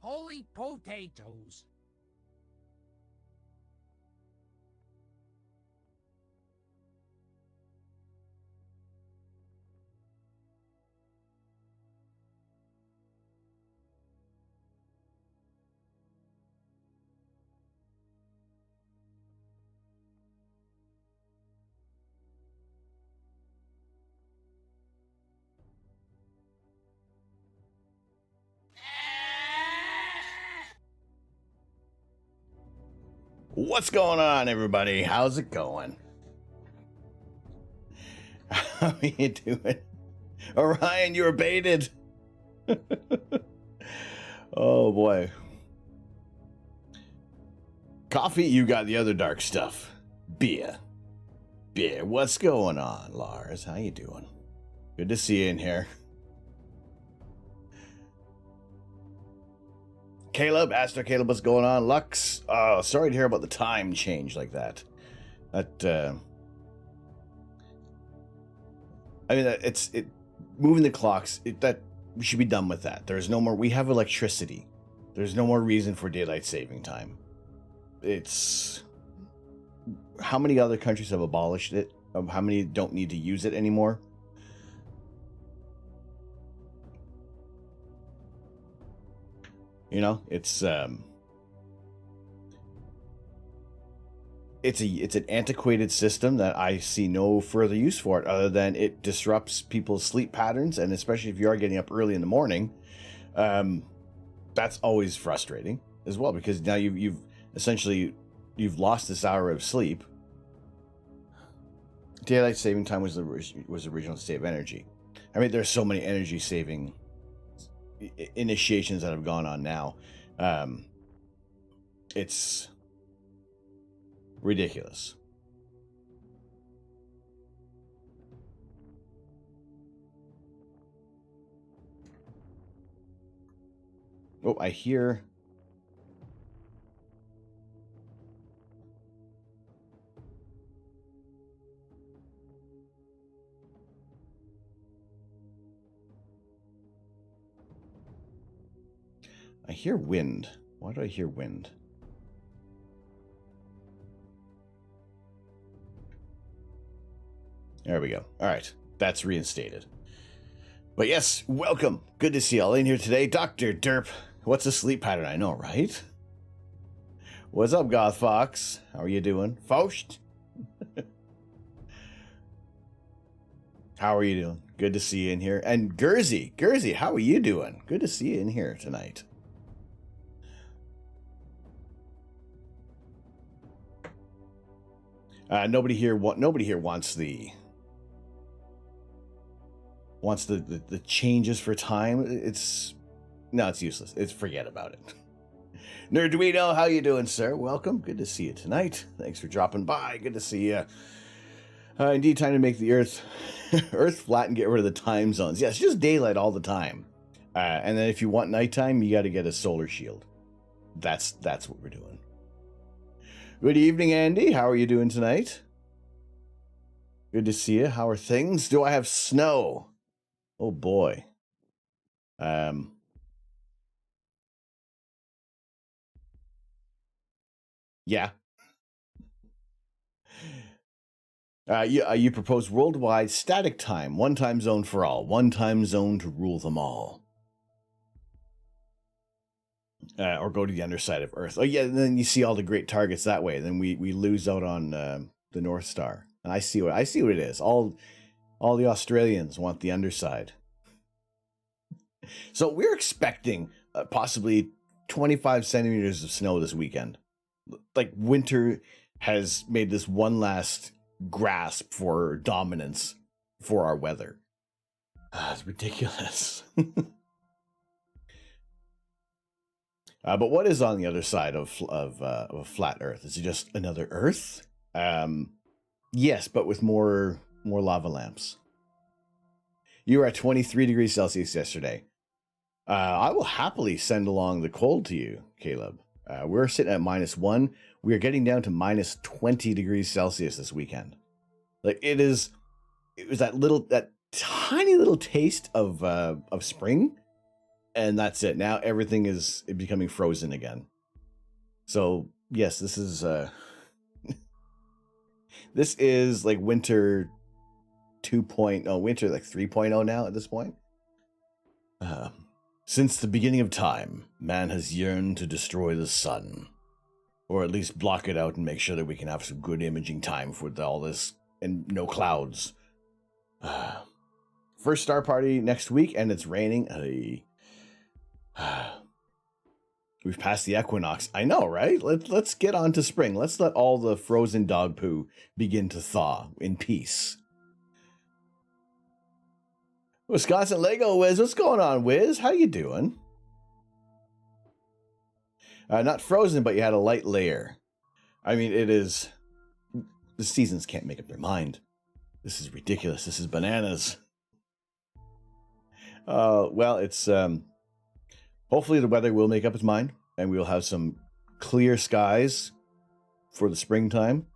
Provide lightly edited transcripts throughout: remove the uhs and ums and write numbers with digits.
Holy potatoes! What's going on, everybody? How's it going? How are you doing? Orion, you're baited. Oh, boy. Coffee, you got the other dark stuff. Beer. What's going on, Lars? How you doing? Good to see you in here. Caleb, Astro Caleb, what's going on? Lux, sorry to hear about the time change like that. I mean, moving the clocks, that we should be done with that. There's no more, we have electricity. There's no more reason for daylight saving time. How many other countries have abolished it? How many don't need to use it anymore? You know, it's an antiquated system that I see no further use for it other than it disrupts people's sleep patterns, and especially if you are getting up early in the morning, that's always frustrating as well, because now you've essentially lost this hour of sleep. Daylight saving time was original to save energy. I mean, there's so many energy saving initiations that have gone on now. It's ridiculous. Oh, I hear... I hear wind. Why do I hear wind? There we go. All right. That's reinstated. But yes, welcome. Good to see you all in here today. Dr. Derp. What's a sleep pattern? I know, right? What's up, Goth Fox? How are you doing? Faust? How are you doing? Good to see you in here. And Gurzy, how are you doing? Good to see you in here tonight. Nobody here wants the changes for time. It's useless. Forget about it. Nerduino, how you doing, sir? Welcome. Good to see you tonight. Thanks for dropping by. Good to see you. Indeed, time to make the Earth flat and get rid of the time zones. Yeah, it's just daylight all the time. And then if you want nighttime, you got to get a solar shield. That's what we're doing. Good evening, Andy. How are you doing tonight? Good to see you. How are things? Do I have snow? Oh boy. Yeah. You propose worldwide static time, one time zone for all, one time zone to rule them all. Or go to the underside of Earth. Oh yeah, and then you see all the great targets that way. Then we lose out on the North Star. And I see what it is. All the Australians want the underside. So we're expecting possibly 25 centimeters of snow this weekend. Like winter has made this one last grasp for dominance for our weather. It's ridiculous. But what is on the other side of a flat Earth? Is it just another Earth? Yes, but with more lava lamps. You were at 23 degrees Celsius yesterday. I will happily send along the cold to you, Caleb. We're sitting at -1. We are getting down to -20 degrees Celsius this weekend. Like it was that tiny little taste of spring. And that's it. Now everything is becoming frozen again. So yes, this is this is like winter 2.0, winter like 3.0 now at this point. Since the beginning of time, man has yearned to destroy the sun, or at least block it out and make sure that we can have some good imaging time with all this and no clouds. First star party next week, and it's raining. We've passed the equinox. I know, right? Let's get on to spring. Let's let all the frozen dog poo begin to thaw in peace. Wisconsin Lego Wiz, what's going on, Wiz? How you doing? Not frozen, but you had a light layer. I mean, it is... The seasons can't make up their mind. This is ridiculous. This is bananas. Well, it's... Hopefully the weather will make up its mind, and we'll have some clear skies for the springtime.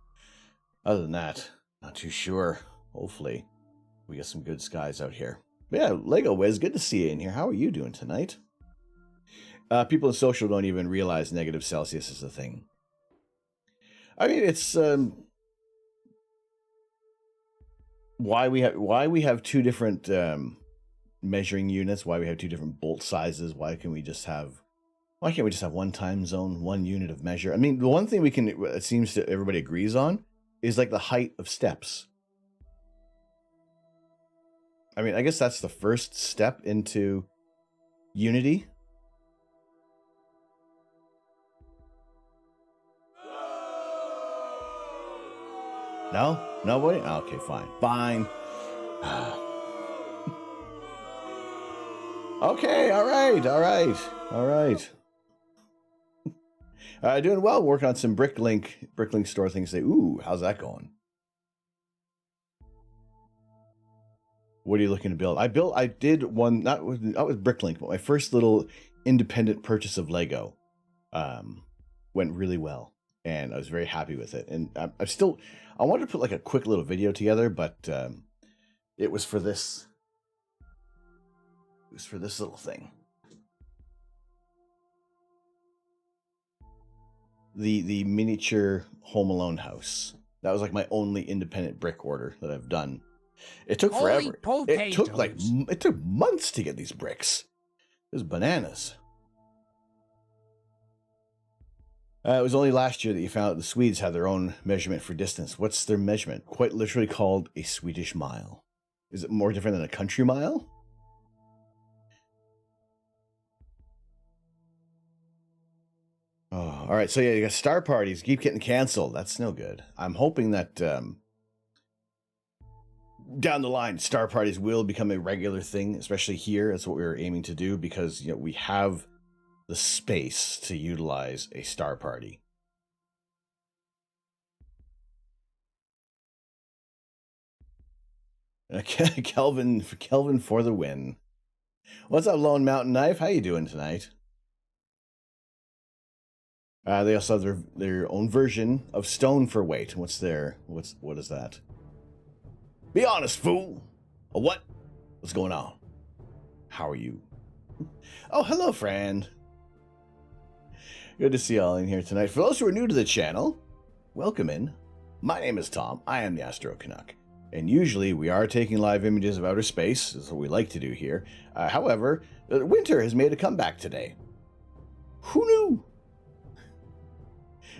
Other than that, not too sure. Hopefully we get some good skies out here. But yeah, Lego Wiz, good to see you in here. How are you doing tonight? People in social don't even realize negative Celsius is a thing. I mean, it's why we have two different measuring units, why we have two different bolt sizes, why can't we just have one time zone, one unit of measure? I mean, the one thing it seems to everybody agrees on is like the height of steps. I mean, I guess that's the first step into unity. No? Nobody? Okay, fine. Okay, all right. Doing well, working on some Bricklink store things. Ooh, how's that going? What are you looking to build? I did one, not with Bricklink, but my first little independent purchase of Lego went really well, and I was very happy with it. And I wanted to put like a quick little video together, but it was for this. It was for this little thing. The miniature Home Alone house. That was like my only independent brick order that I've done. It took forever. It took months to get these bricks. It was bananas. It was only last year that you found out the Swedes had their own measurement for distance. What's their measurement? Quite literally called a Swedish mile. Is it more different than a country mile? Oh, all right. So yeah, you got star parties keep getting canceled. That's no good. I'm hoping that down the line, star parties will become a regular thing, especially here. That's what we were aiming to do, because we have the space to utilize a star party. Kelvin for the win. What's up, Lone Mountain Knife? How you doing tonight? They also have their own version of stone for weight. What is that? Be honest, fool. A what? What's going on? How are you? Oh, hello, friend. Good to see you all in here tonight. For those who are new to the channel, welcome in. My name is Tom. I am the Astro Canuck. And usually we are taking live images of outer space. That's what we like to do here. However, winter has made a comeback today. Who knew?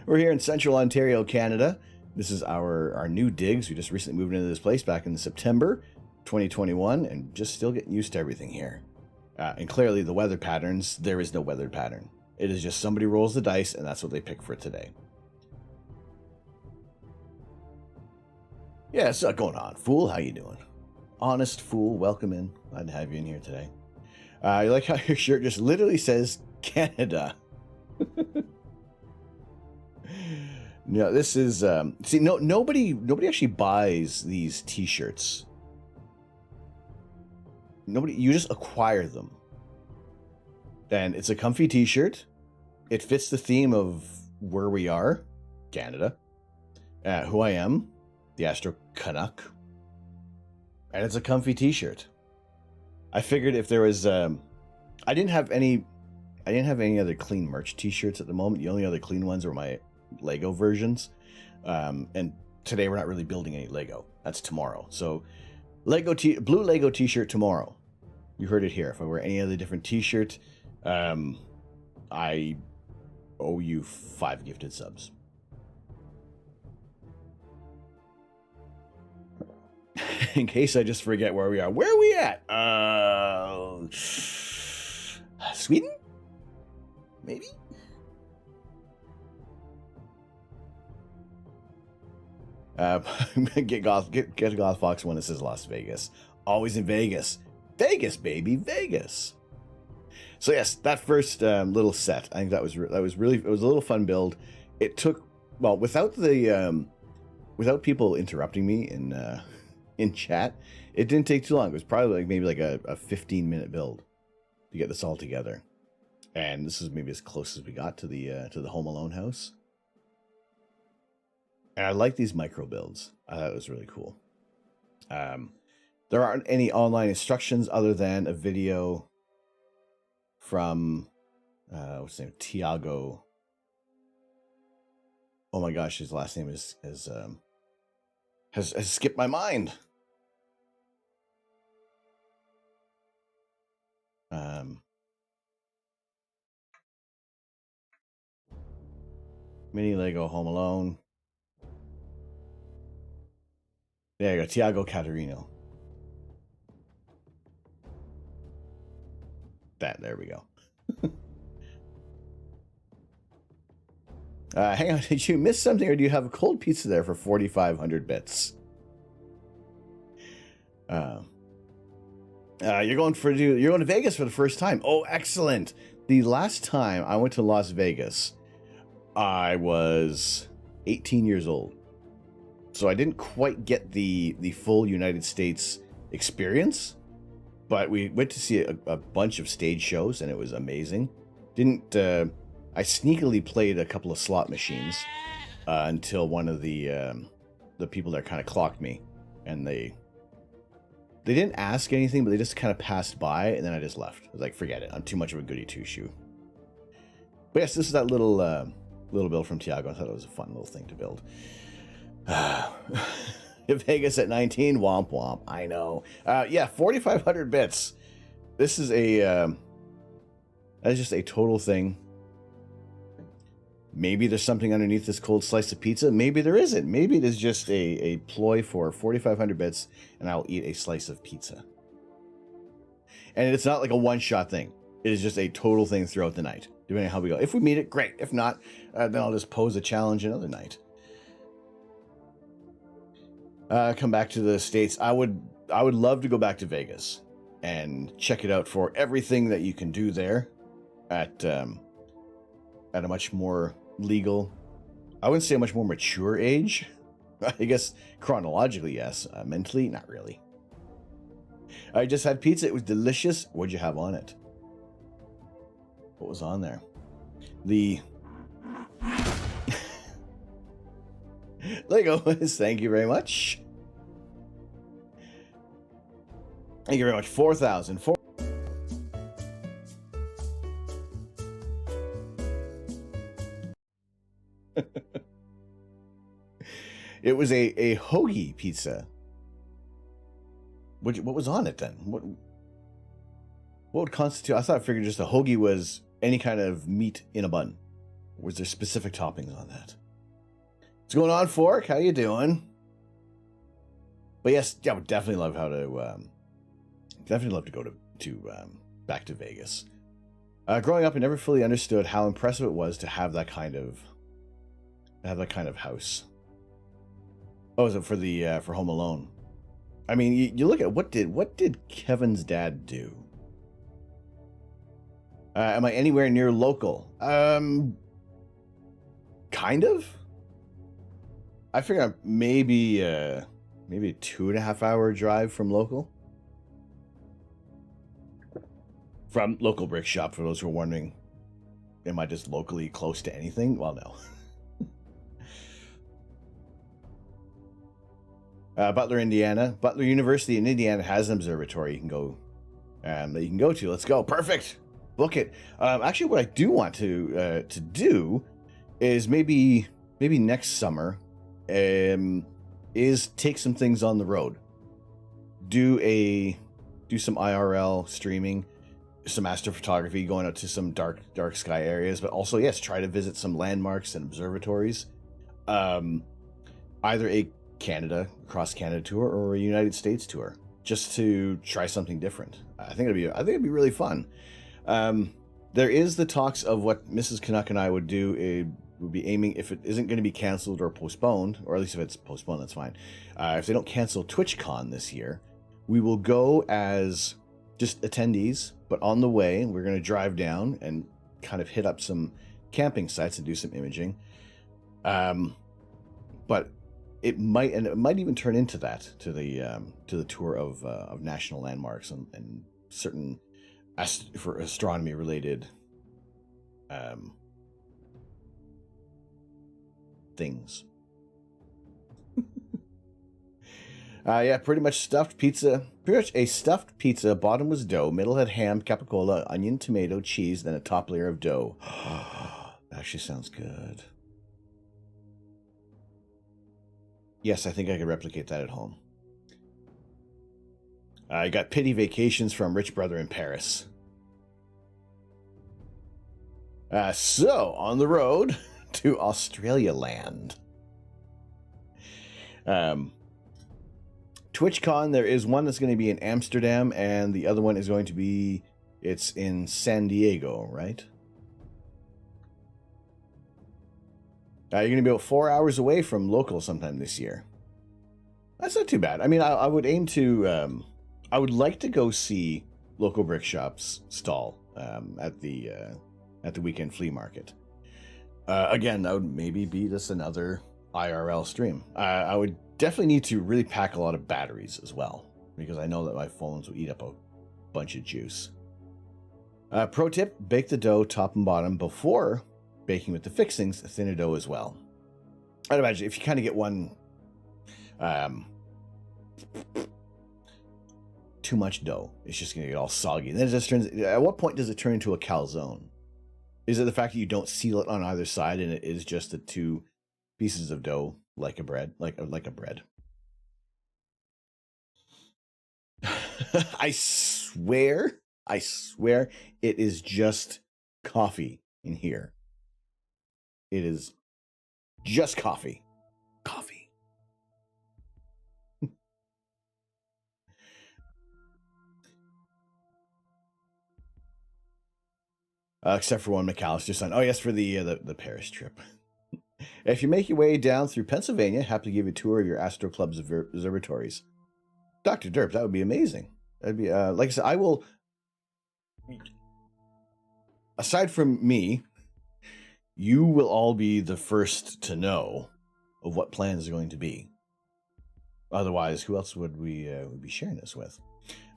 We're here in central Ontario, Canada. This is our new digs. We just recently moved into this place back in September 2021 and just still getting used to everything here. And clearly the weather patterns, there is no weather pattern. It is just somebody rolls the dice and that's what they pick for today. Yeah, what's going on? Fool, how you doing? Honest Fool, welcome in. Glad to have you in here today. I like how your shirt just literally says Canada. No, this is see, nobody actually buys these t-shirts. You just acquire them. And it's a comfy t-shirt. It fits the theme of where we are, Canada. Who I am, the Astro Canuck. And it's a comfy t-shirt. I figured if there was I didn't have any other clean merch t-shirts at the moment. The only other clean ones were my Lego versions. And today we're not really building any Lego. That's tomorrow. So blue Lego t-shirt tomorrow. You heard it here. If I wear any other different t-shirt, I owe you 5 gifted subs. In case I just forget where we are. Where are we at? Sweden? Maybe? Get Goth Fox when it says Las Vegas. Always in Vegas. Vegas, baby, Vegas. So yes, that first little set, I think that was really, it was a little fun build. It took, well, without people interrupting me in chat, it didn't take too long. It was probably maybe a 15-minute build to get this all together. And this is maybe as close as we got to the Home Alone house. And I like these micro builds. I thought it was really cool. There aren't any online instructions other than a video from what's his name? Tiago. Oh my gosh, his last name has skipped my mind. Mini Lego Home Alone. There you go, Tiago Caterino. There we go. Hang on, did you miss something, or do you have a cold pizza there for 4,500 bits? You're going to Vegas for the first time. Oh, excellent! The last time I went to Las Vegas, I was 18 years old, so I didn't quite get the full United States experience. But we went to see a bunch of stage shows, and it was amazing. I sneakily played a couple of slot machines until one of the people there kind of clocked me, and they didn't ask anything, but they just kind of passed by, and then I just left. I was like, forget it. I'm too much of a goody two-shoe. But yes, this is that little build from Tiago. I thought it was a fun little thing to build. Vegas at 19, womp womp. I know. Yeah, 4,500 bits. This is that's just a total thing. Maybe there's something underneath this cold slice of pizza. Maybe there isn't. Maybe it is just a ploy for 4,500 bits, and I'll eat a slice of pizza. And it's not like a one-shot thing. It is just a total thing throughout the night, depending on how we go. If we meet it, great. If not, then I'll just pose a challenge another night. Come back to the States. I would love to go back to Vegas and check it out for everything that you can do there at a much more legal, I wouldn't say a much more mature age. I guess chronologically, yes. Mentally, not really. I just had pizza. It was delicious. What'd you have on it? What was on there? The Legos. Thank you very much. Thank you very much. 4,000. It was a hoagie pizza. What was on it then? What would constitute? I figured just a hoagie was any kind of meat in a bun. Was there specific toppings on that? What's going on, Fork? How you doing? But yes, yeah, I would definitely love to go to back to Vegas. Growing up, I never fully understood how impressive it was to have that kind of house. Oh, is it for Home Alone? I mean, you look at what did Kevin's dad do? Am I anywhere near local? Kind of. I figure I'm maybe a 2.5 hour drive from local. From local brick shop, for those who are wondering, am I just locally close to anything? Well, no. Butler, Indiana. Butler University in Indiana has an observatory you can go to. Let's go. Perfect. Book it. Actually, what I do want to do is maybe next summer is take some things on the road. Do some IRL streaming, some astrophotography, going out to some dark sky areas, but also, yes, try to visit some landmarks and observatories. Either a across Canada tour or a United States tour, just to try something different. I think it'd be really fun. There is the talks of what Mrs. Canuck and I would do. It would be aiming, if it isn't going to be canceled or postponed, or at least if it's postponed, that's fine. If they don't cancel TwitchCon this year, we will go as just attendees, but on the way, we're going to drive down and kind of hit up some camping sites and do some imaging. But it might even turn into that, to the tour of national landmarks and certain for astronomy related things. Yeah, pretty much stuffed pizza. Pretty much a stuffed pizza. Bottom was dough. Middle had ham, capicola, onion, tomato, cheese, then a top layer of dough. That actually sounds good. Yes, I think I could replicate that at home. I got pity vacations from Rich Brother in Paris. So, on the road to Australia land. TwitchCon, there is one that's going to be in Amsterdam, and the other one is going to be, it's in San Diego, right? You're going to be about 4 hours away from local sometime this year. That's not too bad. I mean, I would aim to, I would like to go see local brick shops stall at the weekend flea market. Again, that would maybe be just another IRL stream. I would definitely need to really pack a lot of batteries as well, because I know that my phones will eat up bunch of juice. Pro tip, bake the dough top and bottom before baking with the fixings, thinner dough as well. I'd imagine if you kind of get one too much dough, it's just going to get all soggy. And then it just turns, at what point does it turn into a calzone? Is it the fact that you don't seal it on either side and it is just the two pieces of dough like a bread, like a bread? I swear it is just coffee in here. It is just coffee. Coffee. Except for one McAllister son. Oh, yes, for the Paris trip. If you make your way down through Pennsylvania, happy to give you a tour of your Astro Club's observatories. Dr. Derp, that would be amazing. That'd be, like I said, I will... Aside from me, you will all be the first to know of what plans are going to be. Otherwise, who else would we be sharing this with?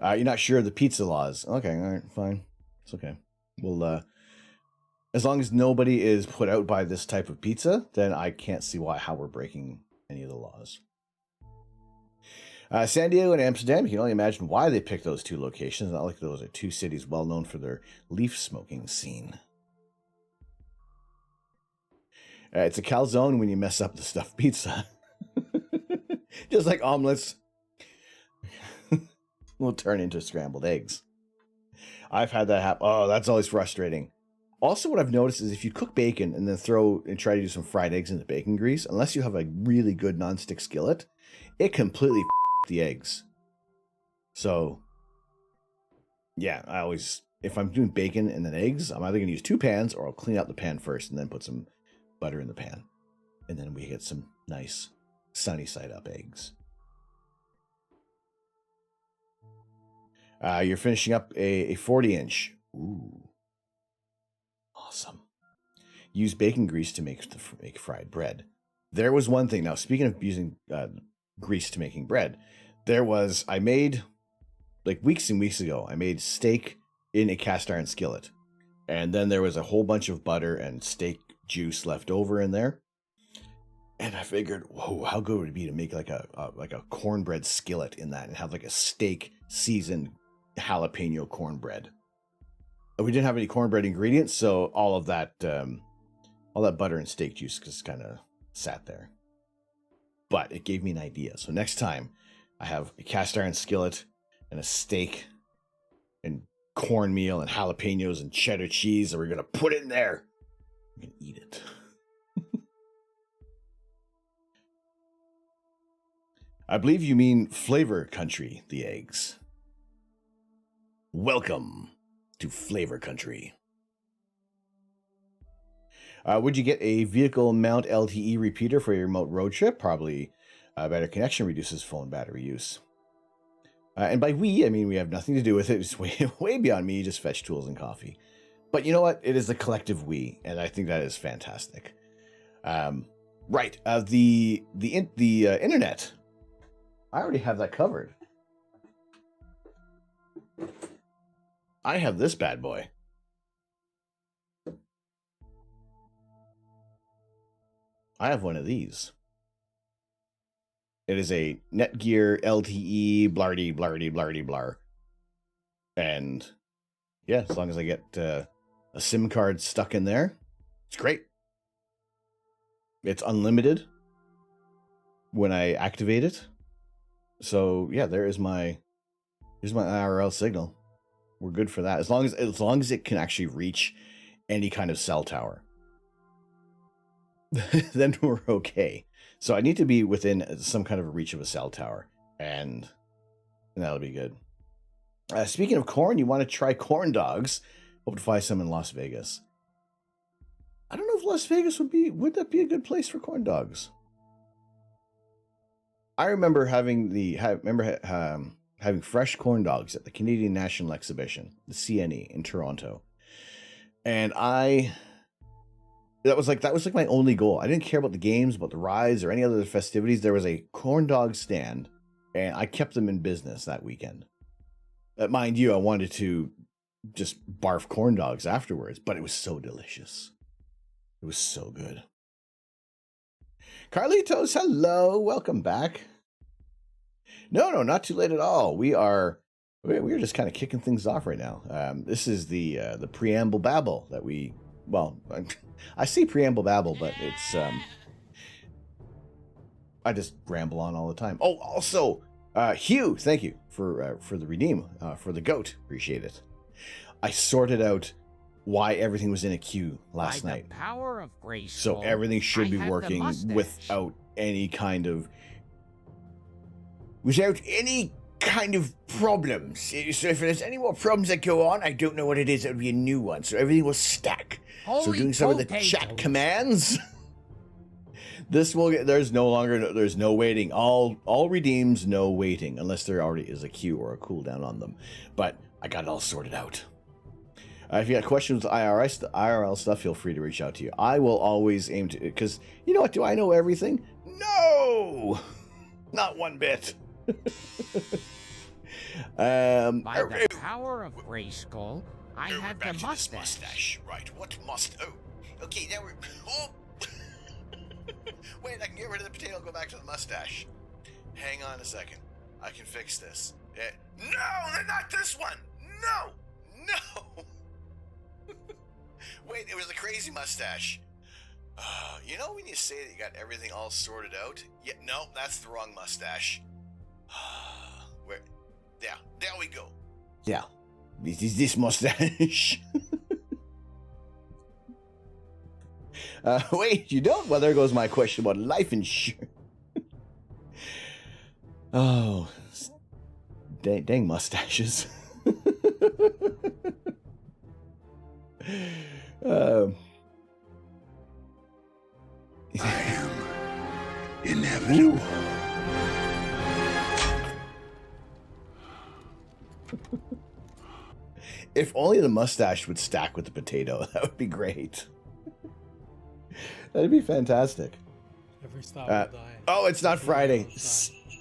You're not sure of the pizza laws. Okay, all right, fine. It's okay. We'll, as long as nobody is put out by this type of pizza, then I can't see how we're breaking any of the laws. San Diego and Amsterdam, you can only imagine why they picked those two locations. Not like those are two cities well known for their leaf smoking scene. It's a calzone when you mess up the stuffed pizza. Just like omelets will turn into scrambled eggs. I've had that happen. Oh, that's always frustrating. Also, what I've noticed is if you cook bacon and then try to do some fried eggs in the bacon grease, unless you have a really good nonstick skillet, it completely the eggs. So, yeah, if I'm doing bacon and then eggs, I'm either going to use two pans or I'll clean out the pan first and then put some butter in the pan. And then we get some nice sunny side up eggs. You're finishing up a 40-inch. Ooh. Awesome. Use bacon grease to make fried bread. There was one thing. Now, speaking of using grease to making bread, I made, like weeks and weeks ago, I made steak in a cast iron skillet. And then there was a whole bunch of butter and steak juice left over in there. And I figured, whoa, how good would it be to make like a cornbread skillet in that and have like a steak seasoned jalapeno cornbread. We didn't have any cornbread ingredients, so all that butter and steak juice just kind of sat there. But it gave me an idea. So next time I have a cast iron skillet and a steak and cornmeal and jalapenos and cheddar cheese, and we're going to put it in there. I'm going to eat it. I believe you mean flavor country, the eggs. Welcome to Flavor Country. Would you get a vehicle mount LTE repeater for your remote road trip? Probably better connection reduces phone battery use. And by we, I mean we have nothing to do with it. It's way beyond me. Just fetch tools and coffee. But you know what? It is the collective we, and I think that is fantastic. Right. The internet. I already have that covered. I have this bad boy. I have one of these. It is a Netgear LTE blardy blar. And yeah, as long as I get a SIM card stuck in there, it's great. It's unlimited when I activate it. So yeah, here's my IRL signal. We're good for that. As long as it can actually reach any kind of cell tower, then we're okay. So I need to be within some kind of a reach of a cell tower, and that'll be good. Speaking of corn, you want to try corn dogs? Hope to find some in Las Vegas. I don't know if Las Vegas would that be a good place for corn dogs? I remember having having fresh corn dogs at the Canadian National Exhibition, the CNE in Toronto. And that was like my only goal. I didn't care about the games, about the rides, or any other festivities. There was a corn dog stand, and I kept them in business that weekend. Mind you, I wanted to just barf corn dogs afterwards, but it was so delicious. It was so good. Carlitos, hello. Welcome back. No, not too late at all. We're just kind of kicking things off right now. This is the preamble babble that we, well, I see preamble babble, but it's, I just ramble on all the time. Oh, also, Hugh, thank you for the redeem, for the goat. Appreciate it. I sorted out why everything was in a queue last night. The power of grace. So everything should be working without any kind of problems. So if there's any more problems that go on, I don't know what it is. It'll be a new one. So everything will stack. So doing some of the chat commands. This will get, there's no waiting. All redeems, no waiting, unless there already is a queue or a cooldown on them. But I got it all sorted out. If you got questions with IRL stuff, feel free to reach out to you. I will always aim to, because you know what? Do I know everything? No, not one bit. By the power of Grayskull, I have the mustache. Right? What must? Oh, okay. Now we're. Oh. Wait, I can get rid of the potato and go back to the mustache. Hang on a second. I can fix this. No, not this one. No. Wait, it was the crazy mustache. You know when you say that you got everything all sorted out? Yeah, no, that's the wrong mustache. Where? Yeah, there we go. Yeah, this is this mustache. Wait, you don't? Well, there goes my question about life insurance. Oh, dang mustaches. I am inevitable. If only the mustache would stack with the potato, that would be great. That'd be fantastic. Every star will die. Oh, it's not Friday.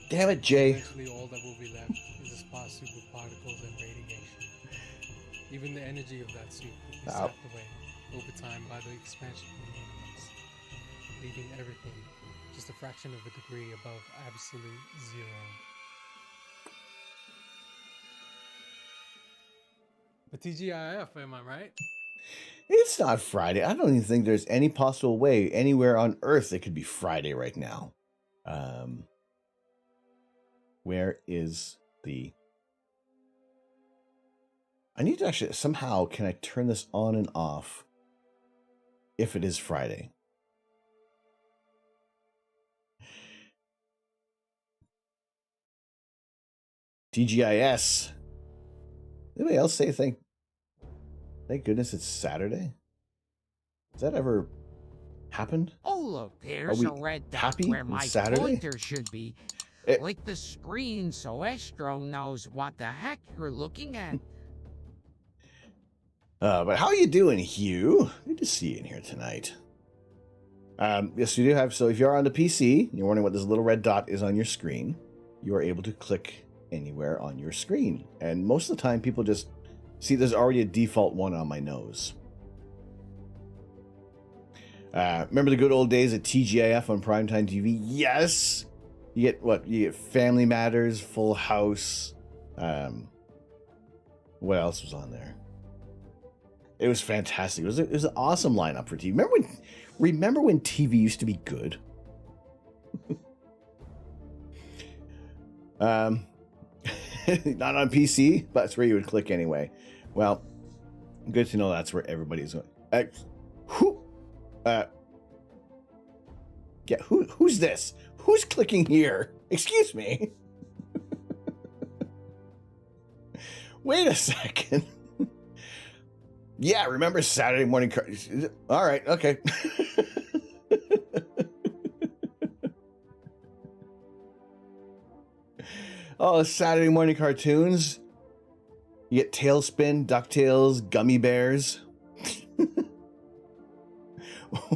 Damn it, Jay. Eventually, all that will be left is a sparse soup of particles and radiation. Even the energy of that soup will be sapped away over time by the expansion of the universe, leaving everything just a fraction of a degree above absolute zero. But TGIF, am I right? It's not Friday. I don't even think there's any possible way anywhere on Earth it could be Friday right now. Where is the... I need to actually... Somehow, can I turn this on and off if it is Friday? TGIS. Anybody else say thank goodness it's Saturday? Has that ever happened? Oh, look, there's a red dot where my pointer should be. Click the screen so Astro knows what the heck you're looking at. But how are you doing, Hugh? Good to see you in here tonight. Yes, we do have, so if you're on the PC, you're wondering what this little red dot is on your screen, you are able to click anywhere on your screen. And most of the time, people just see there's already a default one on my nose. Remember the good old days of TGIF on primetime TV? Yes! You get what? You get Family Matters, Full House. What else was on there? It was fantastic. It was an awesome lineup for TV. Remember when TV used to be good? Not on PC, but that's where you would click anyway. Well, good to know that's where everybody's going. Yeah, who's this? Who's clicking here? Excuse me. Wait a second. Yeah, remember Saturday morning? All right, okay. Oh, Saturday morning cartoons. You get Tailspin, DuckTales, Gummy Bears.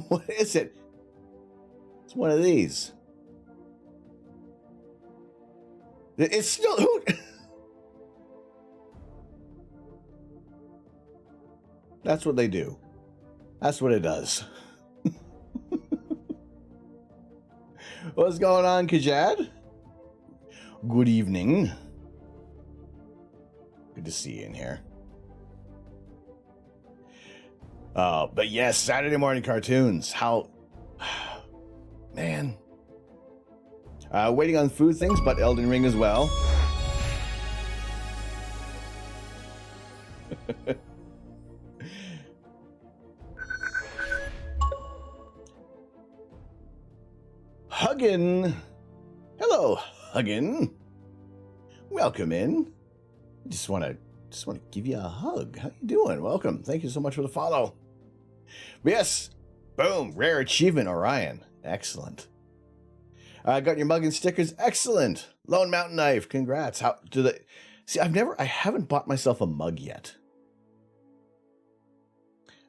What is it? It's one of these. It's still... That's what they do. That's what it does. What's going on, Kajad? Good evening. Good to see you in here. But yes, Saturday morning cartoons. How... Man. Waiting on food things, but Elden Ring as well. Huggin. Hello, Huggin. Welcome in. I just want to give you a hug. How you doing? Welcome. Thank you so much for the follow. Yes. Boom. Rare achievement, Orion. Excellent. Got your mug and stickers. Excellent. Lone Mountain Knife. Congrats. How do they... See, I haven't bought myself a mug yet.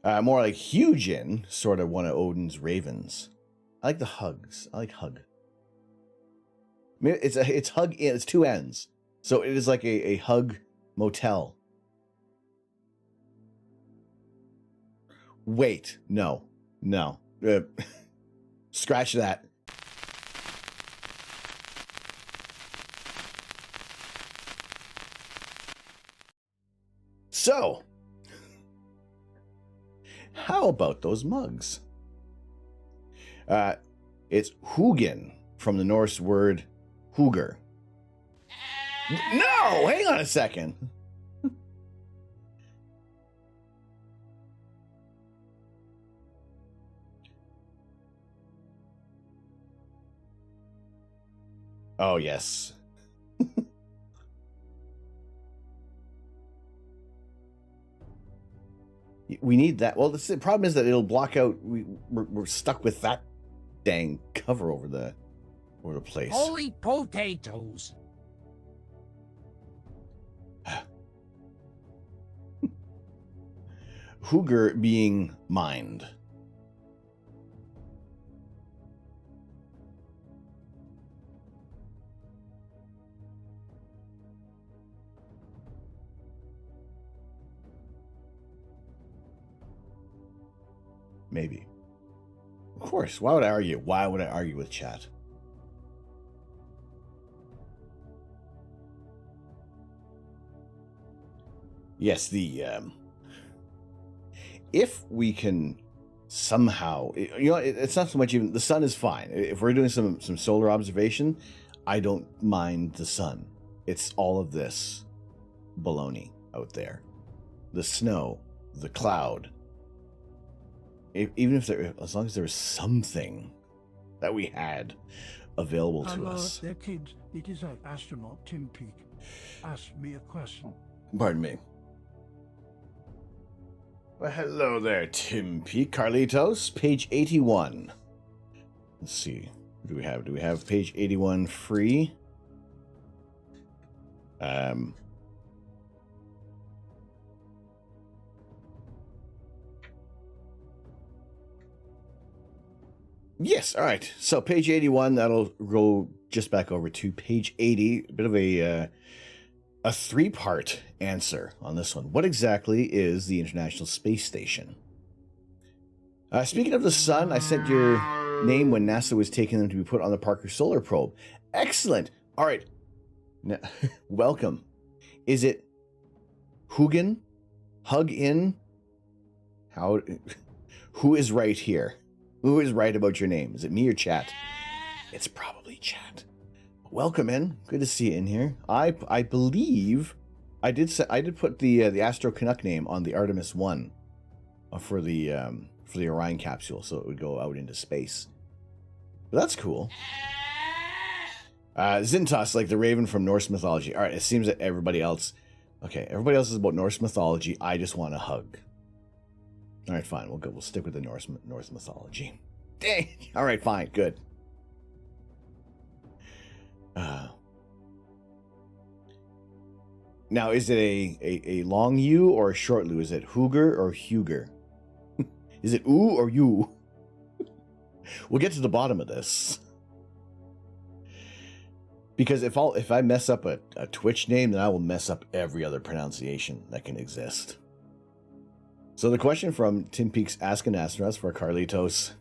More like Hugin, sort of one of Odin's ravens. I like the hugs. I like hug. It's hug in. It's two ends. So it is like a hug motel. Wait. No. Scratch that. So, how about those mugs? It's Hugin from the Norse word Hugr. No, hang on a second. Oh, yes. We need that. Well, the problem is that it'll block out. We're stuck with that dang cover over the place. Holy potatoes! Hugr being mind. Maybe. Of course. Why would I argue? Why would I argue with chat? Yes, if we can somehow, it's not so much even, the sun is fine. If we're doing some solar observation, I don't mind the sun. It's all of this baloney out there. The snow, the cloud. Even if as long as there was something that we had available to us. Hello there, kids. It is an astronaut, Tim Peake. Ask me a question. Pardon me. Well, hello there, Tim Peake. Carlitos, page 81. Let's see. What do we have? Do we have page 81 free? Yes, all right. So page 81, that'll go just back over to page 80. A bit of a three-part answer on this one. What exactly is the International Space Station? Speaking of the sun, I sent your name when NASA was taking them to be put on the Parker Solar Probe. Excellent. All right. Now, welcome. Is it Hugin? Hug-in? How? Who is right here? Who is right about your name? Is it me or chat? It's probably chat. Welcome in. Good to see you in here. I believe I did put the Astro Canuck name on the Artemis 1 for the Orion capsule, so it would go out into space. But that's cool. Zintas, like the raven from Norse mythology. All right, it seems that everybody else is about Norse mythology. I just want a hug. All right, fine. We'll stick with the Norse mythology. Dang. All right, fine. Good. Now, is it a long U or a short U? Is it Hugr or Hugr? Is it oo or you? We'll get to the bottom of this. Because if I mess up a Twitch name, then I will mess up every other pronunciation that can exist. So the question from Tim Peaks Asking Astronauts for Carlitos.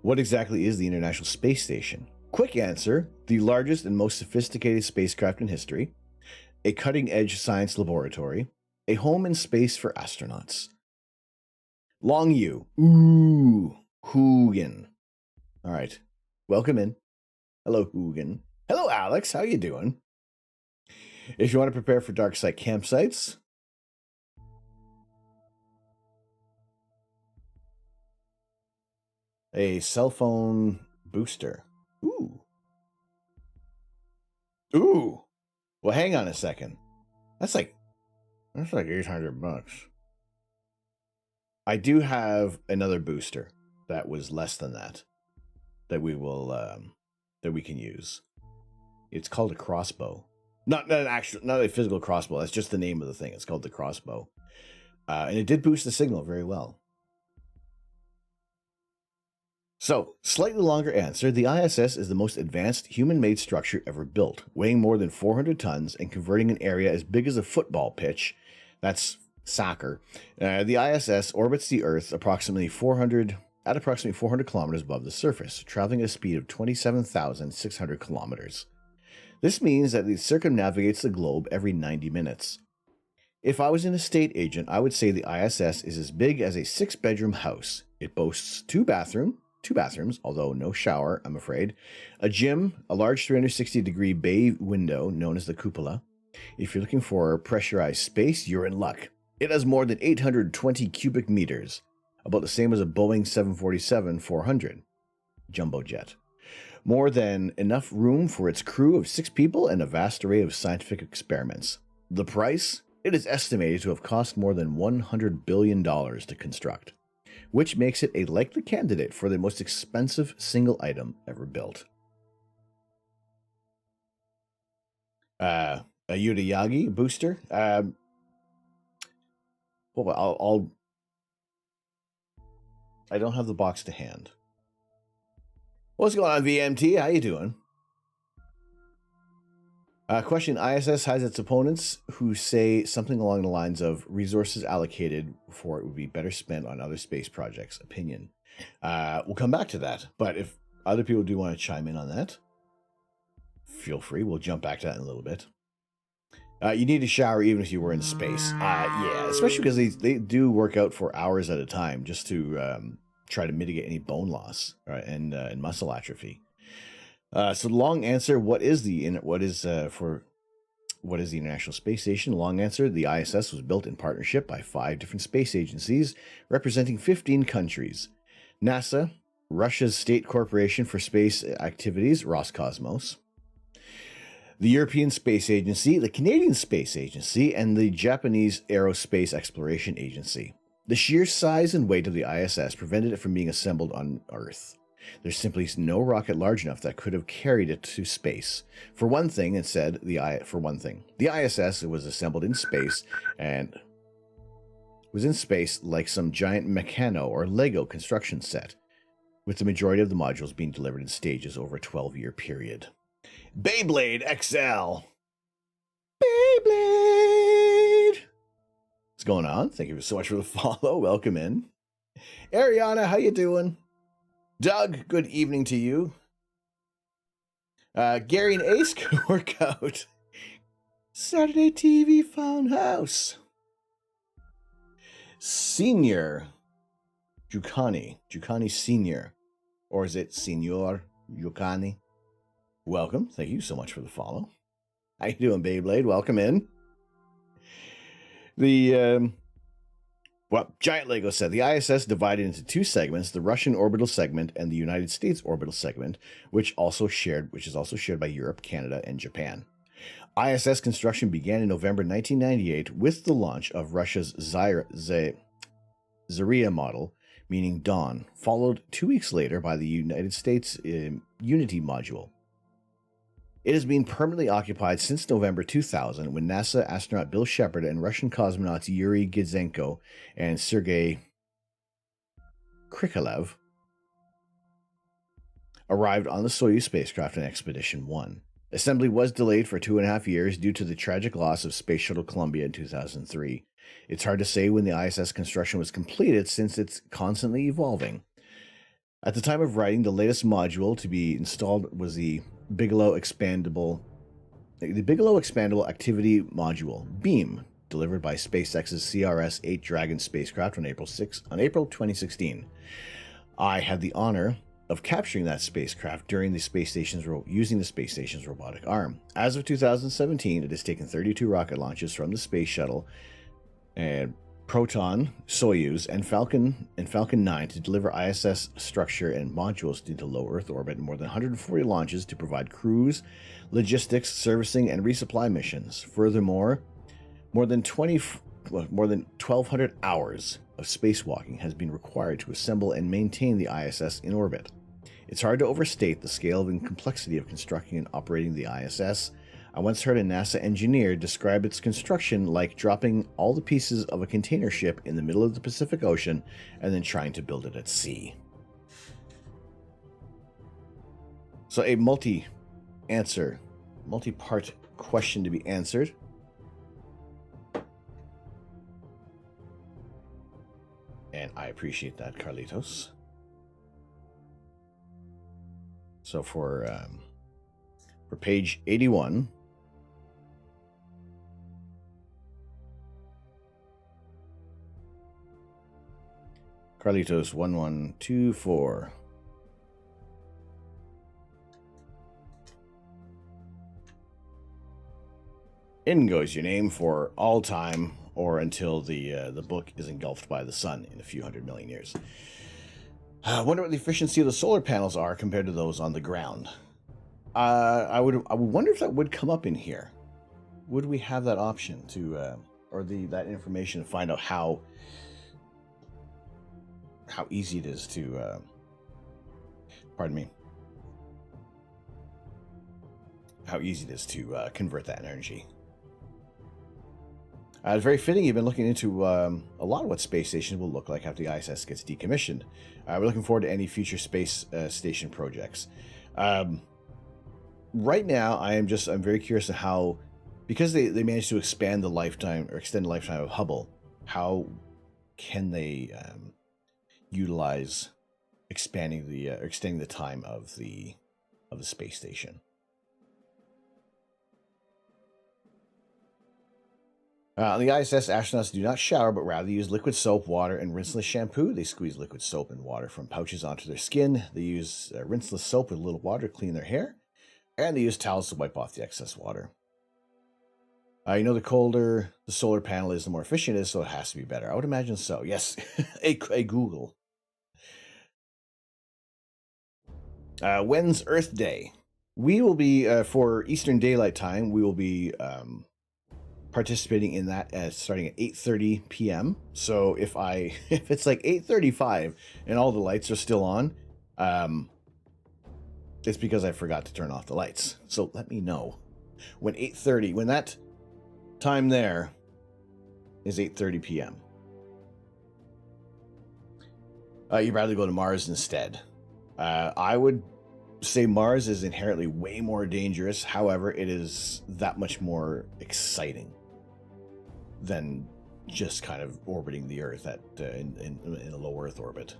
What exactly is the International Space Station? Quick answer, the largest and most sophisticated spacecraft in history, a cutting-edge science laboratory, a home in space for astronauts. Long U. Ooh, Hoogan. All right, welcome in. Hello, Hoogan. Hello, Alex. How you doing? If you want to prepare for dark site campsites, a cell phone booster. Ooh. Ooh. Well, hang on a second. That's like $800. I do have another booster that was less than that we will that we can use. It's called a crossbow. Not a physical crossbow. That's just the name of the thing. It's called the crossbow. And it did boost the signal very well. So, slightly longer answer. The ISS is the most advanced human-made structure ever built, weighing more than 400 tons and converting an area as big as a football pitch. That's soccer. The ISS orbits the Earth approximately 400 kilometers above the surface, traveling at a speed of 27,600 kilometers. This means that it circumnavigates the globe every 90 minutes. If I was an estate agent, I would say the ISS is as big as a 6-bedroom house. It boasts two bathrooms, although no shower, I'm afraid, a gym, a large 360-degree bay window known as the cupola. If you're looking for pressurized space, you're in luck. It has more than 820 cubic meters, about the same as a Boeing 747-400 jumbo jet. More than enough room for its crew of 6 people and a vast array of scientific experiments. The price? It is estimated to have cost more than $100 billion to construct, which makes it a likely candidate for the most expensive single item ever built. A Yuta Yagi booster. Well, I don't have the box to hand. What's going on, VMT? How you doing? Question, ISS has its opponents who say something along the lines of resources allocated for it would be better spent on other space projects. Opinion. We'll come back to that, but if other people do want to chime in on that, feel free. We'll jump back to that in a little bit. You need a shower even if you were in space. Yeah, especially because they do work out for hours at a time just to try to mitigate any bone loss, right, and muscle atrophy. So the long answer, what is the International Space Station? Long answer, the ISS was built in partnership by 5 different space agencies representing 15 countries. NASA, Russia's State Corporation for Space Activities, Roscosmos, the European Space Agency, the Canadian Space Agency, and the Japanese Aerospace Exploration Agency. The sheer size and weight of the ISS prevented it from being assembled on Earth. There's simply no rocket large enough that could have carried it to space. For one thing, the ISS was assembled in space and was in space like some giant Meccano or Lego construction set, with the majority of the modules being delivered in stages over a 12-year period. Beyblade XL. Beyblade. What's going on? Thank you so much for the follow. Welcome in. Ariana, how you doing? Doug, good evening to you. Gary and Ace could work out. Saturday TV Funhouse. Senior. Jucani Senior. Or is it Senior Jucani? Welcome. Thank you so much for the follow. How you doing, Beyblade? Welcome in. Giant Lego said the ISS divided into 2 segments: the Russian orbital segment and the United States orbital segment, which is also shared by Europe, Canada, and Japan. ISS construction began in November 1998 with the launch of Russia's Zarya model, meaning dawn, followed 2 weeks later by the United States Unity module. It has been permanently occupied since November 2000, when NASA astronaut Bill Shepard and Russian cosmonauts Yuri Gidzenko and Sergei Krikalev arrived on the Soyuz spacecraft in Expedition 1. Assembly was delayed for 2.5 years due to the tragic loss of Space Shuttle Columbia in 2003. It's hard to say when the ISS construction was completed since it's constantly evolving. At the time of writing, the latest module to be installed was the Bigelow Expandable Activity Module, BEAM, delivered by SpaceX's CRS-8 Dragon spacecraft on April 2016. I had the honor of capturing that spacecraft using the space station's robotic arm. As of 2017, it has taken 32 rocket launches from the space shuttle and Proton, Soyuz, and Falcon 9 to deliver ISS structure and modules into low Earth orbit, and more than 140 launches to provide crews, logistics, servicing, and resupply missions. Furthermore, more than 1,200 hours of spacewalking has been required to assemble and maintain the ISS in orbit. It's hard to overstate the scale and complexity of constructing and operating the ISS. I once heard a NASA engineer describe its construction like dropping all the pieces of a container ship in the middle of the Pacific Ocean and then trying to build it at sea. So a multi-part question to be answered. And I appreciate that, Carlitos. So for page 81, Carlitos 1124. In goes your name for all time, or until the book is engulfed by the sun in a few 100 million years. I wonder what the efficiency of the solar panels are compared to those on the ground. I would wonder if that would come up in here. Would we have that option to, that information to find out how easy it is to, how easy it is to convert that energy. It's very fitting you've been looking into a lot of what space stations will look like after the ISS gets decommissioned. We're looking forward to any future space station projects. Right now, I'm very curious to how, because they managed to extend the lifetime of Hubble, how can they utilize extending the time of the space station? On the ISS, astronauts do not shower, but rather use liquid soap, water, and rinseless shampoo. They squeeze liquid soap and water from pouches onto their skin. They use rinseless soap with a little water to clean their hair. And they use towels to wipe off the excess water. The colder the solar panel is, the more efficient it is, so it has to be better. I would imagine so. Yes, a Google. When's Earth Day? We will be, for Eastern Daylight Time, we will be participating in that starting at 8:30 p.m. So if it's like 8:35 and all the lights are still on, it's because I forgot to turn off the lights. So let me know when that time there is 8:30 p.m. You'd rather go to Mars instead. I would say Mars is inherently way more dangerous. However, it is that much more exciting than just kind of orbiting the Earth in a low Earth orbit.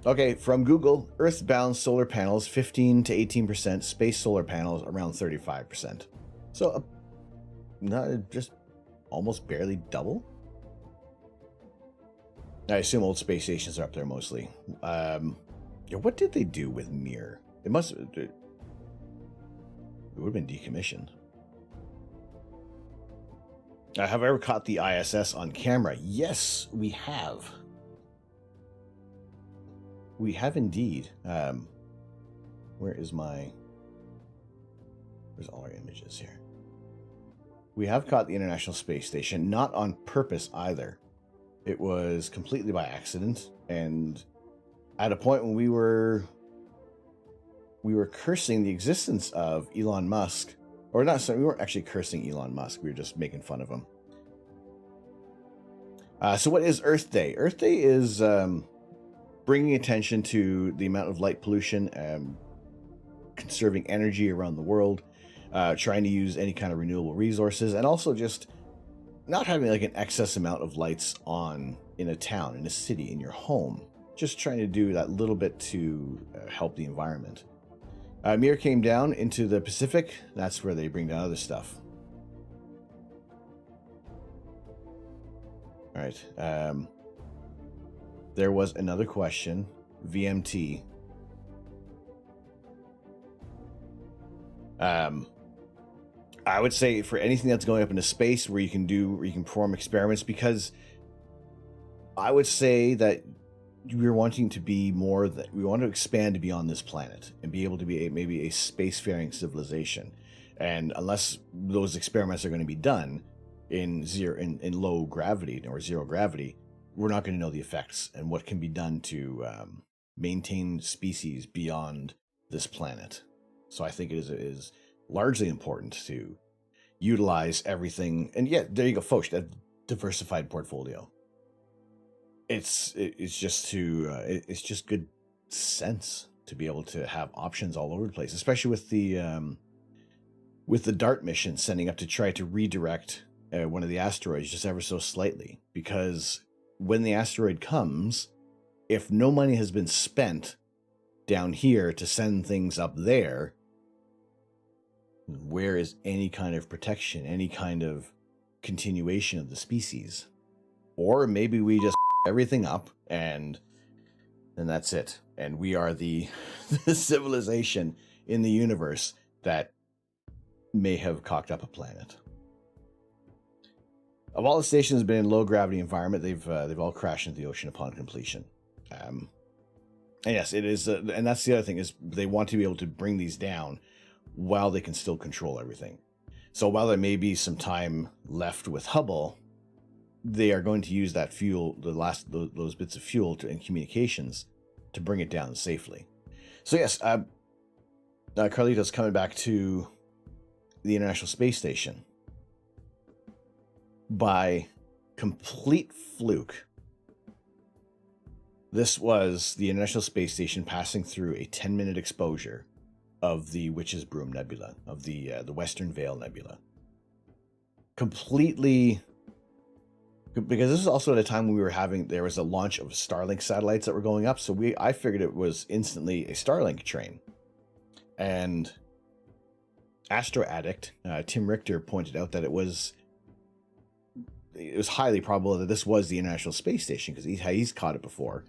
Okay, from Google, Earth-bound solar panels 15 to 18%, space solar panels around 35%. So, not just almost barely double. I assume old space stations are up there mostly. What did they do with Mir? It would have been decommissioned. Have I ever caught the ISS on camera? Yes, we have. We have indeed. Where's all our images here? We have caught the International Space Station, not on purpose either. It was completely by accident, and at a point when we were cursing the existence of Elon Musk, or not, sorry, we weren't actually cursing Elon Musk, we were just making fun of him. So what is Earth Day? Earth Day is bringing attention to the amount of light pollution conserving energy around the world, trying to use any kind of renewable resources, and also just not having like an excess amount of lights on in a town, in a city, in your home. Just trying to do that little bit to help the environment. Mir came down into the Pacific. That's where they bring down other stuff. All right. There was another question. VMT. I would say for anything that's going up into space where you can perform experiments, because I would say that we're wanting to be more that we want to expand beyond this planet and be able to be maybe a spacefaring civilization. And unless those experiments are going to be done in low gravity or zero gravity, we're not going to know the effects and what can be done to maintain species beyond this planet. So I think it is largely important to utilize everything. And yeah, there you go, folks, that diversified portfolio. It's just good sense to be able to have options all over the place, especially with the DART mission sending up to try to redirect one of the asteroids just ever so slightly. Because when the asteroid comes, if no money has been spent down here to send things up there, where is any kind of protection, any kind of continuation of the species? Or maybe we just everything up and that's it. And we are the civilization in the universe that may have cocked up a planet. Of all the stations been in low gravity environment, they've all crashed into the ocean upon completion. And yes, it is, and that's the other thing, is they want to be able to bring these down while they can still control everything. So while there may be some time left with Hubble, they are going to use that fuel, those bits of fuel in communications to bring it down safely. So yes, Carlito's coming back to the International Space Station. By complete fluke, this was the International Space Station passing through a 10-minute exposure of the Witch's Broom Nebula, of the Western Veil Nebula. Completely, because this is also at a time when there was a launch of Starlink satellites that were going up, so I figured it was instantly a Starlink train. And Astro Addict, Tim Richter, pointed out that it was highly probable that this was the International Space Station, because he's caught it before.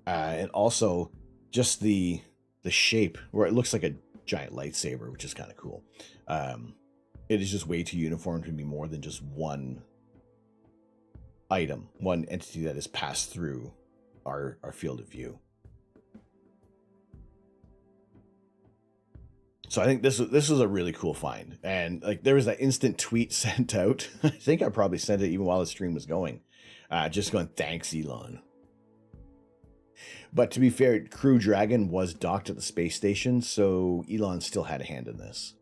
And also just the shape, where it looks like a giant lightsaber, which is kind of cool. It is just way too uniform to be more than just one item, one entity that has passed through our field of view. So I think this was a really cool find. And like there was that instant tweet sent out. I think I probably sent it even while the stream was going. Just going, thanks, Elon. But to be fair, Crew Dragon was docked at the space station, so Elon still had a hand in this.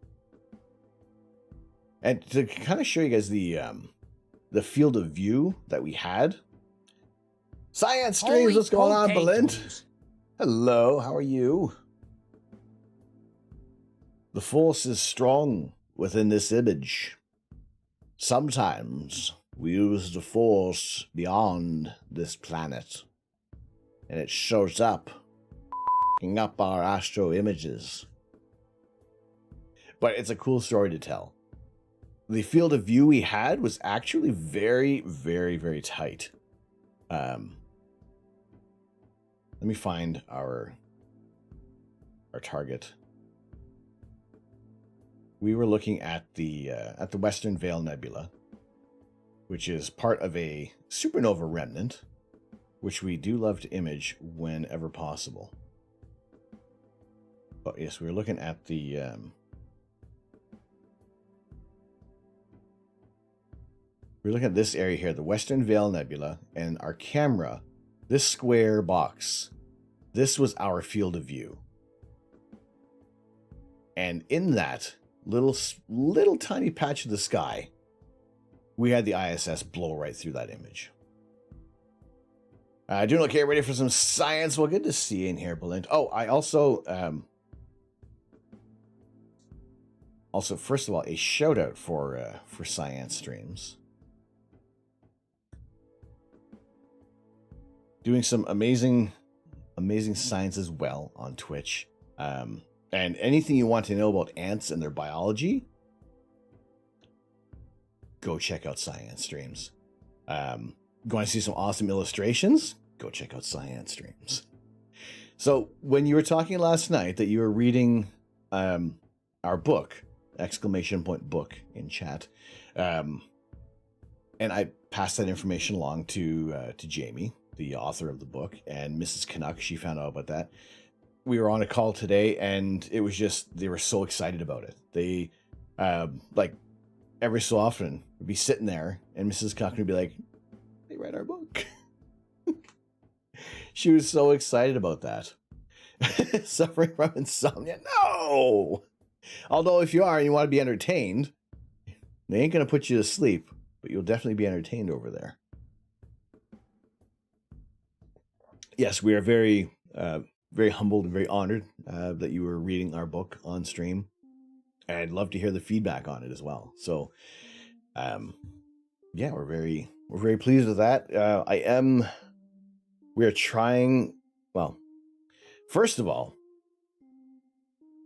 And to kind of show you guys the field of view that we had. Science Streams, what's going on, Belint? Hello, how are you? The force is strong within this image. Sometimes we use the force beyond this planet, and it shows up, f***ing up our astro images. But it's a cool story to tell. The field of view we had was actually very, very, very tight. Let me find our target. We were looking at the Western Veil Nebula, which is part of a supernova remnant, which we do love to image whenever possible. But yes, we were looking at the we're looking at this area here, the Western Veil Nebula, and our camera, this square box, this was our field of view. And in that little tiny patch of the sky, we had the ISS blow right through that image. Doing okay, ready for some science? Well, good to see you in here, Belint. Oh, I also, Also, first of all, a shout out for science streams. Doing some amazing science as well on Twitch. And anything you want to know about ants and their biology, go check out science streams. Going to see some awesome illustrations? Go check out science streams. So when you were talking last night that you were reading our book, !book in chat, and I passed that information along to Jamie, the author of the book, and Mrs. Canuck, she found out about that. We were on a call today, and it was just, they were so excited about it. They, like, every so often would be sitting there, and Mrs. Canuck would be like, they read our book. She was so excited about that. Suffering from insomnia? No! Although if you are and you want to be entertained, they ain't going to put you to sleep, but you'll definitely be entertained over there. Yes, we are very, very humbled and very honored that you were reading our book on stream. And I'd love to hear the feedback on it as well. So, yeah, we're very pleased with that. We are trying, well, first of all,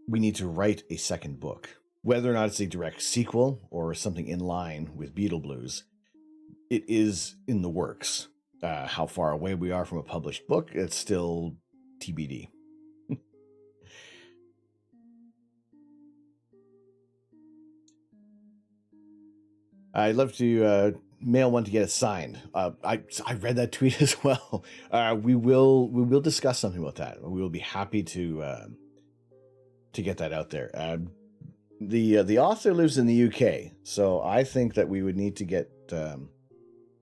we need to write a second book. Whether or not it's a direct sequel or something in line with Beetle Blues, it is in the works. How far away we are from a published book, it's still TBD. I'd love to mail one to get it signed. I read that tweet as well. We will discuss something about that. We will be happy to get that out there. The author lives in the UK, so I think that we would need to get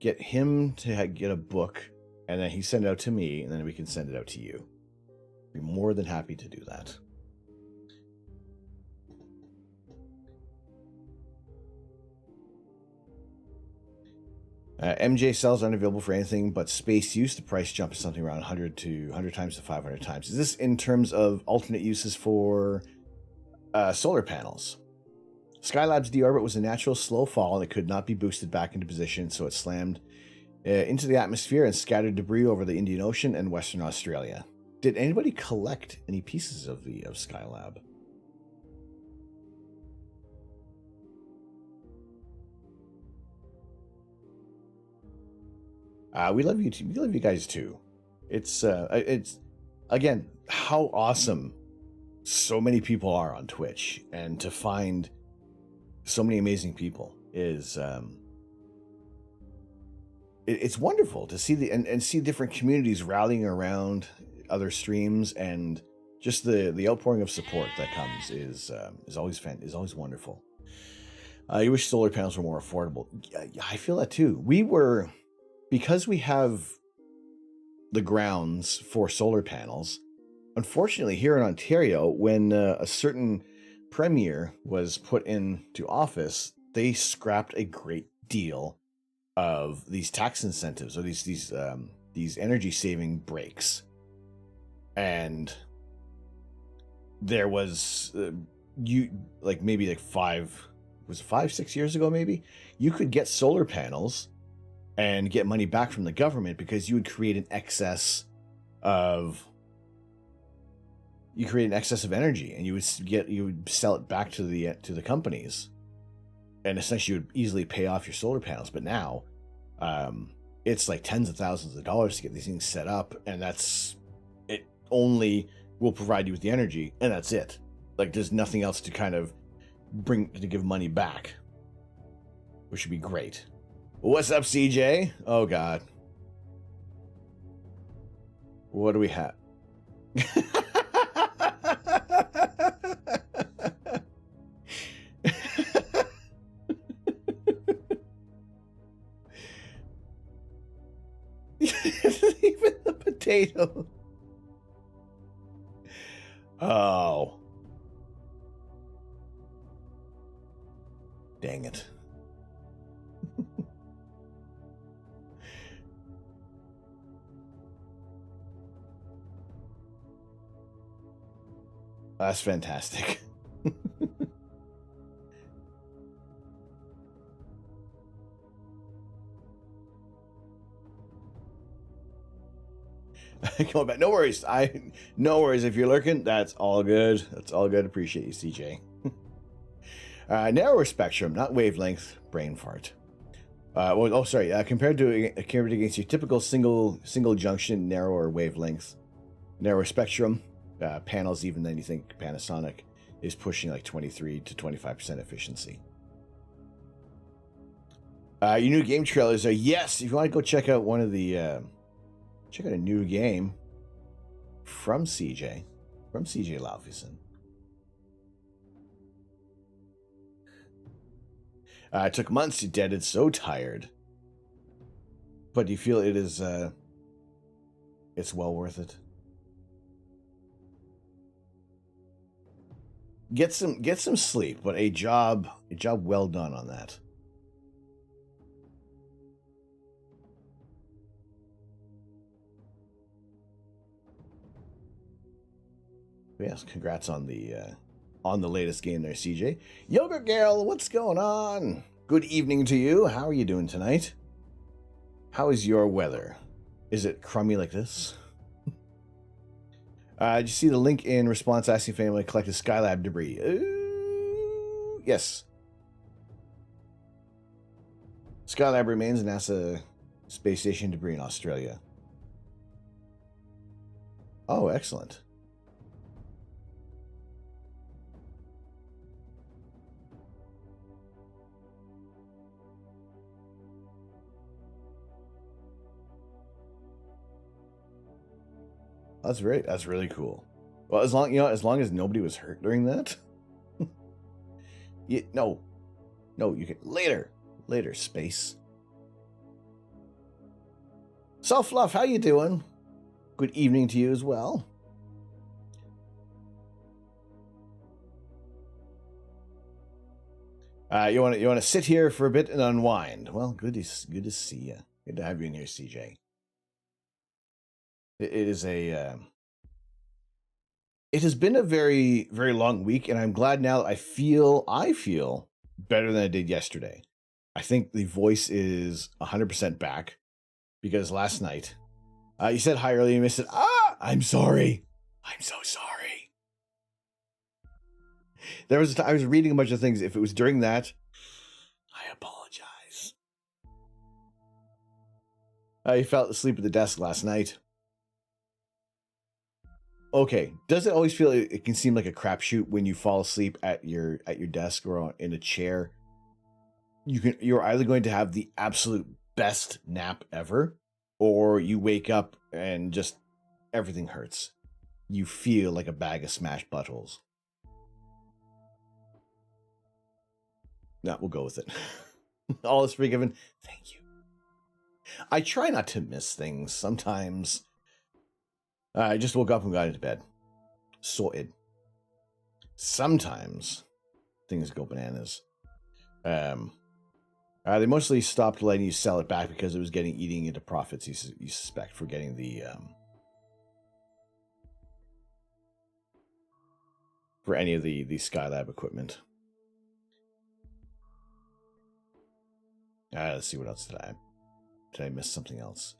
him to get a book, and then he send it out to me, and then we can send it out to you. Be more than happy to do that. MJ cells aren't available for anything but space use. The price jump is something around 100 times to 500 times. Is this in terms of alternate uses for solar panels? Skylab's deorbit was a natural slow fall and it could not be boosted back into position, so it slammed into the atmosphere and scattered debris over the Indian Ocean and Western Australia. Did anybody collect any pieces of Skylab? We love you too. We love you guys too. It's again, how awesome so many people are on Twitch, and to find so many amazing people is it's wonderful to see and see different communities rallying around other streams, and just the outpouring of support that comes is always wonderful. You wish solar panels were more affordable. I feel that too. Because we have the grounds for solar panels, unfortunately here in Ontario, when a certain premier was put into office, they scrapped a great deal of these tax incentives, or these energy saving breaks. And there was maybe 5-6 years ago, maybe you could get solar panels and get money back from the government because you would create an excess of energy, and you would sell it back to the companies, and essentially you would easily pay off your solar panels. But now it's like tens of thousands of dollars to get these things set up, and it only will provide you with the energy, and that's it. Like, there's nothing else to kind of give money back, which would be great. What's up, CJ? Oh, God. What do we have? Even the potato. Oh. Dang it. That's fantastic. Going back. No worries. No worries. If you're lurking, that's all good. That's all good. Appreciate you, CJ. Narrower spectrum, not wavelength. Brain fart. Compared against your typical single junction narrower wavelength, narrower spectrum panels, even then you think Panasonic is pushing like 23 to 25% efficiency. Your new game trailers are, yes, if you want to go check out one of the check out a new game from CJ Laufeyson. It took months to dead. It's so tired. But do you feel it is it's well worth it? Get some sleep, but a job well done on that. Yes, congrats on the latest game there, CJ. Yoga Girl, what's going on? Good evening to you. How are you doing tonight? How is your weather? Is it crummy like this? Did you see the link in response asking if anyone collected Skylab debris? Yes. Skylab remains NASA space station debris in Australia. Oh, excellent. That's really cool. Well, as long as nobody was hurt during that. No, you can later space. Self Fluff, how you doing? Good evening to you as well. You want to sit here for a bit and unwind. Well, good to see you. Good to have you in here, CJ. It has been a very, very long week, and I'm glad now that I feel better than I did yesterday. I think the voice is 100% back, because last night, you said hi earlier, and I said, I'm sorry. I'm so sorry. I was reading a bunch of things. If it was during that, I apologize. I fell asleep at the desk last night. Okay, does it always feel it can seem like a crapshoot when you fall asleep at your desk or in a chair? You're either going to have the absolute best nap ever, or you wake up and just everything hurts. You feel like a bag of smashed buttholes. No, we'll go with it. All is forgiven. Thank you. I try not to miss things sometimes. I just woke up and got into bed. Sorted. Sometimes things go bananas. They mostly stopped letting you sell it back because it was eating into profits, you suspect, for getting the for any of the Skylab equipment. Let's see, what else did I miss something else?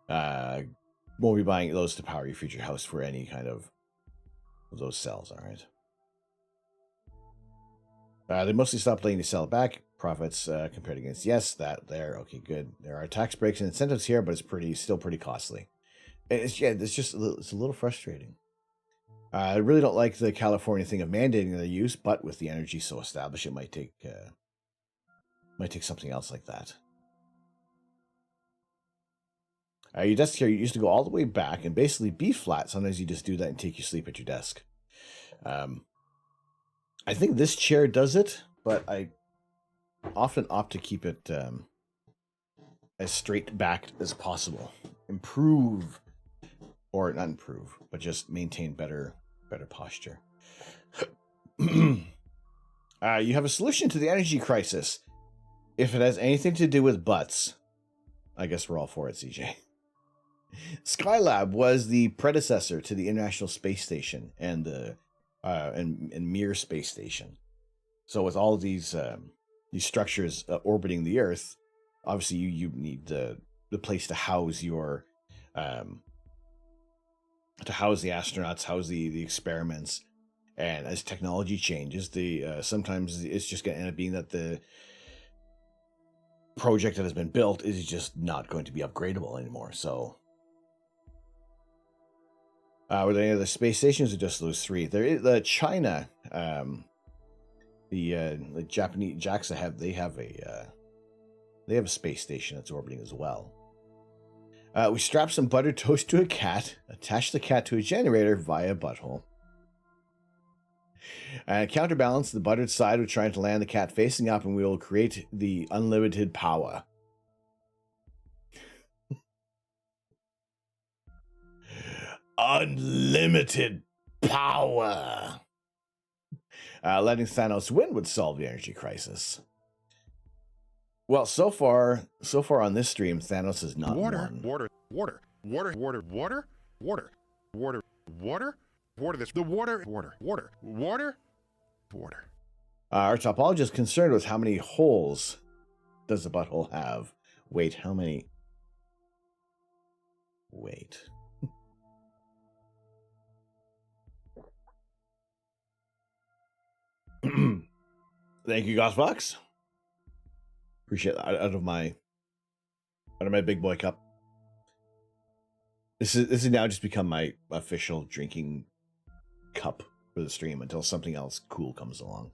Won't be buying those to power your future house for any kind of those cells, all right? They mostly stopped letting you sell it back. Profits compared against, yes, that there. Okay, good. There are tax breaks and incentives here, but it's still pretty costly. And it's a little frustrating. I really don't like the California thing of mandating their use, but with the energy so established, it might take something else like that. Your desk here used to go all the way back and basically be flat. Sometimes you just do that and take your sleep at your desk. I think this chair does it, but I often opt to keep it as straight backed as possible. Improve, or not improve, but just maintain better posture. You have a solution to the energy crisis. If it has anything to do with butts, I guess we're all for it, CJ. Skylab was the predecessor to the International Space Station and the Mir Space Station. So with all these structures orbiting the Earth, obviously you need the place to house your to house the astronauts, house the experiments. And as technology changes, sometimes it's just going to end up being that the project that has been built is just not going to be upgradable anymore. So, were there any other space stations or just those three? There is China, the Japanese JAXA they have a space station that's orbiting as well. We strapped some buttered toast to a cat, attached the cat to a generator via a butthole. And counterbalance the buttered side with trying to land the cat facing up, and we will create the unlimited power. Unlimited power! Letting Thanos win would solve the energy crisis. Well, so far on this stream, Thanos has not won. Water. Our topologist is concerned with how many holes does the butthole have. Wait, how many? Wait. Thank you, Gothbox. Appreciate that. Out of my big boy cup. This has now just become my official drinking cup for the stream until something else cool comes along.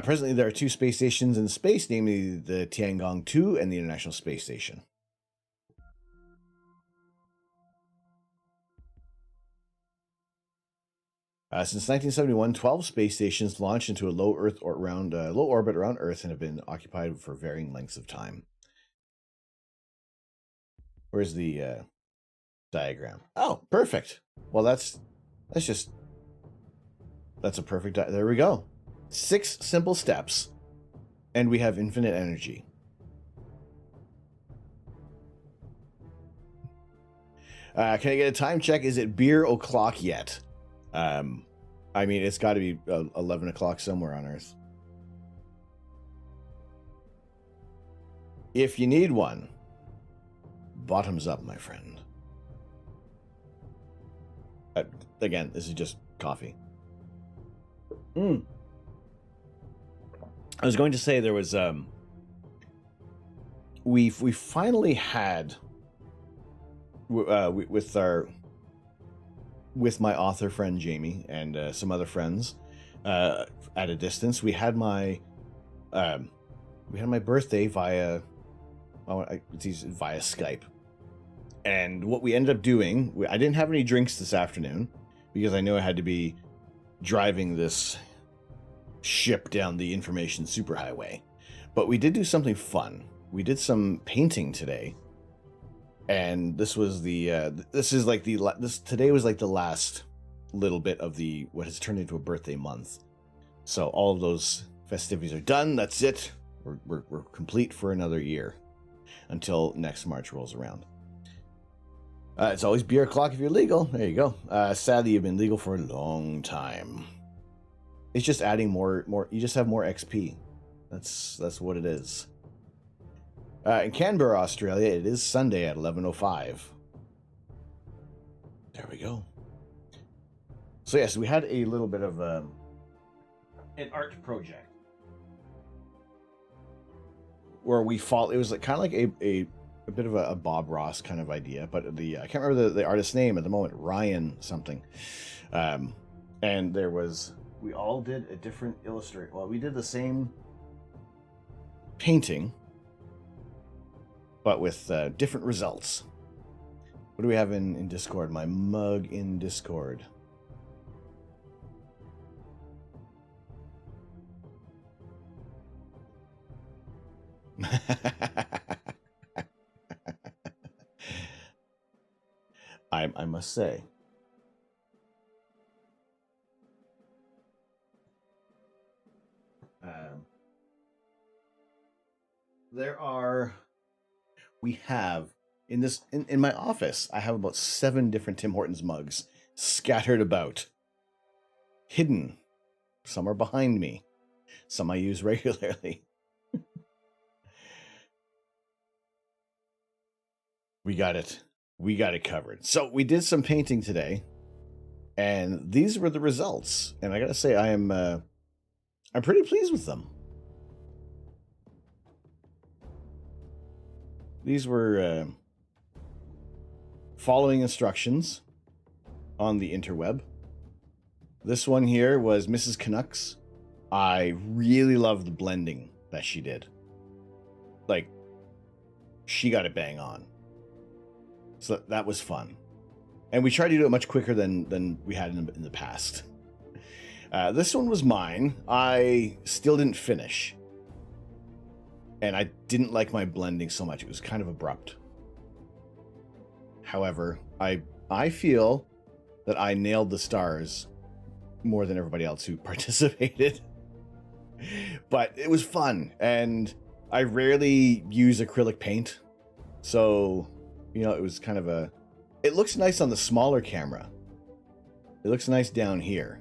Presently, there are 2 space stations in space, namely the Tiangong 2 and the International Space Station. Since 1971, 12 space stations launched into a low orbit around Earth and have been occupied for varying lengths of time. Where's the diagram? Oh, perfect. Well, that's a perfect. There we go. 6 simple steps, and we have infinite energy. Can I get a time check? Is it beer o'clock yet? I mean, it's got to be 11 o'clock somewhere on Earth. If you need one, bottoms up, my friend. Again, this is just coffee. I was going to say there was we finally had with my author friend Jamie and some other friends at a distance. We had my birthday via Skype. And what we ended up doing, I didn't have any drinks this afternoon because I knew I had to be driving this ship down the information superhighway. But we did do something fun. We did some painting today. And this was today was like the last little bit of what has turned into a birthday month. So all of those festivities are done. That's it. We're complete for another year until next March rolls around. It's always beer o'clock if you're legal. There you go. Sadly, you've been legal for a long time. It's just adding more. You just have more XP. That's what it is. In Canberra, Australia, it is Sunday at 11:05. There we go. So yes, we had a little bit of an art project where we fall. It was kind of like a bit of a Bob Ross kind of idea, but I can't remember the artist's name at the moment. Ryan something. And we all did a different illustration. Well, we did the same painting, but with different results. What do we have in Discord? My mug in Discord. I must say. We have in my office, I have about 7 different Tim Hortons mugs scattered about, hidden. Some are behind me. Some I use regularly. we got it. We got it covered. So we did some painting today, and these were the results. And I gotta say, I'm pretty pleased with them. These were following instructions on the interweb. This one here was Mrs. Canucks. I really love the blending that she did. Like, she got it bang on. So that was fun. And we tried to do it much quicker than we had in the past. This one was mine. I still didn't finish. And I didn't like my blending so much. It was kind of abrupt. However, I feel that I nailed the stars more than everybody else who participated. But it was fun, and I rarely use acrylic paint. So, you know, it was kind of a... It looks nice on the smaller camera. It looks nice down here.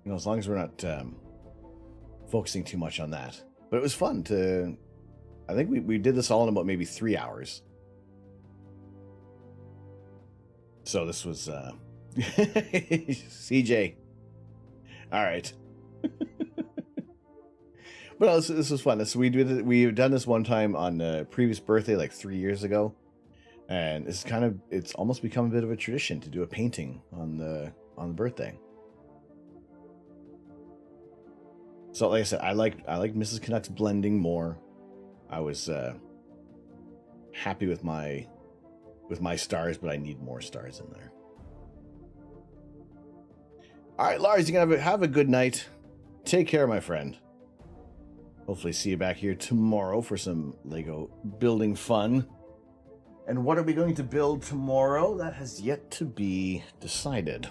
You know, as long as we're not focusing too much on that. But it was fun to... I think we did this all in about maybe 3 hours. So this was... CJ. All right. But no, this was fun. We've done this one time on a previous birthday, like 3 years ago. And it's almost become a bit of a tradition to do a painting on the birthday. So like I said, I liked Mrs. Canucks blending more. I was happy with my stars, but I need more stars in there. All right, Lars, you're gonna have a good night. Take care, my friend. Hopefully see you back here tomorrow for some Lego building fun. And what are we going to build tomorrow? That has yet to be decided.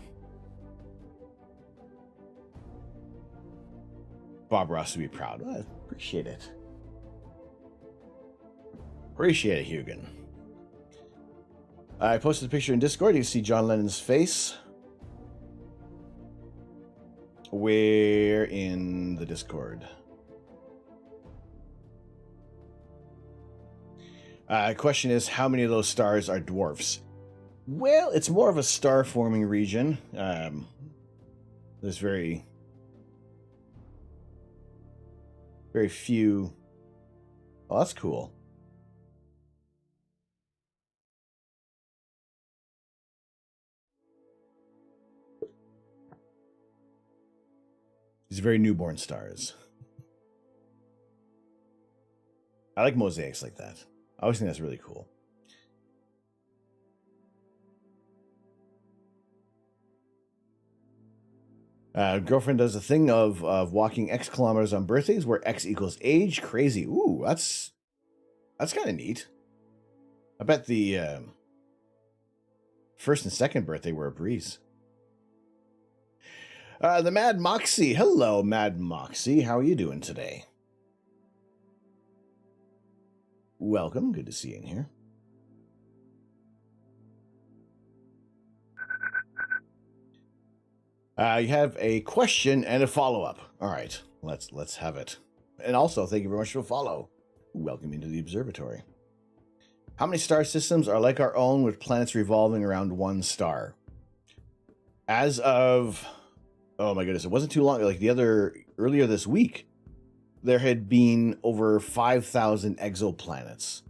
Bob Ross would be proud. I appreciate it. Appreciate it, Hugin. I posted a picture in Discord. You can see John Lennon's face. Where in the Discord? Question is, how many of those stars are dwarfs? Well, it's more of a star-forming region. There's very few. Oh, that's cool. These very newborn stars. I like mosaics like that. I always think that's really cool. Girlfriend does a thing of walking X kilometers on birthdays where X equals age. Crazy. Ooh, that's kind of neat. I bet the first and second birthday were a breeze. The Mad Moxie. Hello, Mad Moxie. How are you doing today? Welcome. Good to see you in here. You have a question and a follow-up. All right, let's have it. And also, thank you very much for the follow. Welcome into the observatory. How many star systems are like our own with planets revolving around one star? As of, oh my goodness, it wasn't too long. Like earlier this week, there had been over 5,000 exoplanets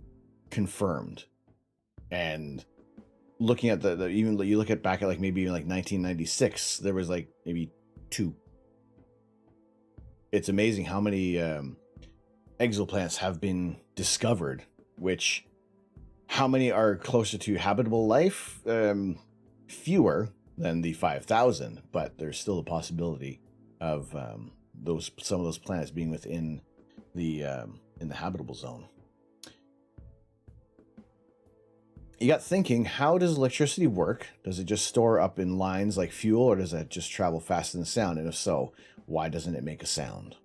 confirmed, and looking at even you look at back at like maybe even like 1996, there was like maybe 2. It's amazing how many exoplanets have been discovered. Which, how many are closer to habitable life? Fewer than the 5,000, but there's still a possibility of some of those planets being within the in the habitable zone. You got thinking, how does electricity work? Does it just store up in lines like fuel, or does it just travel faster than sound? And if so, why doesn't it make a sound?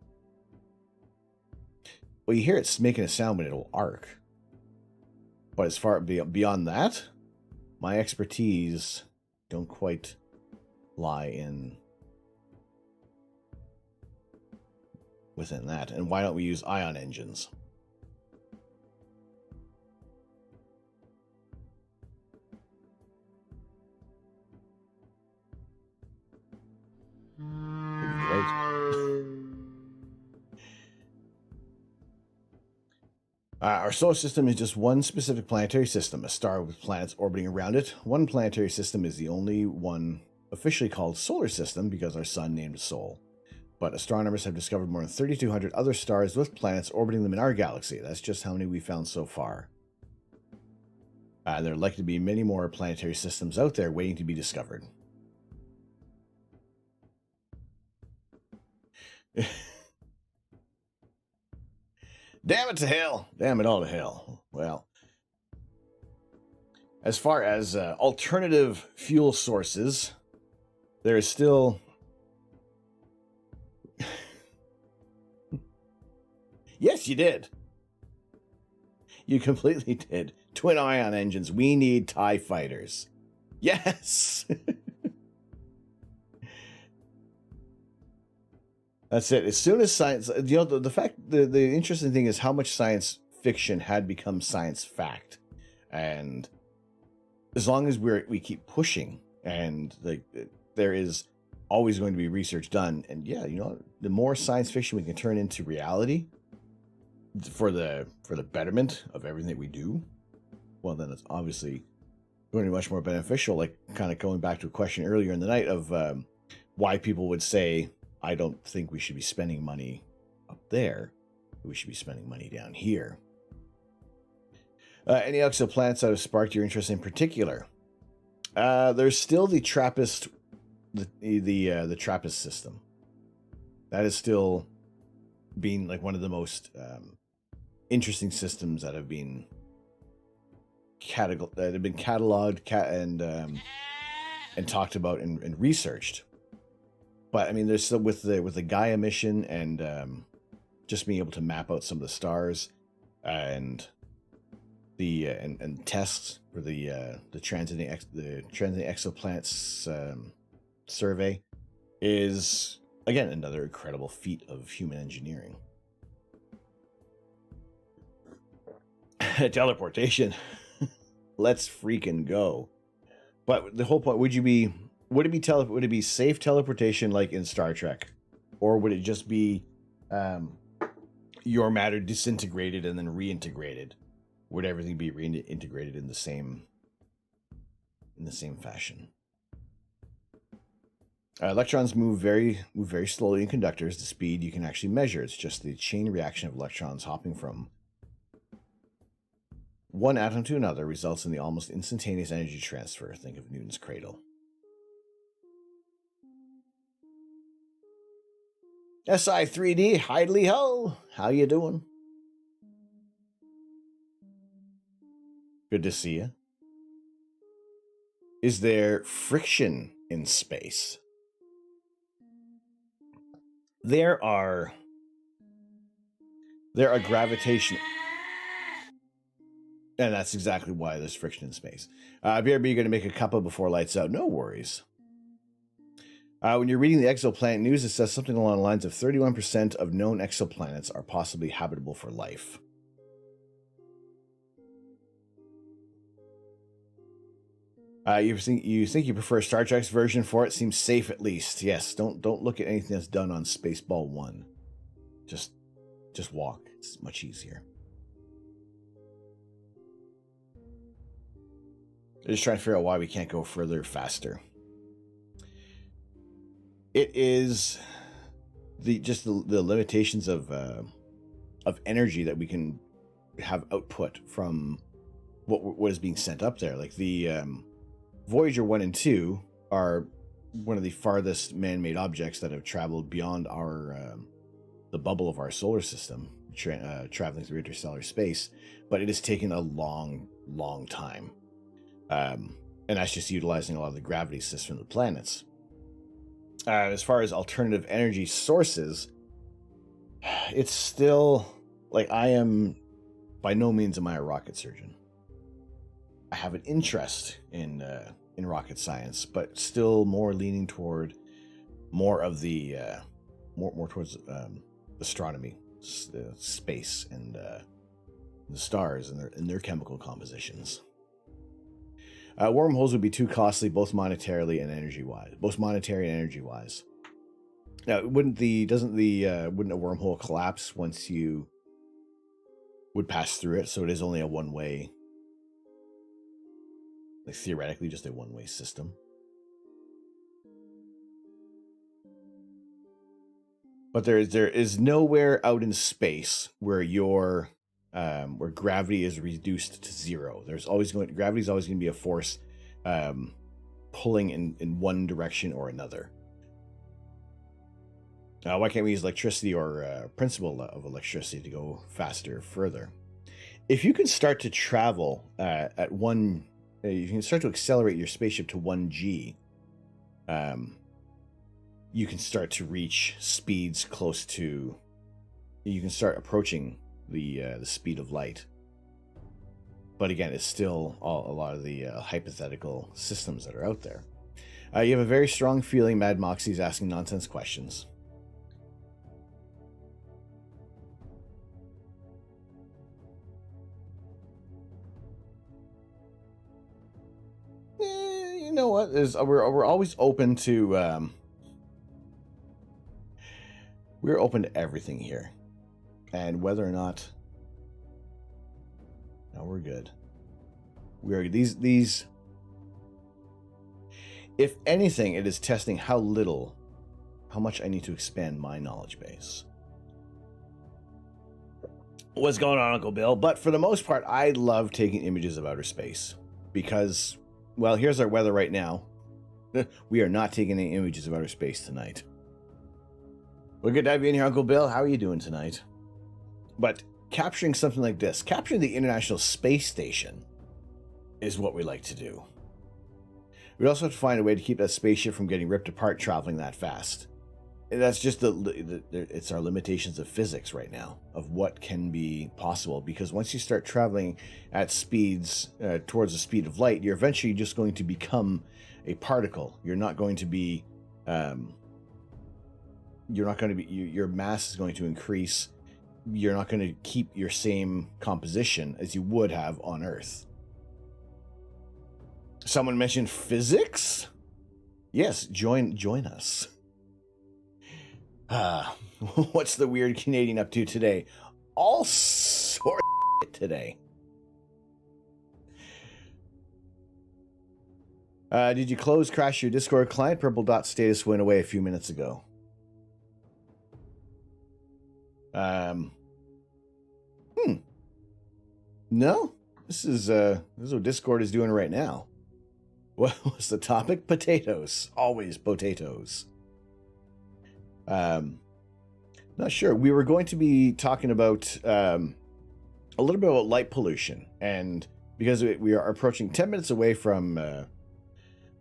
Well, you hear it's making a sound when it'll arc. But as far beyond that, my expertise don't quite lie within that. And why don't we use ion engines? Our solar system is just one specific planetary system, a star with planets orbiting around it. One planetary system is the only one officially called solar system because our sun named Sol. But astronomers have discovered more than 3,200 other stars with planets orbiting them in our galaxy. That's just how many we found so far. There are likely to be many more planetary systems out there waiting to be discovered. Damn it to hell. Damn it all to hell. Well, as far as alternative fuel sources, there is still... Yes, you did. You completely did. Twin ion engines. We need TIE fighters. Yes. That's it. As soon as science, you know, the interesting thing is how much science fiction had become science fact, and as long as we keep pushing, and there is always going to be research done, and yeah, you know, the more science fiction we can turn into reality for the betterment of everything that we do, well, then it's obviously going to be much more beneficial. Like kind of going back to a question earlier in the night of why people would say, I don't think we should be spending money up there. We should be spending money down here. Any exoplanets that have sparked your interest in particular? There's still the TRAPPIST, the TRAPPIST system. That is still being like one of the most interesting systems that have been cataloged and talked about and researched. But I mean, there's still with the Gaia mission and just being able to map out some of the stars and the and tests for the transiting exoplanets survey is again another incredible feat of human engineering. Teleportation, let's freaking go! But the whole point, would it be safe teleportation like in Star Trek, or would it just be your matter disintegrated and then reintegrated? Would everything be reintegrated in the same fashion? Electrons move very slowly in conductors. The speed you can actually measure. It's just the chain reaction of electrons hopping from one atom to another results in the almost instantaneous energy transfer. Think of Newton's cradle. SI3D, Hidely Ho! How you doing? Good to see you. Is there friction in space? There are gravitational... And that's exactly why there's friction in space. BRB, going to make a cuppa before lights out. No worries. When you're reading the exoplanet news, it says something along the lines of 31% of known exoplanets are possibly habitable for life. You think you prefer Star Trek's version for it? Seems safe at least. Yes, don't look at anything that's done on Spaceball 1. Just walk. It's much easier. They're just trying to figure out why we can't go further faster. It is the limitations of energy that we can have output from what is being sent up there. Like the Voyager 1 and 2 are one of the farthest man-made objects that have traveled beyond our the bubble of our solar system, traveling through interstellar space. But it has taken a long time. And that's just utilizing a lot of the gravity system of the planets. As far as alternative energy sources, it's still like I am by no means am I a rocket surgeon. I have an interest in rocket science, but still more leaning toward more of the more towards astronomy, space, and the stars and their chemical compositions. Wormholes would be too costly, both monetarily and energy-wise. Both monetary and energy-wise. Now, wouldn't a wormhole collapse once you would pass through it, so it is only a one-way, like theoretically just a one-way system. But there is nowhere out in space where where gravity is reduced to zero. Gravity is always going to be a force pulling in one direction or another. Why can't we use electricity or principle of electricity to go faster, further? If you can start to travel at one, you can start to accelerate your spaceship to 1G, you can start to reach speeds close to, you can start approaching the speed of light. But again, it's still a lot of the hypothetical systems that are out there. You have a very strong feeling Mad Moxie's asking nonsense questions. You know what? We're always open to we're open to everything here, and whether or not, no, we're good. We are these. If anything, it is testing how much I need to expand my knowledge base. What's going on, Uncle Bill? But for the most part, I love taking images of outer space because, well, here's our weather right now. We are not taking any images of outer space tonight. Well, good to have you in here, Uncle Bill. How are you doing tonight? But capturing something like this, capturing the International Space Station, is what we like to do. We also have to find a way to keep that spaceship from getting ripped apart traveling that fast. And that's just it's our limitations of physics right now, of what can be possible. Because once you start traveling at speeds towards the speed of light, you're eventually just going to become a particle. You're not going to be, your mass is going to increase. You're not going to keep your same composition as you would have on Earth. Someone mentioned physics? Yes, join us. What's the weird Canadian up to today? All sorts of shit today. Did you crash your Discord client? Purple dot status went away a few minutes ago. No. This is what Discord is doing right now. What was the topic? Potatoes. Always potatoes. Not sure. We were going to be talking about a little bit about light pollution, and because we are approaching 10 minutes away from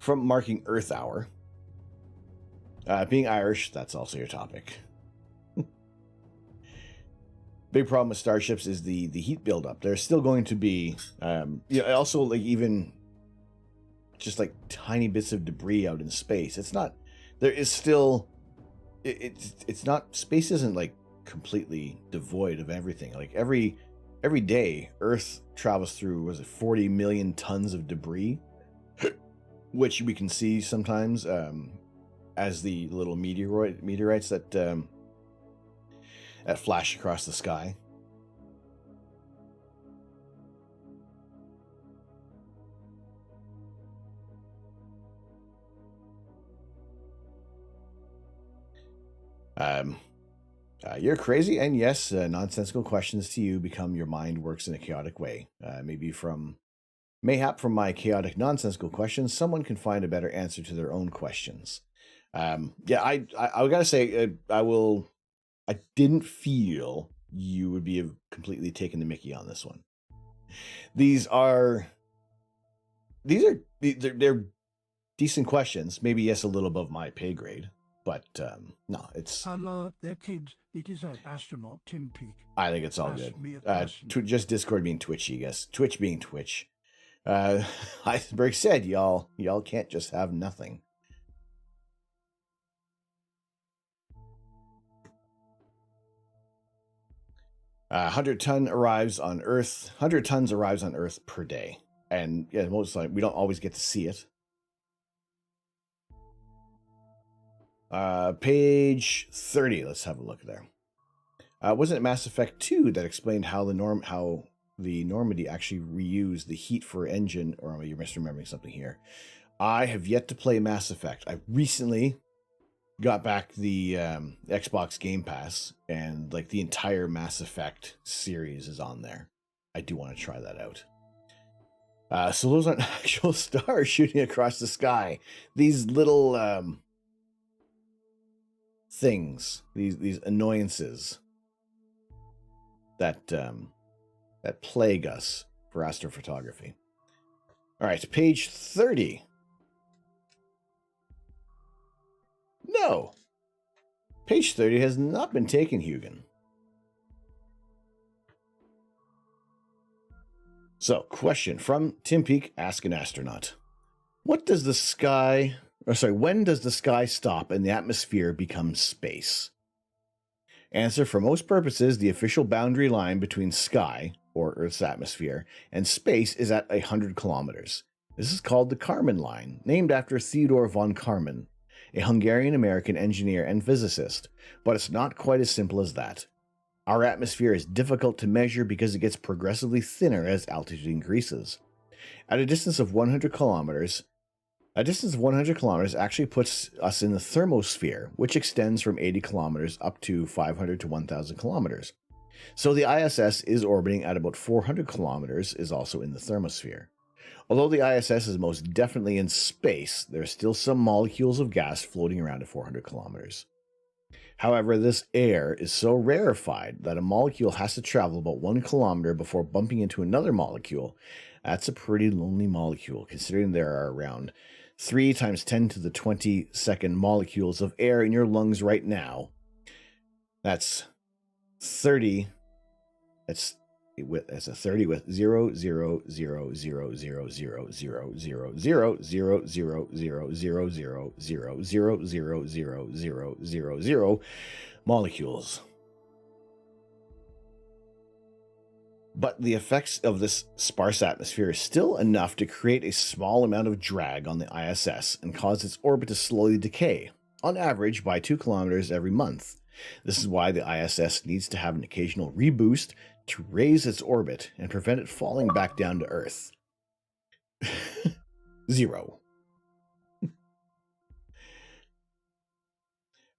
marking Earth Hour. Being Irish, that's also your topic. Big problem with starships is the heat buildup. There's still going to be, also like even just like tiny bits of debris out in space. It's not, there is still, it's not, space isn't like completely devoid of everything. Like every day Earth travels through, was it 40 million tons of debris, which we can see sometimes as the little meteorites that flash across the sky. You're crazy, and yes, nonsensical questions to you become your mind works in a chaotic way. Mayhap from my chaotic nonsensical questions, someone can find a better answer to their own questions. I gotta say, I didn't feel you would be completely taking the mickey on this one. They're decent questions. Maybe yes, a little above my pay grade, but no, it's. Hello there, kids. It is an astronaut, Tim Peake. I think it's all good. Just Discord being twitchy, I guess. Twitch being Twitch. Iceberg said, y'all can't just have nothing. $100 tons arrives on Earth. 100 tons arrives on Earth per day, and yeah, most likely we don't always get to see it. Page 30. Let's have a look there. Wasn't it Mass Effect 2 that explained how the Normandy actually reused the heat for engine? Or you're misremembering something here. I have yet to play Mass Effect. I recently got back the Xbox Game Pass, and like the entire Mass Effect series is on there. I do want to try that out. So those aren't actual stars shooting across the sky. These little things, these annoyances that that plague us for astrophotography. All right, page 30. No, page 30 has not been taken, Hugin. So, question from Tim Peake, Ask an Astronaut. When does the sky stop and the atmosphere become space? Answer: for most purposes, the official boundary line between sky, or Earth's atmosphere, and space is at 100 kilometers. This is called the Carmen Line, named after Theodor von Karman, a Hungarian-American engineer and physicist, but it's not quite as simple as that. Our atmosphere is difficult to measure because it gets progressively thinner as altitude increases. At a distance of 100 kilometers actually puts us in the thermosphere, which extends from 80 kilometers up to 500 to 1,000 kilometers. So the ISS is orbiting at about 400 kilometers, is also in the thermosphere. Although the ISS is most definitely in space, there are still some molecules of gas floating around at 400 kilometers. However, this air is so rarefied that a molecule has to travel about 1 kilometer before bumping into another molecule. That's a pretty lonely molecule, considering there are around 3 times 10 to the 22nd molecules of air in your lungs right now. That's 30. That's a 30 with 0, 0, 0, 0, 0, 0, 0, 0, 0, 0, 0, 0, 0, 0, 0, 0, 0, 0, 0, 0, 0 molecules. But the effects of this sparse atmosphere is still enough to create a small amount of drag on the ISS and cause its orbit to slowly decay, on average by 2 kilometers every month. This is why the ISS needs to have an occasional reboost to raise its orbit and prevent it falling back down to Earth. 0.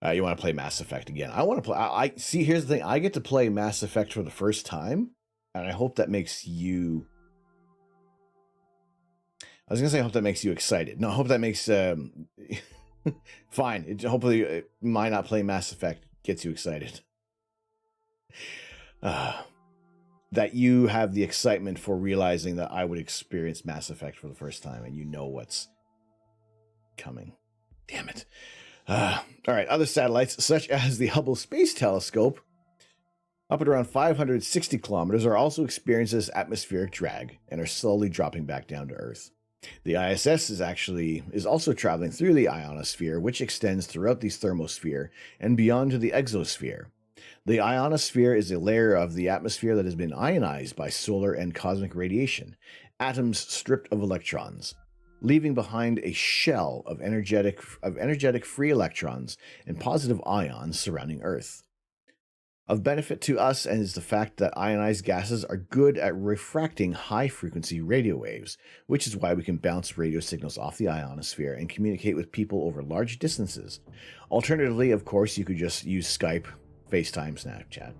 You want to play Mass Effect again? I want to play. See, here's the thing. I get to play Mass Effect for the first time, and I hope that makes you. I was gonna say, I hope that makes you excited. No, I hope that makes. Fine. Hopefully, my not playing Mass Effect gets you excited. That you have the excitement for realizing that I would experience Mass Effect for the first time, and you know what's coming. Damn it. All right, other satellites, such as the Hubble Space Telescope, up at around 560 kilometers, are also experiencing this atmospheric drag and are slowly dropping back down to Earth. The ISS is also traveling through the ionosphere, which extends throughout the thermosphere and beyond to the exosphere. The ionosphere is a layer of the atmosphere that has been ionized by solar and cosmic radiation, atoms stripped of electrons, leaving behind a shell of energetic free electrons and positive ions surrounding Earth. Of benefit to us is the fact that ionized gases are good at refracting high-frequency radio waves, which is why we can bounce radio signals off the ionosphere and communicate with people over large distances. Alternatively, of course, you could just use Skype, FaceTime, Snapchat.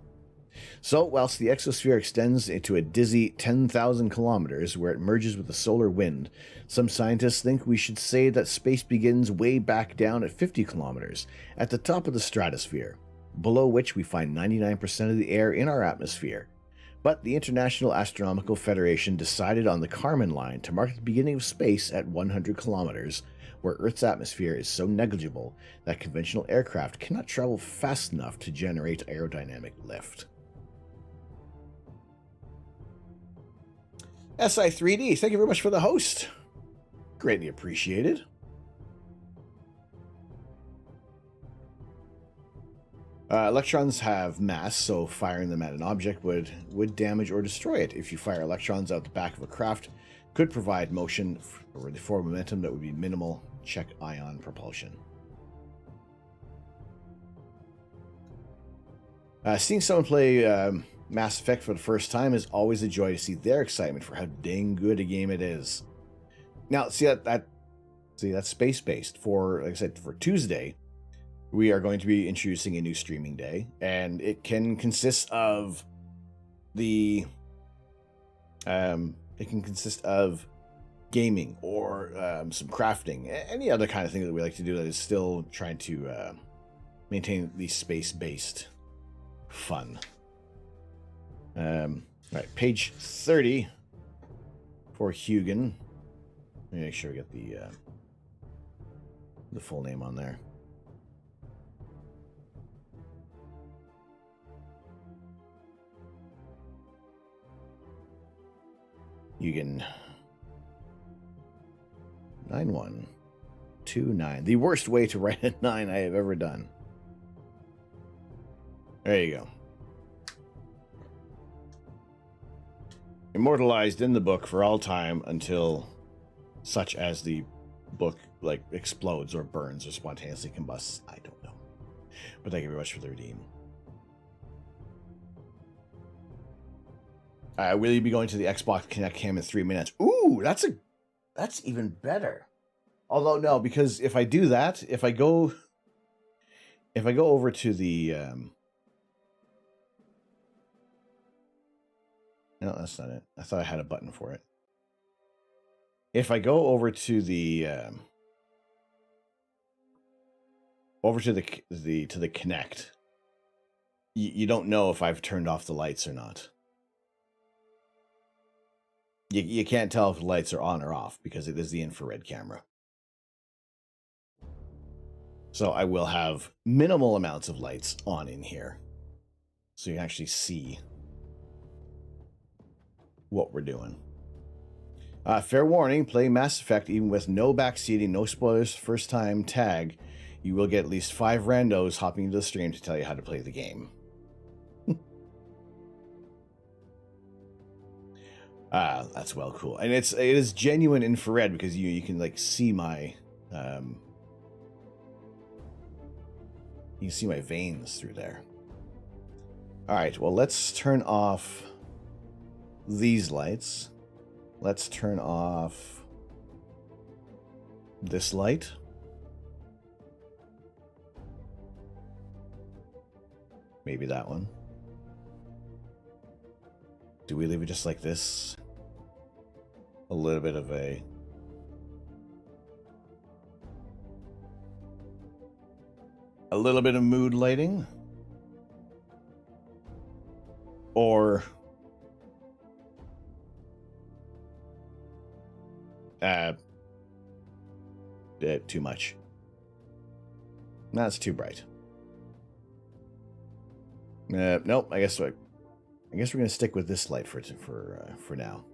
So, whilst the exosphere extends into a dizzy 10,000 kilometers where it merges with the solar wind, some scientists think we should say that space begins way back down at 50 kilometers, at the top of the stratosphere, below which we find 99% of the air in our atmosphere. But the International Astronomical Federation decided on the Carmen Line to mark the beginning of space at 100 kilometers, where Earth's atmosphere is so negligible that conventional aircraft cannot travel fast enough to generate aerodynamic lift. SI3D, thank you very much for the host. Greatly appreciated. Electrons have mass, so firing them at an object would damage or destroy it. If you fire electrons out the back of a craft, could provide motion or the forward momentum that would be minimal. Check ion propulsion. Seeing someone play Mass Effect for the first time is always a joy to see their excitement for how dang good a game it is. Now, see that's space-based. For, like I said, for Tuesday, we are going to be introducing a new streaming day, and it can consist of gaming or some crafting, any other kind of thing that we like to do that is still trying to maintain the space-based fun. All right, page 30 for Hugin. Let me make sure we get the full name on there. Hugin 9129. The worst way to write a 9 I have ever done. There you go. Immortalized in the book for all time until such as the book like explodes or burns or spontaneously combusts. I don't know. But thank you very much for the redeem. Will you be going to the Xbox Connect cam in 3 minutes? Ooh, that's even better. Although no, because if I do that, if I go over to the no, that's not it. I thought I had a button for it. If I go over to the Connect, you don't know if I've turned off the lights or not. You can't tell if the lights are on or off because it is the infrared camera. So I will have minimal amounts of lights on in here. So you can actually see what we're doing. Fair warning, play Mass Effect even with no backseating, no spoilers, first time tag. You will get at least 5 randos hopping into the stream to tell you how to play the game. That's well cool. And it is genuine infrared because you can like see my you can see my veins through there. All right, well, let's turn off these lights. Let's turn off this light. Maybe that one. Do we leave it just like this? A little bit of a mood lighting, or too much. That's too bright. Nope. I guess we're gonna stick with this light for now.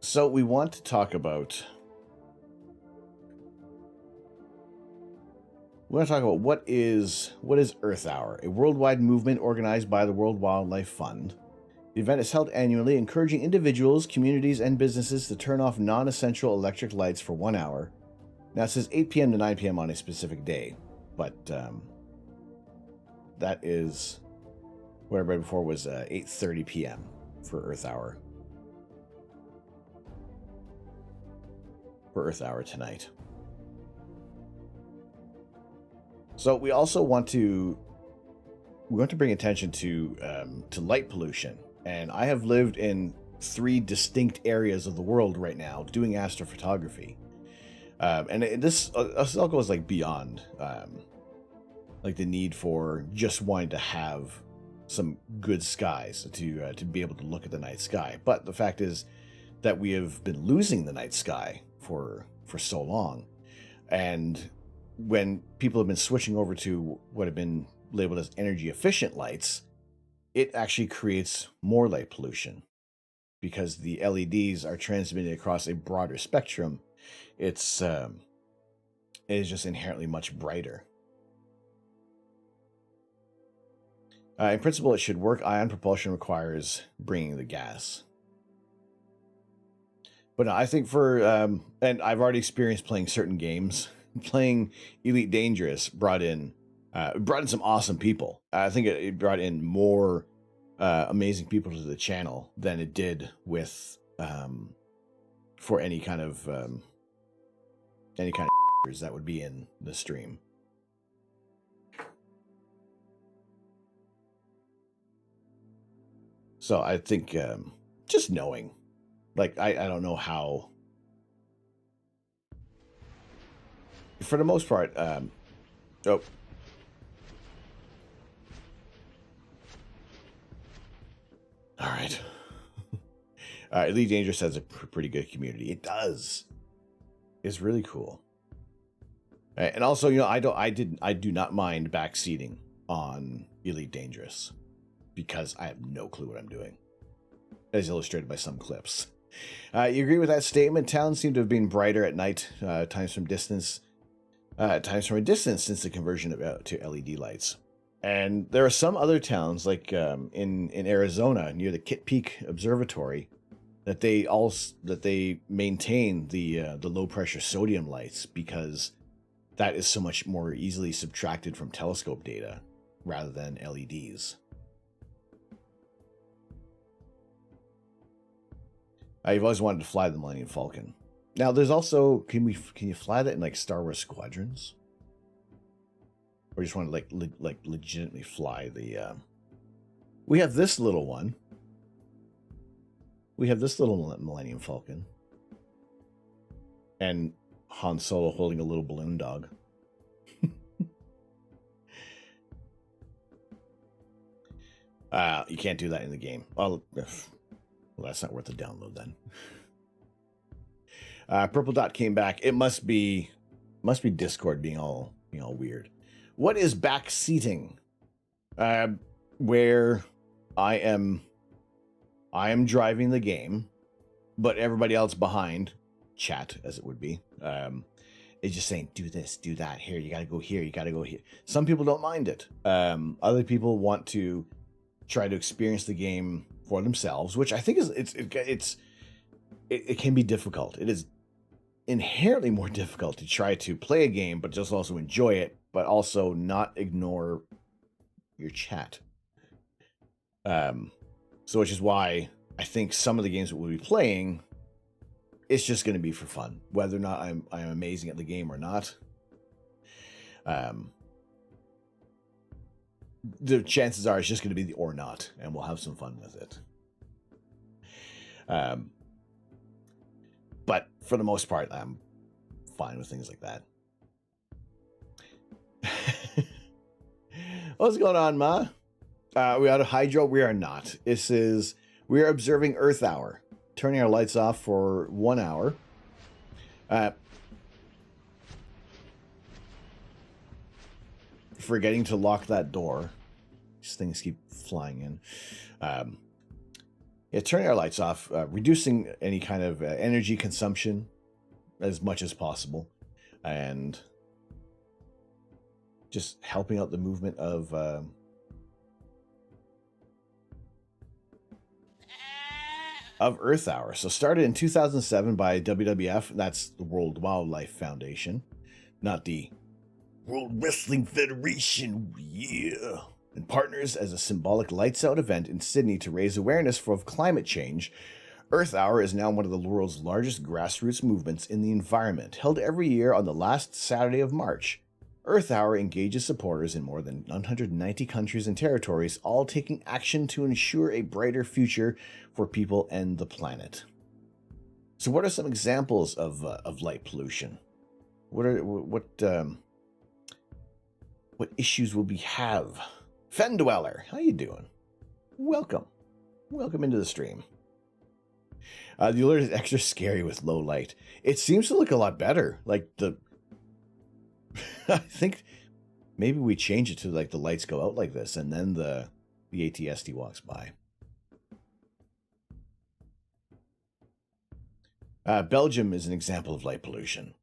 So we want to talk about what is Earth Hour, a worldwide movement organized by the World Wildlife Fund. The event is held annually, encouraging individuals, communities, and businesses to turn off non-essential electric lights for 1 hour. Now it says 8 p.m. to 9 p.m. on a specific day, but that is what I read before was 8:30 p.m. for Earth Hour. For Earth Hour tonight. So we also want to bring attention to light pollution, and I have lived in 3 distinct areas of the world right now doing astrophotography, and this all goes like beyond like the need for just wanting to have some good skies to be able to look at the night sky, but the fact is that we have been losing the night sky for so long, and when people have been switching over to what have been labeled as energy efficient lights, it actually creates more light pollution because the LEDs are transmitting across a broader spectrum. It is just inherently much brighter. In principle, it should work. Ion propulsion requires bringing the gas. But no, I think for and I've already experienced playing certain games. Playing Elite Dangerous brought in some awesome people. I think it brought in more amazing people to the channel than it did with for any kind of that would be in the stream. So I think just knowing, like, I don't know how, for the most part, oh. All right. Elite Dangerous has a pretty good community. It does. It's really cool. And also, you know, I do not mind backseating on Elite Dangerous because I have no clue what I'm doing, as illustrated by some clips. You agree with that statement? Towns seem to have been brighter at night, times from a distance since the conversion to LED lights. And there are some other towns, like in Arizona near the Kitt Peak Observatory, that they maintain the low pressure sodium lights because that is so much more easily subtracted from telescope data rather than LEDs. I've always wanted to fly the Millennium Falcon. Now, there's also, can you fly that in like Star Wars Squadrons? Or just want to like legitimately fly the we have this little one. We have this little Millennium Falcon. And Han Solo holding a little balloon dog. You can't do that in the game. Well, that's not worth the download then. Purple Dot came back. It must be Discord being all weird. What is backseating? Where I am driving the game, but everybody else behind, chat as it would be, is just saying, do this, do that. Here, you gotta go here, you gotta go here. Some people don't mind it. Other people want to try to experience the game for themselves, which I think it can be difficult. It is inherently more difficult to try to play a game, but just also enjoy it, but also not ignore your chat. So which is why I think some of the games that we'll be playing, it's just going to be for fun, whether or not I'm amazing at the game or not. The chances are it's just going to be the or not, and we'll have some fun with it. But for the most part, I'm fine with things like that. What's going on, Ma? We out of hydro? We are not. We are observing Earth Hour, turning our lights off for 1 hour. Forgetting to lock that door. These things keep flying in. Turning our lights off, reducing any kind of energy consumption as much as possible, and just helping out the movement of Earth Hour. So started in 2007 by WWF, that's the World Wildlife Foundation, not the World Wrestling Federation, yeah, and partners as a symbolic lights out event in Sydney to raise awareness of climate change. Earth Hour is now one of the world's largest grassroots movements in the environment, held every year on the last Saturday of March. Earth Hour engages supporters in more than 190 countries and territories, all taking action to ensure a brighter future for people and the planet. So what are some examples of light pollution? What issues will we have? Fen Dweller, how you doing? Welcome into the stream. The alert is extra scary with low light. It seems to look a lot better. Like I think maybe we change it to like the lights go out like this, and then the ATST walks by. Belgium is an example of light pollution.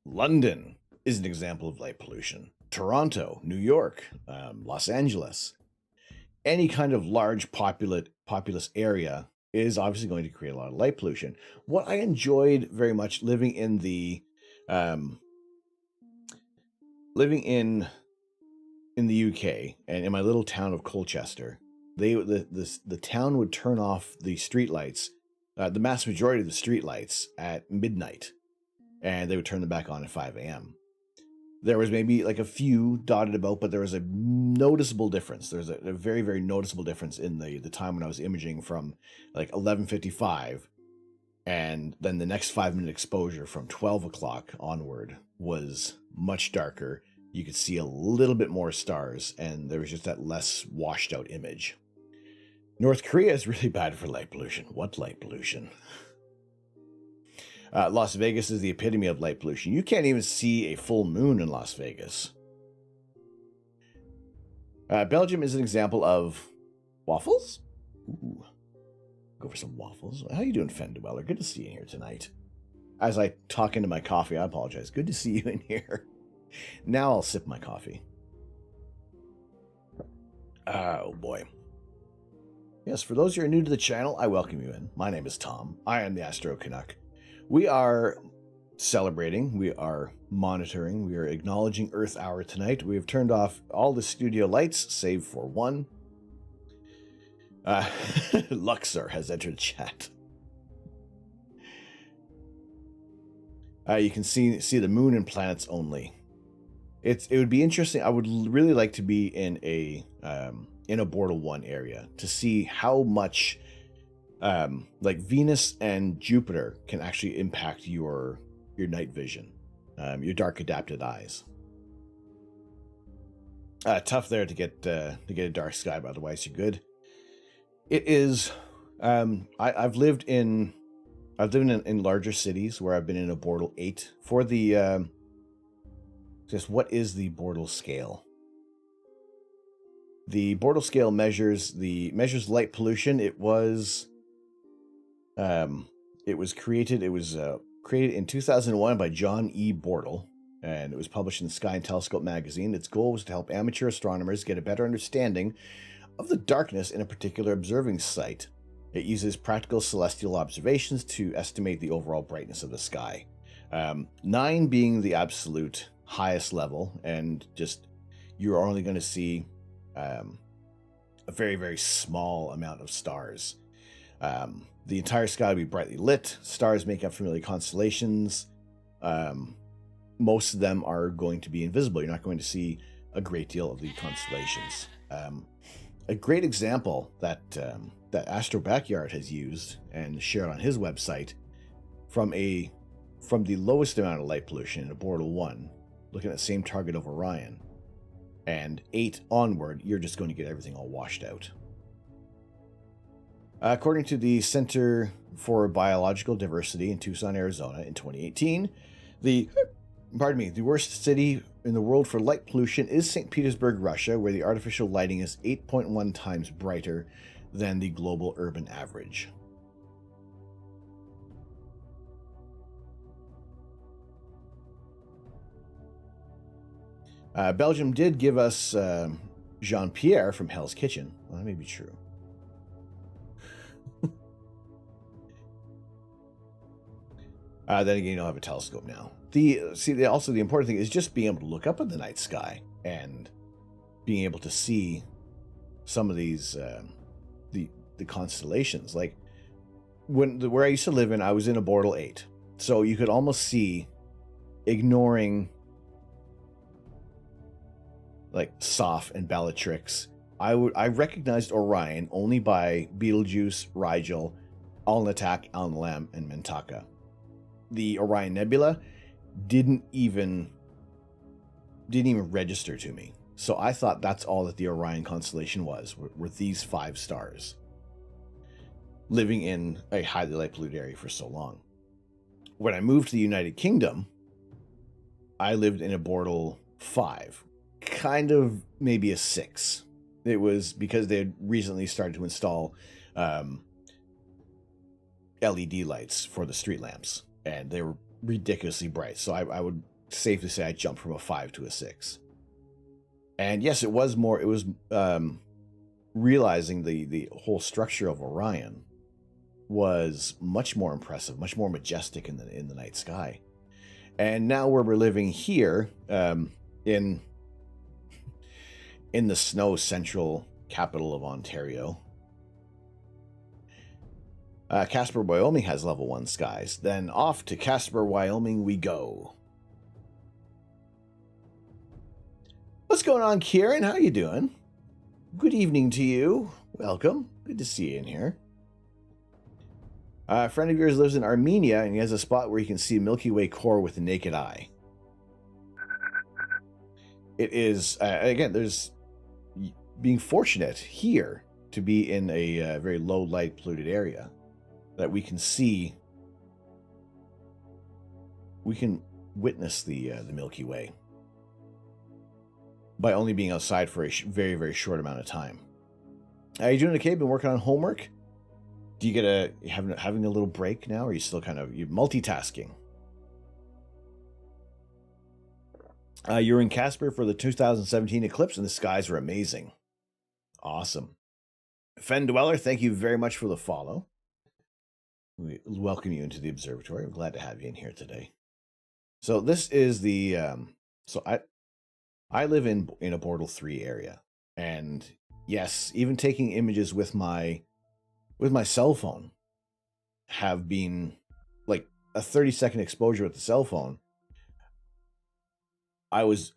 London is an example of light pollution. Toronto, New York, Los Angeles, any kind of large populous area is obviously going to create a lot of light pollution. What I enjoyed very much living in the UK and in my little town of Colchester, the town would turn off the streetlights, the mass majority of the streetlights at midnight, and they would turn them back on at 5 a.m. There was maybe like a few dotted about, but there was a noticeable difference. There's a very, very noticeable difference in the time when I was imaging from like 11:55, and then the next 5-minute exposure from 12 o'clock onward was much darker. You could see a little bit more stars, and there was just that less washed out image. North Korea is really bad for light pollution. What light pollution? Las Vegas is the epitome of light pollution. You can't even see a full moon in Las Vegas. Belgium is an example of waffles. Ooh, go for some waffles. How you doing, Fendweller? Good to see you in here tonight. As I talk into my coffee, I apologize. Good to see you in here. Now I'll sip my coffee. Oh boy. Yes, for those who are new to the channel, I welcome you in. My name is Tom. I am the Astro Canuck. We are celebrating, we are monitoring, we are acknowledging Earth Hour tonight. We have turned off all the studio lights, save for one. Luxor has entered chat. You can see the moon and planets only. It would be interesting. I would really like to be in a Bortle 1 area to see how much like Venus and Jupiter can actually impact your night vision, your dark adapted eyes. Tough there to get a dark sky, by the way. So good. It is. I've lived in larger cities where I've been in a Bortle 8 for the. Just what is the Bortle Scale? The Bortle Scale measures light pollution. It was created in 2001 by John E. Bortle, and it was published in Sky and Telescope magazine. Its goal was to help amateur astronomers get a better understanding of the darkness in a particular observing site. It uses practical celestial observations to estimate the overall brightness of the sky. 9 being the absolute highest level, and just you're only going to see a very, very small amount of stars. The entire sky will be brightly lit. Stars make up familiar constellations. Most of them are going to be invisible. You're not going to see a great deal of the constellations. A great example that Astro Backyard has used and shared on his website from the lowest amount of light pollution in a Bortle 1, looking at the same target of Orion, and 8 onward, you're just going to get everything all washed out. According to the Center for Biological Diversity in Tucson, Arizona, in 2018, the worst city in the world for light pollution is St. Petersburg, Russia, where the artificial lighting is 8.1 times brighter than the global urban average. Belgium did give us Jean-Pierre from Hell's Kitchen. Well, that may be true. Then again, you don't have a telescope now. Also the important thing is just being able to look up at the night sky and being able to see some of these the constellations. Like where I used to live in, I was in a Bortle 8, so you could almost see, ignoring like Soph and Bellatrix, I recognized Orion only by Betelgeuse, Rigel, Alnitak, Alnilam, and Mintaka. The Orion Nebula didn't even register to me. So I thought that's all that the Orion constellation were these 5 stars, living in a highly light polluted area for so long. When I moved to the United Kingdom, I lived in a Bortle 5, kind of maybe a 6. It was because they had recently started to install LED lights for the street lamps, and they were ridiculously bright. So I would safely say I jumped from a 5 to a 6. And yes, it was realizing the whole structure of Orion was much more impressive, much more majestic in the night sky. And now where we're living here, in the snow central capital of Ontario, Casper, Wyoming has level 1 skies. Then off to Casper, Wyoming we go. What's going on, Kieran? How you doing? Good evening to you. Welcome. Good to see you in here. A friend of yours lives in Armenia, and he has a spot where you can see Milky Way core with the naked eye. It is, again, there's being fortunate here to be in a very low light polluted area that we can see, we can witness the Milky Way by only being outside for a very, very short amount of time. Are you doing okay? Been working on homework? Do you get having a little break now? Or are you still kind of, you multitasking? You're in Casper for the 2017 eclipse, and the skies were amazing. Awesome. Fen Dweller, thank you very much for the follow. We welcome you into the observatory. I'm glad to have you in here today. So this is the so I live in a Bortle 3 area, and yes, even taking images with my cell phone have been like a 30-second exposure with the cell phone. I was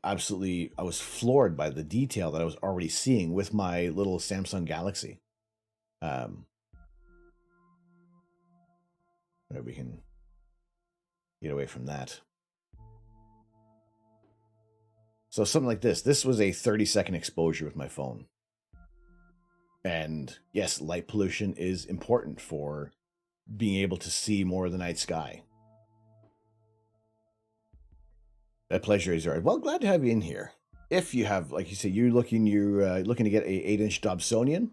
floored by the detail that I was already seeing with my little Samsung Galaxy. Whatever, we can get away from that. So something like this. This was a 30-second exposure with my phone. And yes, light pollution is important for being able to see more of the night sky. A pleasure, Azar. Well, glad to have you in here. If you have, like you say, you're looking to get a 8-inch Dobsonian.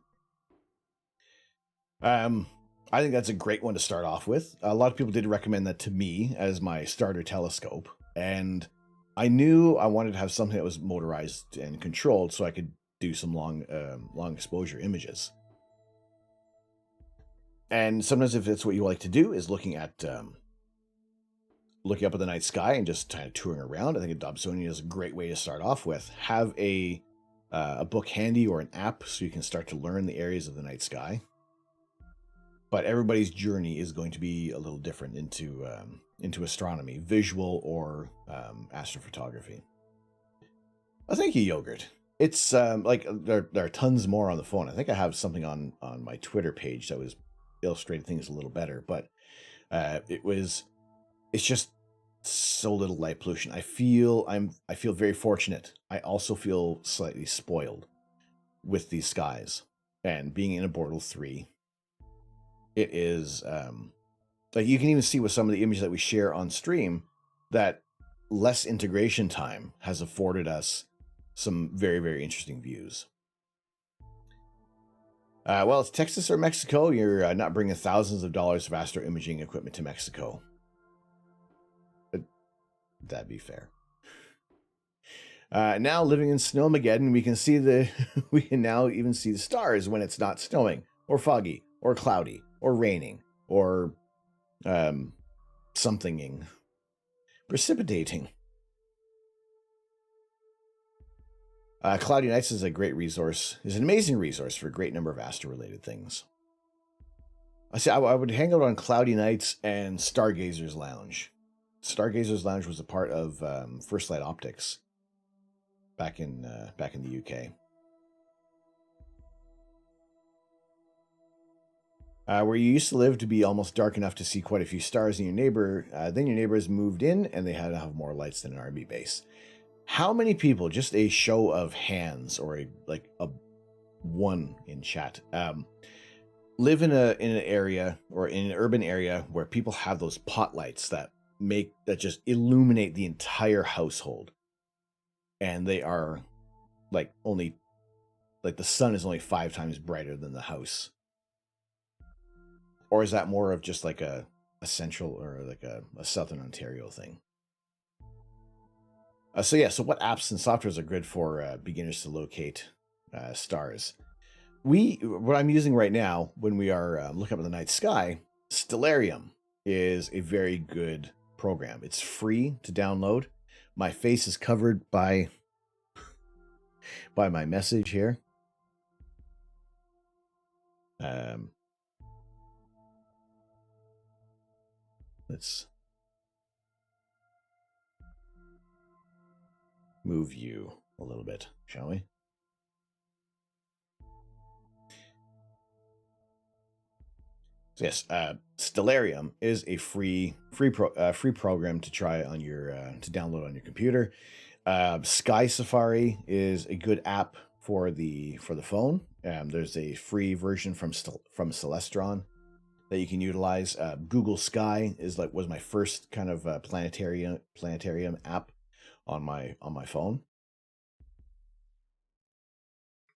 I think that's a great one to start off with. A lot of people did recommend that to me as my starter telescope, and I knew I wanted to have something that was motorized and controlled so I could do some long exposure images. And sometimes if it's what you like to do is looking at looking up at the night sky and just kind of touring around, I think a Dobsonian is a great way to start off with. Have a book handy or an app so you can start to learn the areas of the night sky. But everybody's journey is going to be a little different into astronomy, visual or astrophotography. Oh, thank you, Yogurt. It's like there are tons more on the phone. I think I have something on my Twitter page that was illustrating things a little better, but it's just so little light pollution. I feel very fortunate. I also feel slightly spoiled with these skies and being in a Bortle 3. It is like you can even see with some of the images that we share on stream that less integration time has afforded us some very, very interesting views. Well, it's Texas or Mexico. You're not bringing thousands of dollars of astro imaging equipment to Mexico. That'd be fair. Now living in Snowmageddon, we can now even see the stars when it's not snowing or foggy or cloudy or raining or somethinging, precipitating. Cloudy Nights is a great resource. Is an amazing resource for a great number of astro-related things. I would hang out on Cloudy Nights and Stargazer's Lounge. Stargazer's Lounge was a part of First Light Optics back in the UK. Where you used to live to be almost dark enough to see quite a few stars in your neighbor. Then your neighbors moved in and they had to have more lights than an army base. How many people, just a show of hands or a one in chat, live in an area or in an urban area where people have those pot lights that just illuminate the entire household, and they are only the sun is only 5 times brighter than the house? Or is that more of just like a central or a southern Ontario thing? So what apps and softwares are good for beginners to locate stars? What I'm using right now when we are looking up at the night sky Stellarium is a very good program. It's free to download. My face is covered by my message here. Let's move you a little bit, shall we? So yes, Stellarium is a free program to try on your to download on your computer. Sky Safari is a good app for the phone. There's a free version from Celestron that you can utilize. Google Sky was my first kind of planetarium app on my phone,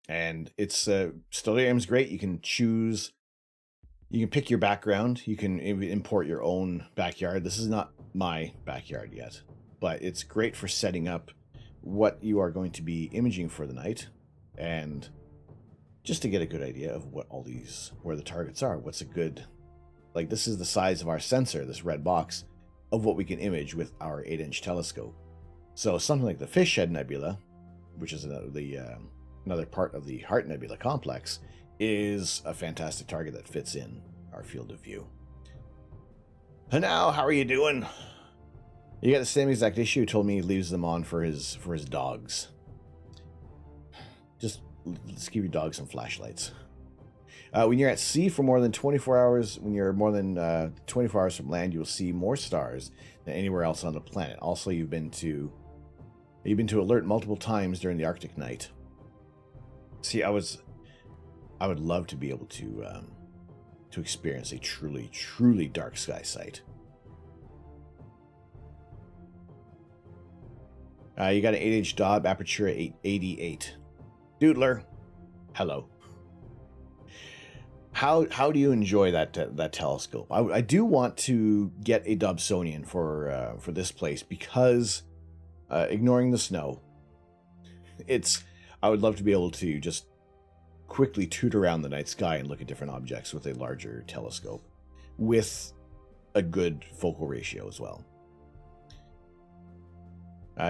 and it's Stellarium's great. You can choose. You can pick your background. You can import your own backyard. This is not my backyard yet, but it's great for setting up what you are going to be imaging for the night, and just to get a good idea of where the targets are. What's a good, like this is the size of our sensor, this red box, of what we can image with our 8-inch telescope. So something like the Fishhead Nebula, which is another part of the Heart Nebula complex, is a fantastic target that fits in our field of view. And now, how are you doing? You got the same exact issue. Told me he leaves them on for his dogs. Just let's give your dog some flashlights. When you're at sea for more than 24 hours, when you're more than 24 hours from land, you will see more stars than anywhere else on the planet. Also, you've been to alert multiple times during the Arctic night. See, I would love to be able to experience a truly dark sky sight. You got an 8-inch Dob, aperture 88. Doodler, hello. How do you enjoy that telescope? I do want to get a Dobsonian for this place because ignoring the snow, I would love to be able to just quickly toot around the night sky and look at different objects with a larger telescope with a good focal ratio as well.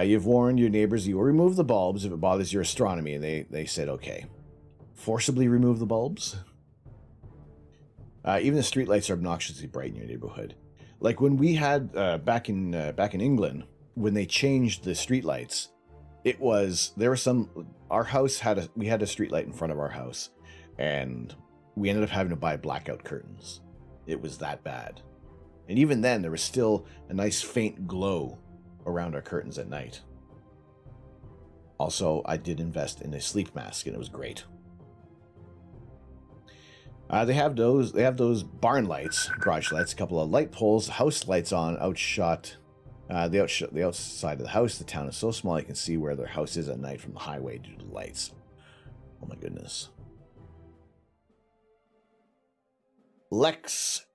You've warned your neighbors you will remove the bulbs if it bothers your astronomy, and they said okay. Forcibly remove the bulbs? Even the streetlights are obnoxiously bright in your neighborhood. Like when we had back in England, when they changed the streetlights, our house had a street light in front of our house, and we ended up having to buy blackout curtains. It was that bad. And even then, there was still a nice faint glow around our curtains at night. Also, I did invest in a sleep mask, and it was great. They have those barn lights, garage lights, a couple of light poles, house lights on, outshot. The outside of the house. The town is so small you can see where their house is at night from the highway due to the lights. Oh my goodness. Lex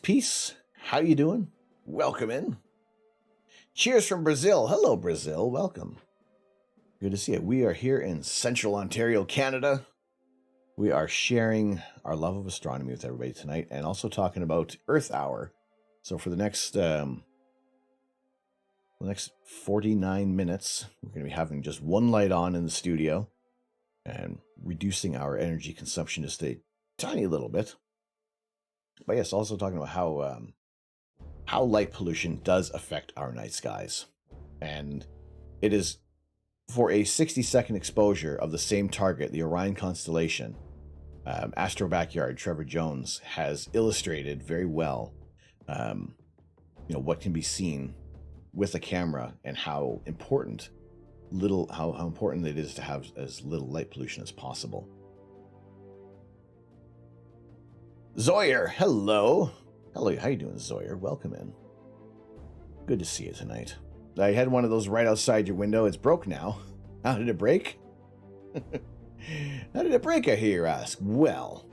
Peace, how you doing? Welcome in. Cheers from Brazil. Hello, Brazil. Welcome. Good to see you. We are here in Central Ontario, Canada. We are sharing our love of astronomy with everybody tonight, and also talking about Earth Hour. So for the next 49 minutes, we're going to be having just one light on in the studio and reducing our energy consumption just a tiny little bit. But yes, also talking about how light pollution does affect our night skies. And it is for a 60-second exposure of the same target, the Orion constellation. Astro Backyard, Trevor Jones, has illustrated very well what can be seen with a camera and how important it is to have as little light pollution as possible. Zoyer, hello. Hello, how you doing, Zoyer? Welcome in. Good to see you tonight. I had one of those right outside your window. It's broke now. How did it break? How did it break, I hear you ask? Well,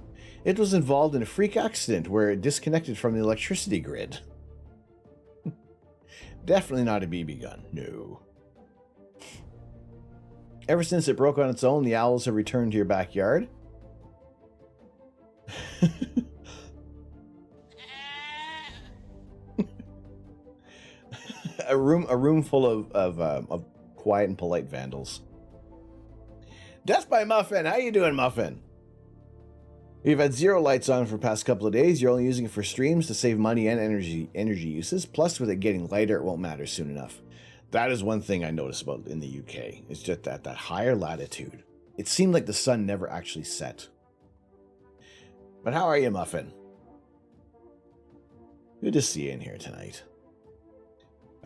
it was involved in a freak accident where it disconnected from the electricity grid. Definitely not a BB gun, no. Ever since it broke on its own, the owls have returned to your backyard. a room full of quiet and polite vandals. Death by Muffin. How you doing, Muffin? We've had 0 lights on for the past couple of days. You're only using it for streams to save money and energy uses. Plus, with it getting lighter, it won't matter soon enough. That is one thing I noticed about in the UK. It's just that higher latitude. It seemed like the sun never actually set. But how are you, Muffin? Good to see you in here tonight.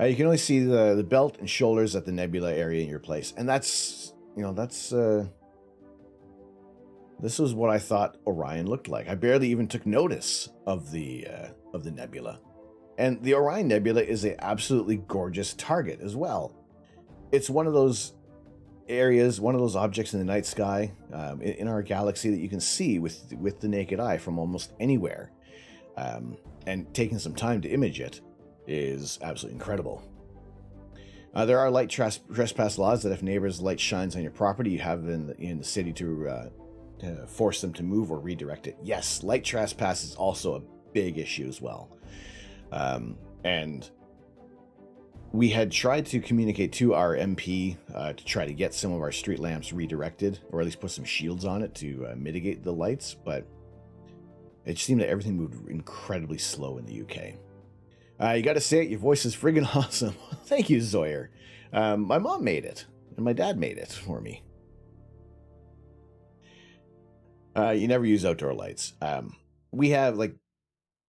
You can only see the belt and shoulders at the nebula area in your place. And that's, this was what I thought Orion looked like. I barely even took notice of the nebula. And the Orion Nebula is an absolutely gorgeous target as well. It's one of those areas, one of those objects in the night sky in our galaxy that you can see with the naked eye from almost anywhere. And taking some time to image it is absolutely incredible. There are light trespass laws that if neighbors' light shines on your property, you have in the city to force them to move or redirect it. Yes, light trespass is also a big issue as well. And we had tried to communicate to our MP to try to get some of our street lamps redirected, or at least put some shields on it to mitigate the lights, but it seemed that everything moved incredibly slow in the UK. You got to say it, your voice is friggin' awesome. Thank you, Zoyer. My mom made it, and my dad made it for me. You never use outdoor lights. We have,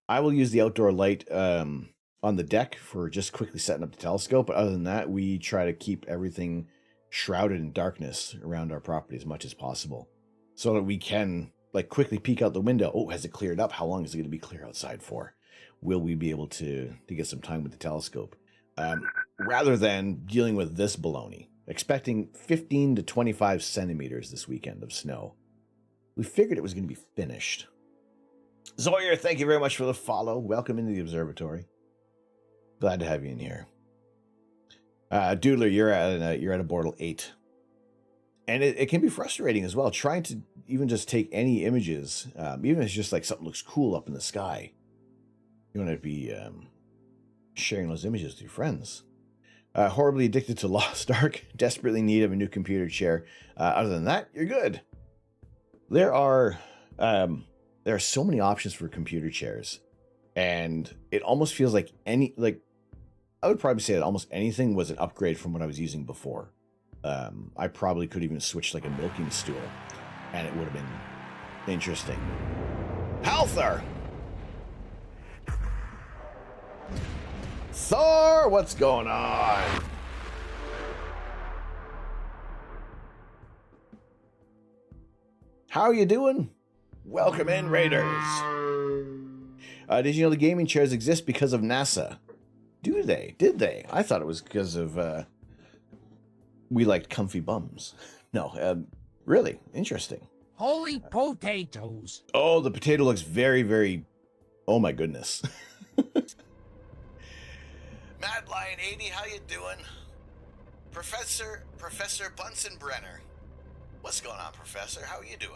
I will use the outdoor light on the deck for just quickly setting up the telescope, but other than that, we try to keep everything shrouded in darkness around our property as much as possible, so that we can quickly peek out the window. Oh, has it cleared up? How long is it going to be clear outside for? Will we be able to get some time with the telescope? Rather than dealing with this baloney. Expecting 15 to 25 centimeters this weekend of snow. We figured it was going to be finished. Zoyer, thank you very much for the follow. Welcome into the observatory. Glad to have you in here. Doodler, you're at a Bortle 8. And it can be frustrating as well, trying to even just take any images, even if it's just something looks cool up in the sky. You want to be sharing those images with your friends. Horribly addicted to Lost Ark, desperately in need of a new computer chair. Other than that, you're good. There are so many options for computer chairs, and it almost feels like I would probably say that almost anything was an upgrade from what I was using before. I probably could even switch a milking stool, and it would have been interesting. Halthar! Thor, what's going on? How are you doing? Welcome in, Raiders. Did you know the gaming chairs exist because of NASA? Do they? Did they? I thought it was because of we liked comfy bums. No, really interesting. Holy potatoes. Oh, the potato looks very, very... Oh my goodness. Mad Lion 80, how you doing? Professor Bunsenbrenner. What's going on, Professor? How are you doing?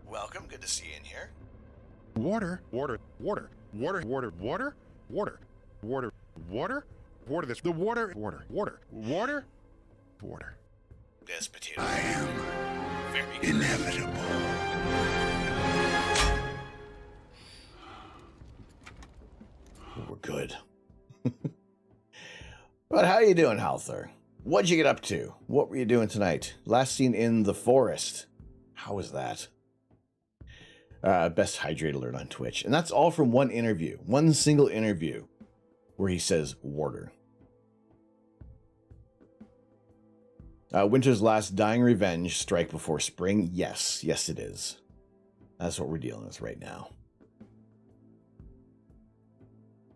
Welcome, good to see you in here. Water. Yes, potato. I am Very good. inevitable. We're good. But how you doing, Halthar? What'd you get up to? What were you doing tonight? Last seen in the forest. How was that? Best hydrate alert on Twitch. And that's all from one interview. One single interview where he says water. Winter's last dying revenge, strike before spring. Yes, it is. That's what we're dealing with right now.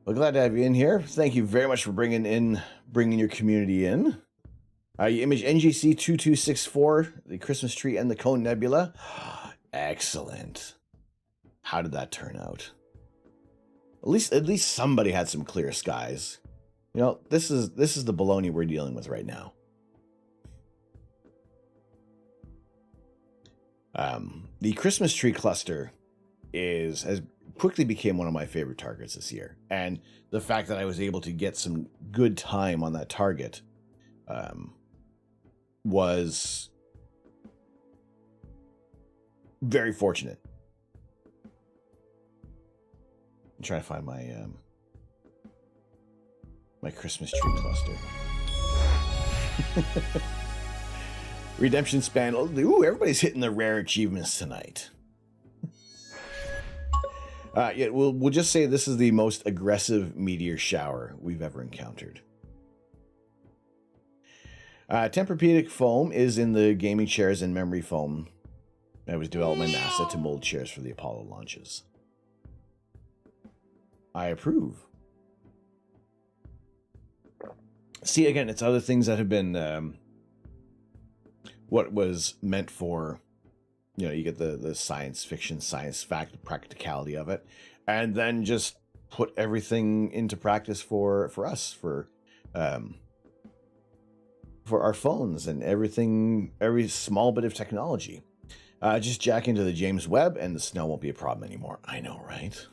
Well, glad to have you in here. Thank you very much for bringing your community in. You image NGC 2264, the Christmas tree and the Cone Nebula. Excellent. How did that turn out? At least somebody had some clear skies. You know, this is the baloney we're dealing with right now. The Christmas tree cluster has quickly became one of my favorite targets this year. And the fact that I was able to get some good time on that target was very fortunate. I'm trying to find my my Christmas tree cluster. Redemption span. Ooh, everybody's hitting the rare achievements tonight. Yeah, we'll just say this is the most aggressive meteor shower we've ever encountered. Tempur-Pedic foam is in the gaming chairs and memory foam that was developed by NASA to mold chairs for the Apollo launches. I approve. See, again, it's other things that have been what was meant for, you know, you get the science fiction, science fact, the practicality of it, and then just put everything into practice for us, for our phones and everything, every small bit of technology. Just jack into the James Webb and the snow won't be a problem anymore. I know, right?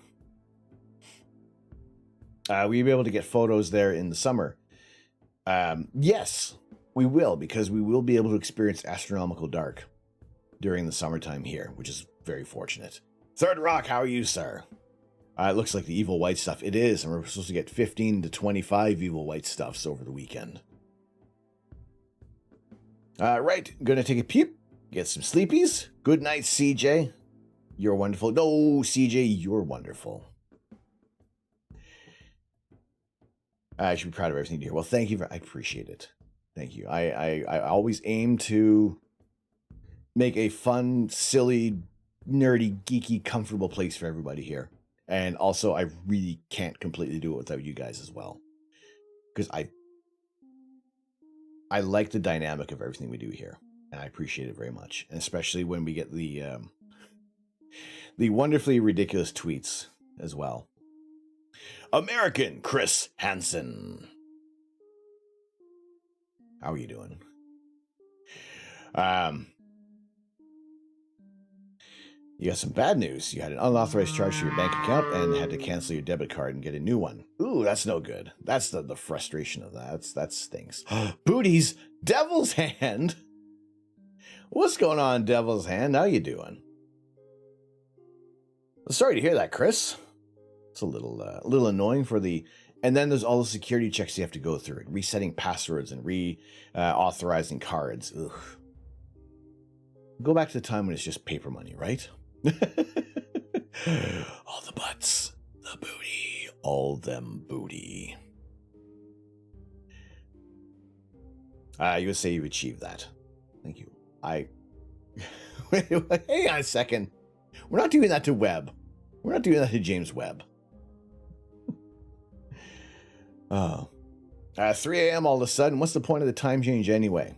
Will you be able to get photos there in the summer? Yes, we will, because we will be able to experience astronomical dark during the summertime here, which is very fortunate. Third Rock, how are you, sir? It looks like the evil white stuff. It is, and we're supposed to get 15 to 25 evil white stuffs over the weekend. Right, gonna take a peep, get some sleepies. Good night, CJ. You're wonderful. No, CJ, you're wonderful. I should be proud of everything you do. Well, thank you. I appreciate it. Thank you. I always aim to make a fun, silly, nerdy, geeky, comfortable place for everybody here. And also, I really can't completely do it without you guys as well. Because I like the dynamic of everything we do here. And I appreciate it very much. And especially when we get the wonderfully ridiculous tweets as well. American Chris Hansen. How are you doing? You got some bad news. You had an unauthorized charge to your bank account and had to cancel your debit card and get a new one. Ooh, that's no good. That's the frustration of that. That stinks. Booties, Devil's Hand. What's going on, Devil's Hand? How you doing? Sorry to hear that, Chris. It's a little annoying for the... And then there's all the security checks you have to go through, and resetting passwords and authorizing cards. Ugh. Go back to the time when it's just paper money, right? All the butts, the booty, all them booty. You would say you've achieved that. Thank you. Wait, hang on a second. We're not doing that to Webb. We're not doing that to James Webb. Oh. 3 a.m. all of a sudden. What's the point of the time change anyway?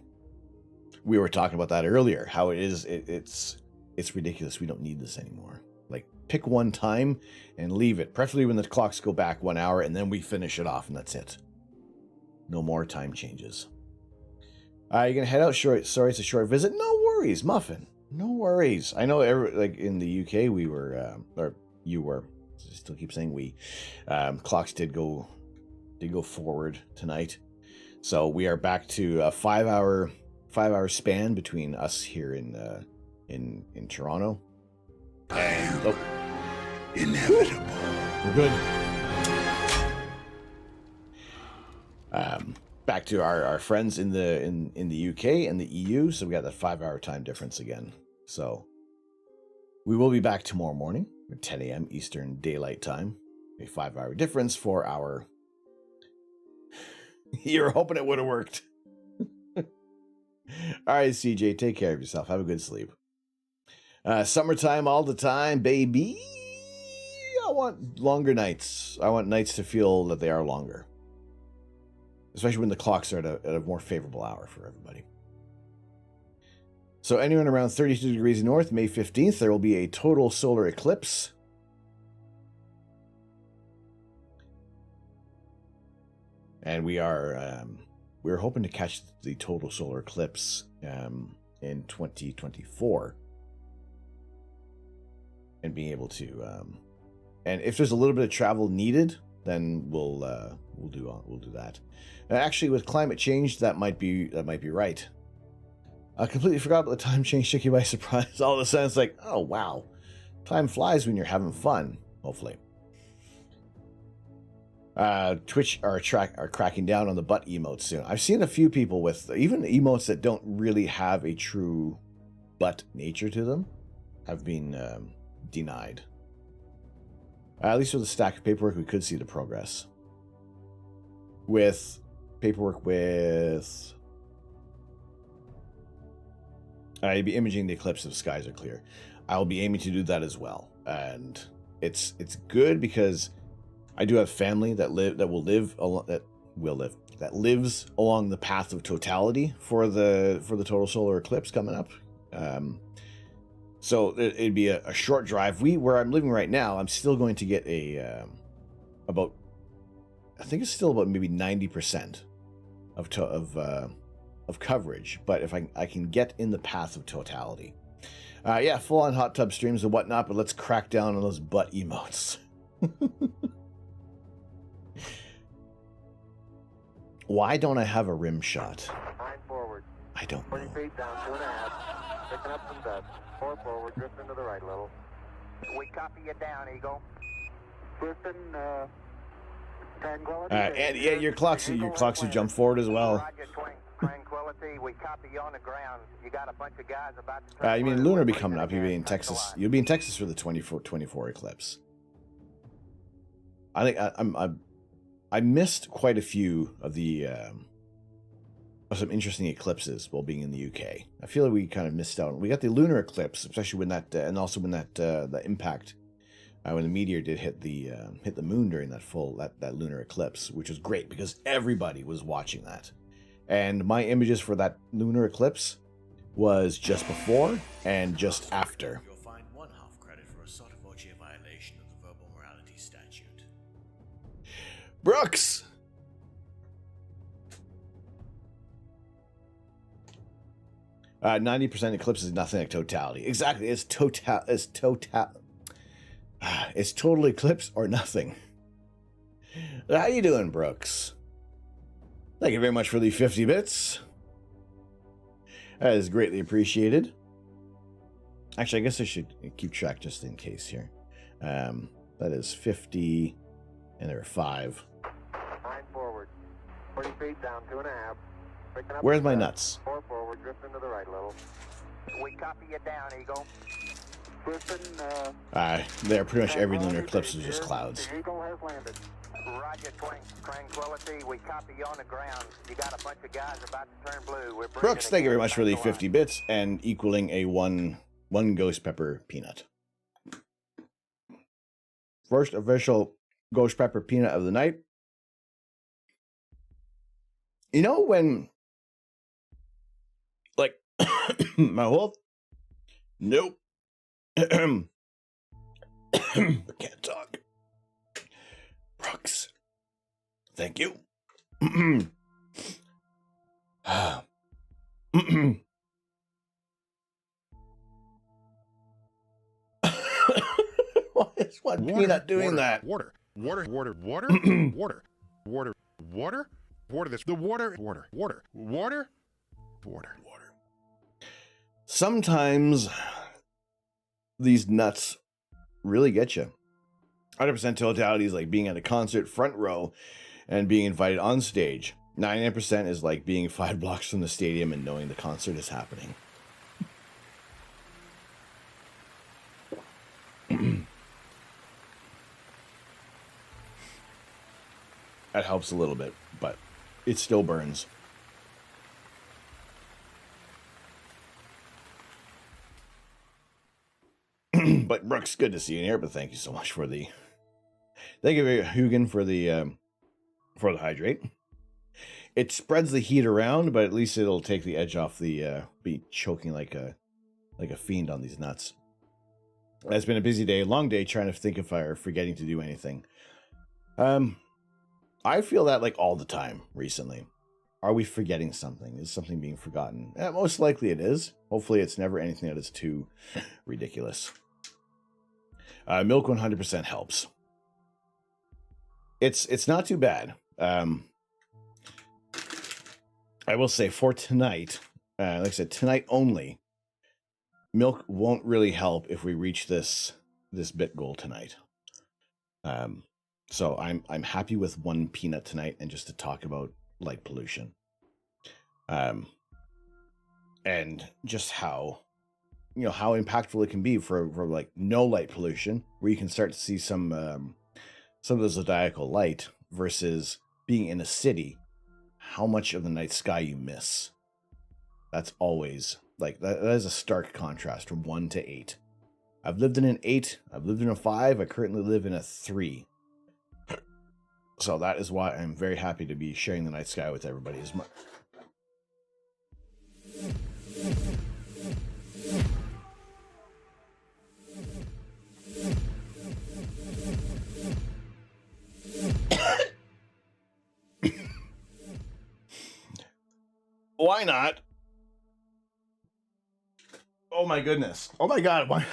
We were talking about that earlier. How it is. It's ridiculous. We don't need this anymore. Like, pick one time and leave it. Preferably when the clocks go back 1 hour, and then we finish it off, and that's it. No more time changes. You're gonna head out. Sorry, it's a short visit. No worries, Muffin. No worries. I know. Like in the UK, we were, or you were. I still keep saying we. Clocks did go forward tonight, so we are back to a 5 hour span between us here in Toronto. And inevitable. We're good. Back to our friends in the UK and the EU, so we got that 5 hour time difference again. So we will be back tomorrow morning at 10 a.m. Eastern Daylight Time. A 5 hour difference for our... You're hoping it would have worked. All right, CJ, take care of yourself. Have a good sleep. Summertime all the time, baby. I want longer nights. I want nights to feel that they are longer. Especially when the clocks are at a more favorable hour for everybody. So anyone around 32 degrees north, May 15th, there will be a total solar eclipse. And we're hoping to catch the total solar eclipse in 2024, and being able to And if there's a little bit of travel needed, then we'll do that. And actually, with climate change, that might be right. I completely forgot about the time change took you by surprise. All of a sudden, it's like, oh wow, time flies when you're having fun. Hopefully, Twitch are cracking down on the butt emotes soon. I've seen a few people with even emotes that don't really have a true butt nature to them have been denied. At least with a stack of paperwork, we could see the progress. With paperwork with... I'd be imaging the eclipse if skies are clear. I'll be aiming to do that as well. And it's good because I do have family that lives along the path of totality for the total solar eclipse coming up. So it'd be a short drive. Where I'm living right now, I'm still going to get I think it's still about maybe 90% of coverage. But if I can get in the path of totality, yeah, full on hot tub streams and whatnot. But let's crack down on those butt emotes. Why don't I have a rim shot? 9 forward. I don't know. 40 feet down, 2.5. Picking up some dust. 4 forward, drifting to the right a little. We copy you down, Eagle. Drifting, Tranquility. And yeah, your clocks will jump forward as well. Roger, Tranquility. We copy you on the ground. You got a bunch of guys about to turn. You mean Lunar will be coming up? You'll be in Texas. You'll be in Texas for the 24 eclipse. I think I missed quite a few of the some interesting eclipses while being in the UK. I feel like we kind of missed out. We got the lunar eclipse, especially when that, and also when that impact, when the meteor did hit the moon during that lunar eclipse, which was great because everybody was watching that. And my images for that lunar eclipse was just before and just after. You'll find 1/2 credit for a sotto voce violation of the verbal morality statute. Brooks! 90% eclipse is nothing like totality. Exactly, it's total eclipse or nothing. How you doing, Brooks? Thank you very much for the 50 bits. That is greatly appreciated. Actually, I guess I should keep track just in case here. That is 50, and there are 5. 9 forward. 40 feet down, 2.5. Where's my nuts? 4 forward, drifting to the right a little. We copy you down, Eagle. Drifting, there, pretty much every lunar eclipse is just clouds. The Eagle has landed. Roger, Tranquility. We copy you on the ground. You got a bunch of guys about to turn blue. We're Brooks, thank you very much for the 50 bits and equaling a one ghost pepper peanut. First official ghost pepper peanut of the night. You know when, like, my whole, nope, can't talk. Brooks, thank you. Why is one peanut doing that? Water. Sometimes these nuts really get you. 100% totality is like being at a concert front row and being invited on stage. 99% is like being 5 blocks from the stadium and knowing the concert is happening. That helps a little bit, but it still burns. But Brooks, good to see you in here. But thank you so much for the, thank you, Hugin, for the hydrate. It spreads the heat around, but at least it'll take the edge off the be choking like a fiend on these nuts. It's been a busy day, long day, trying to think if I'm forgetting to do anything. I feel that like all the time recently. Are we forgetting something? Is something being forgotten? Most likely it is. Hopefully it's never anything that is too ridiculous. Milk 100% helps. It's not too bad. I will say for tonight, like I said, tonight only, milk won't really help if we reach this bit goal tonight. So I'm happy with 1 peanut tonight, and just to talk about light pollution. And just how, how impactful it can be for like no light pollution, where you can start to see some of the zodiacal light, versus being in a city, how much of the night sky you miss. That's always like that is a stark contrast from 1 to 8. I've lived in an 8, I've lived in a 5, I currently live in a 3. So that is why I'm very happy to be sharing the night sky with everybody as much. Why not? Oh my goodness. Oh my God. Why?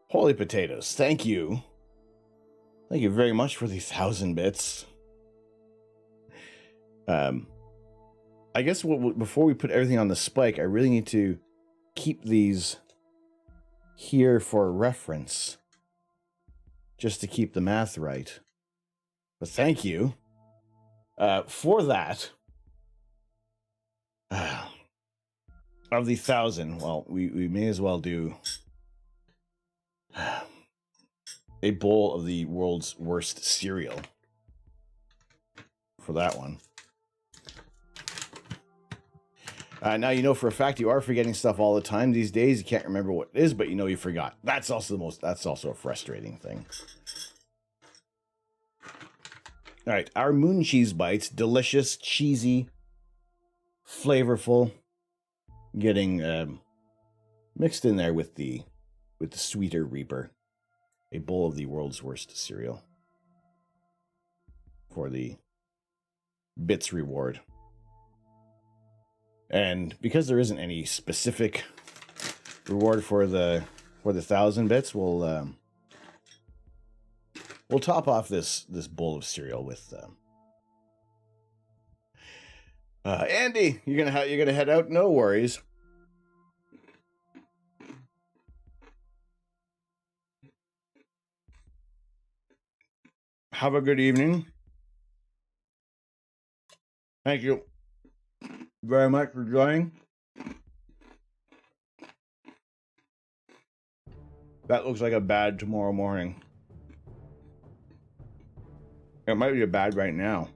Holy potatoes. Thank you. Thank you very much for the 1,000 bits. I guess before we put everything on the spike, I really need to keep these here for reference, just to keep the math right. But thank you for that. Of the 1,000, well, we may as well do a bowl of the world's worst cereal for that one. Now you know for a fact you are forgetting stuff all the time these days. You can't remember what it is, but you know you forgot. That's also a frustrating thing. All right, our moon cheese bites, delicious, cheesy, flavorful, getting mixed in there with the sweeter Reaper. A bowl of the world's worst cereal for the bits reward. And because there isn't any specific reward for the 1,000 bits, we'll top off this bowl of cereal with Andy. You're gonna head out. No worries. Have a good evening. Thank you very much for joining. That looks like a bad tomorrow morning. It might be a bad right now.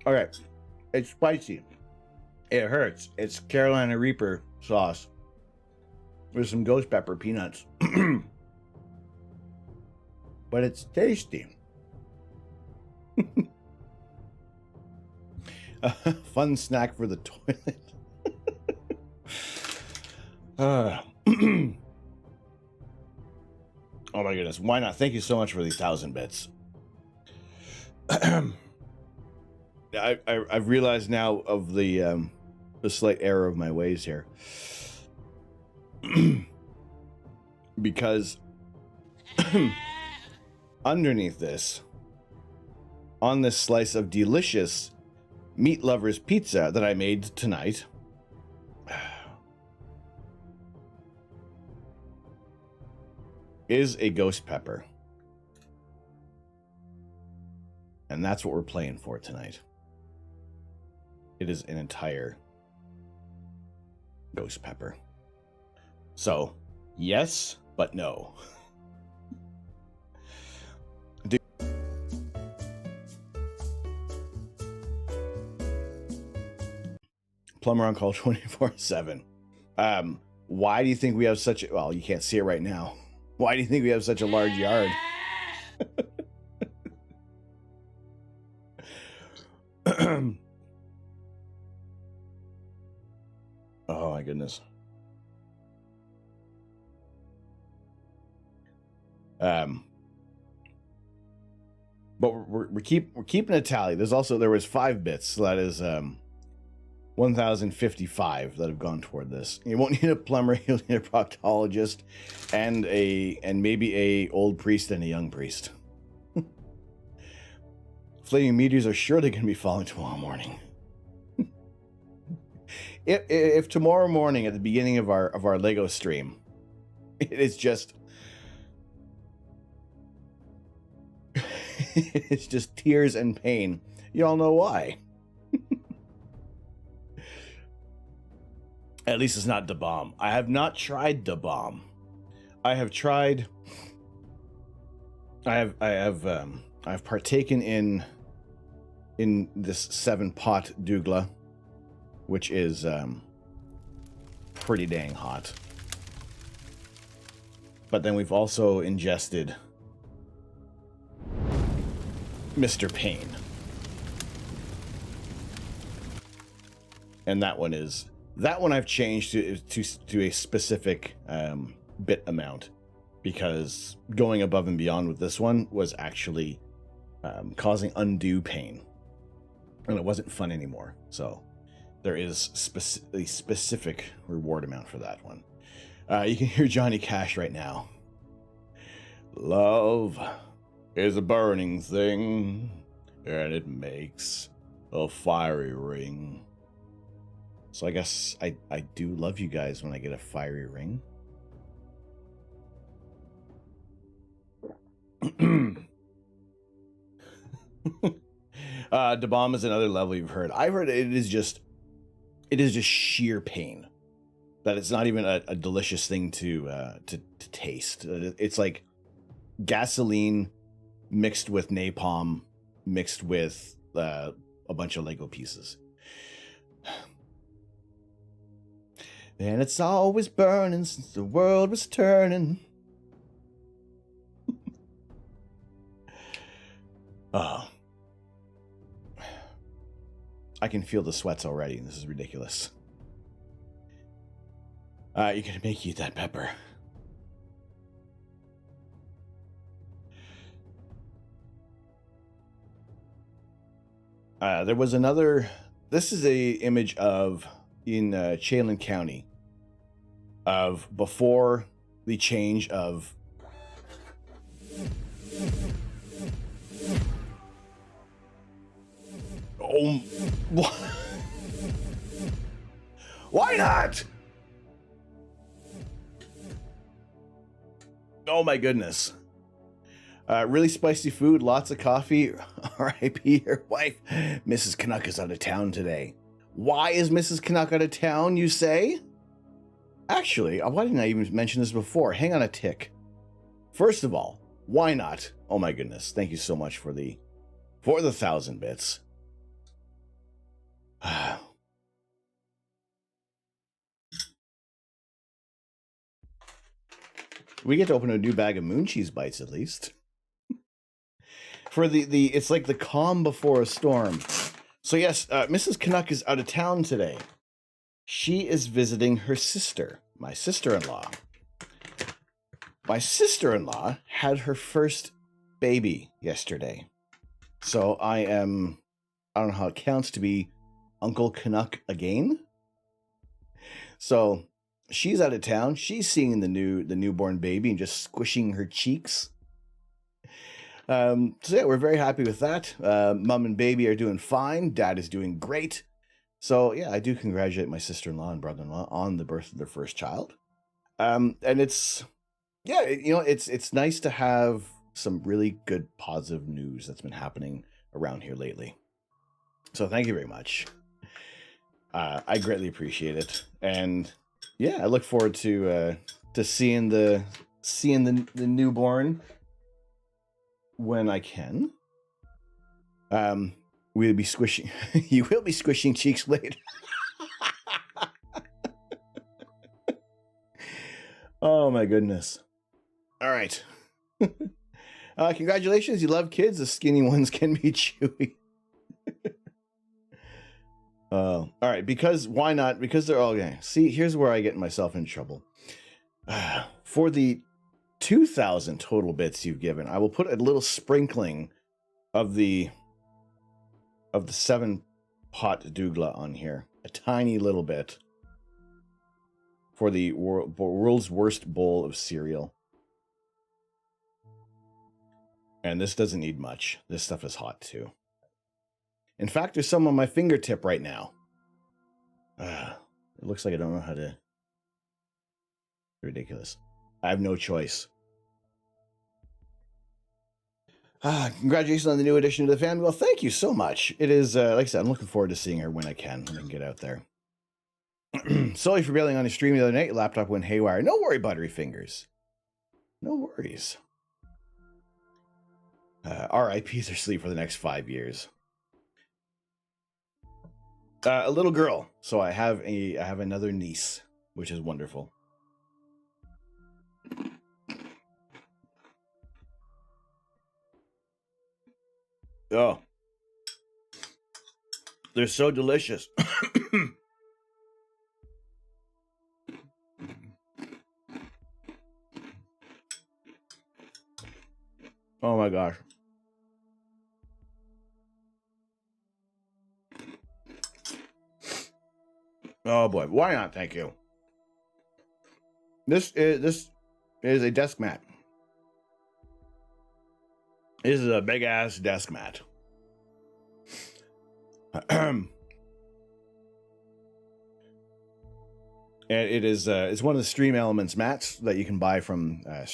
Okay, it's spicy. It hurts. It's Carolina Reaper sauce with some ghost pepper peanuts. But it's tasty. A fun snack for the toilet. Oh my goodness. Why not? Thank you so much for the 1,000 bits. I've realized now of the slight error of my ways here. Because underneath this, on this slice of delicious meat lovers pizza that I made tonight, is a ghost pepper. And that's what we're playing for tonight. It is an entire ghost pepper. So, yes, but no. Plumber on call 24/7. Why do you think we have such a... Well, you can't see it right now. Why do you think we have such a large yard? Oh my goodness. But we're keeping a tally. There was 5 bits, so that is 1,055 that have gone toward this. You won't need a plumber, you'll need a proctologist, and maybe a old priest and a young priest. Flaming meteors are surely going to be falling tomorrow morning. if tomorrow morning at the beginning of our Lego stream, it is just it's just tears and pain. You all know why. At least it's not the bomb. I have not tried the bomb. I've partaken in this 7-pot dougla, which is pretty dang hot. But then we've also ingested Mr. Pain. And that one I've changed to a specific bit amount, because going above and beyond with this one was actually causing undue pain, and it wasn't fun anymore. So there is a specific reward amount for that one. You can hear Johnny Cash right now. Love is a burning thing, and it makes a fiery ring. So I guess I do love you guys when I get a fiery ring. The bomb is another level you've heard. I've heard it is just sheer pain. That it's not even a delicious thing to taste. It's like gasoline mixed with napalm, mixed with a bunch of Lego pieces. And it's always burning since the world was turning. Oh. I can feel the sweats already, and this is ridiculous. You're gonna make you eat that pepper. There was another... This is a image of... in Chelan County, of before the change of why not? Oh my goodness. Really spicy food, lots of coffee. R.I.P. your wife. Mrs. Canuck is out of town today. Why is Mrs. Canuck out of town, you say? Actually, why didn't I even mention this before? Hang on a tick. First of all, why not? Oh my goodness. Thank you so much for the 1,000 bits. We get to open a new bag of moon cheese bites at least. For the it's like the calm before a storm. So yes, Mrs. Canuck is out of town today. She is visiting her sister, my sister-in-law. My sister-in-law had her first baby yesterday. So I don't know how it counts to be Uncle Canuck again. So she's out of town. She's seeing the newborn baby and just squishing her cheeks. So yeah, we're very happy with that. Mom and baby are doing fine. Dad is doing great. So yeah, I do congratulate my sister-in-law and brother-in-law on the birth of their first child. And it's, yeah, it's nice to have some really good positive news that's been happening around here lately. So thank you very much. I greatly appreciate it. And yeah, I look forward to seeing the newborn when I can. We'll be squishing. You will be squishing cheeks later. Oh my goodness! All right. Congratulations! You love kids. The skinny ones can be chewy. All right. Because why not? Because they're all okay. See, here's where I get myself in trouble. For the 2,000 total bits you've given. I will put a little sprinkling of the 7-pot dougla on here. A tiny little bit. For the world's worst bowl of cereal. And this doesn't need much. This stuff is hot too. In fact, there's some on my fingertip right now. It looks like I don't know how to... Ridiculous. I have no choice. Congratulations on the new addition to the family. Well, thank you so much. It is, like I said, I'm looking forward to seeing her when I can get out there. Sorry for bailing on your stream the other night. Your laptop went haywire. No worry, buttery fingers. No worries. RIPs are asleep for the next 5 years. A little girl. So I have another niece, which is wonderful. Oh. They're so delicious. Oh my gosh. Oh boy, why not? Thank you. This is a desk mat. This is a big ass desk mat. And it is it's one of the Stream Elements mats that you can buy from the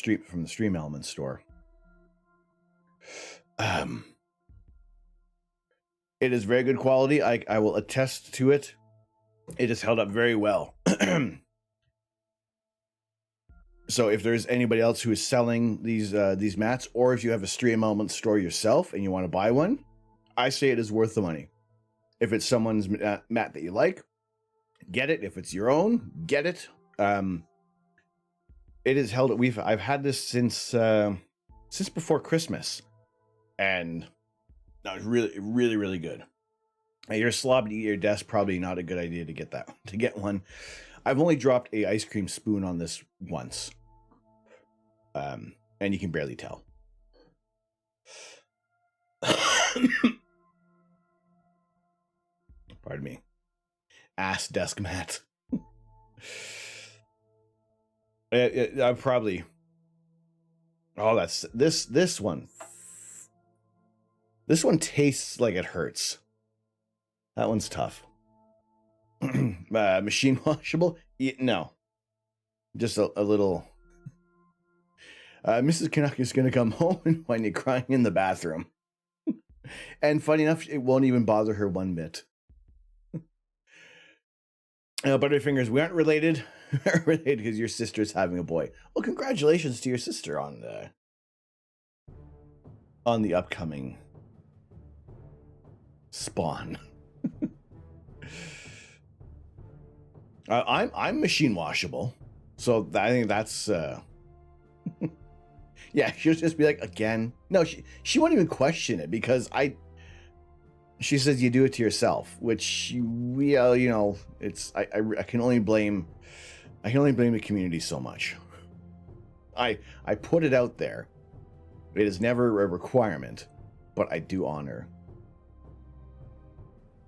Stream Elements store. It is very good quality. I will attest to it. It has held up very well. So if there's anybody else who is selling these mats, or if you have a Stream Elements store yourself and you want to buy one, I say it is worth the money. If it's someone's mat that you like, get it. If it's your own, get it. It has held. I've had this since before Christmas, and that was really, really good. You're slobbing to eat your desk, probably not a good idea to get one. I've only dropped a ice cream spoon on this once, and you can barely tell. Pardon me. Ass desk mat. I probably. Oh, that's this one. This one tastes like it hurts. That one's tough. Machine washable? No. Just a little. Mrs. Canuck is going to come home and find you crying in the bathroom. And funny enough, it won't even bother her one bit. Butterfingers, we aren't related. We aren't related because your sister's having a boy. Well, congratulations to your sister on the upcoming spawn. I'm machine washable, so I think that's yeah. She'll just be like, again. No, she won't even question it because she says you do it to yourself, which it's I can only blame the community so much. I put it out there. It is never a requirement, but I do honor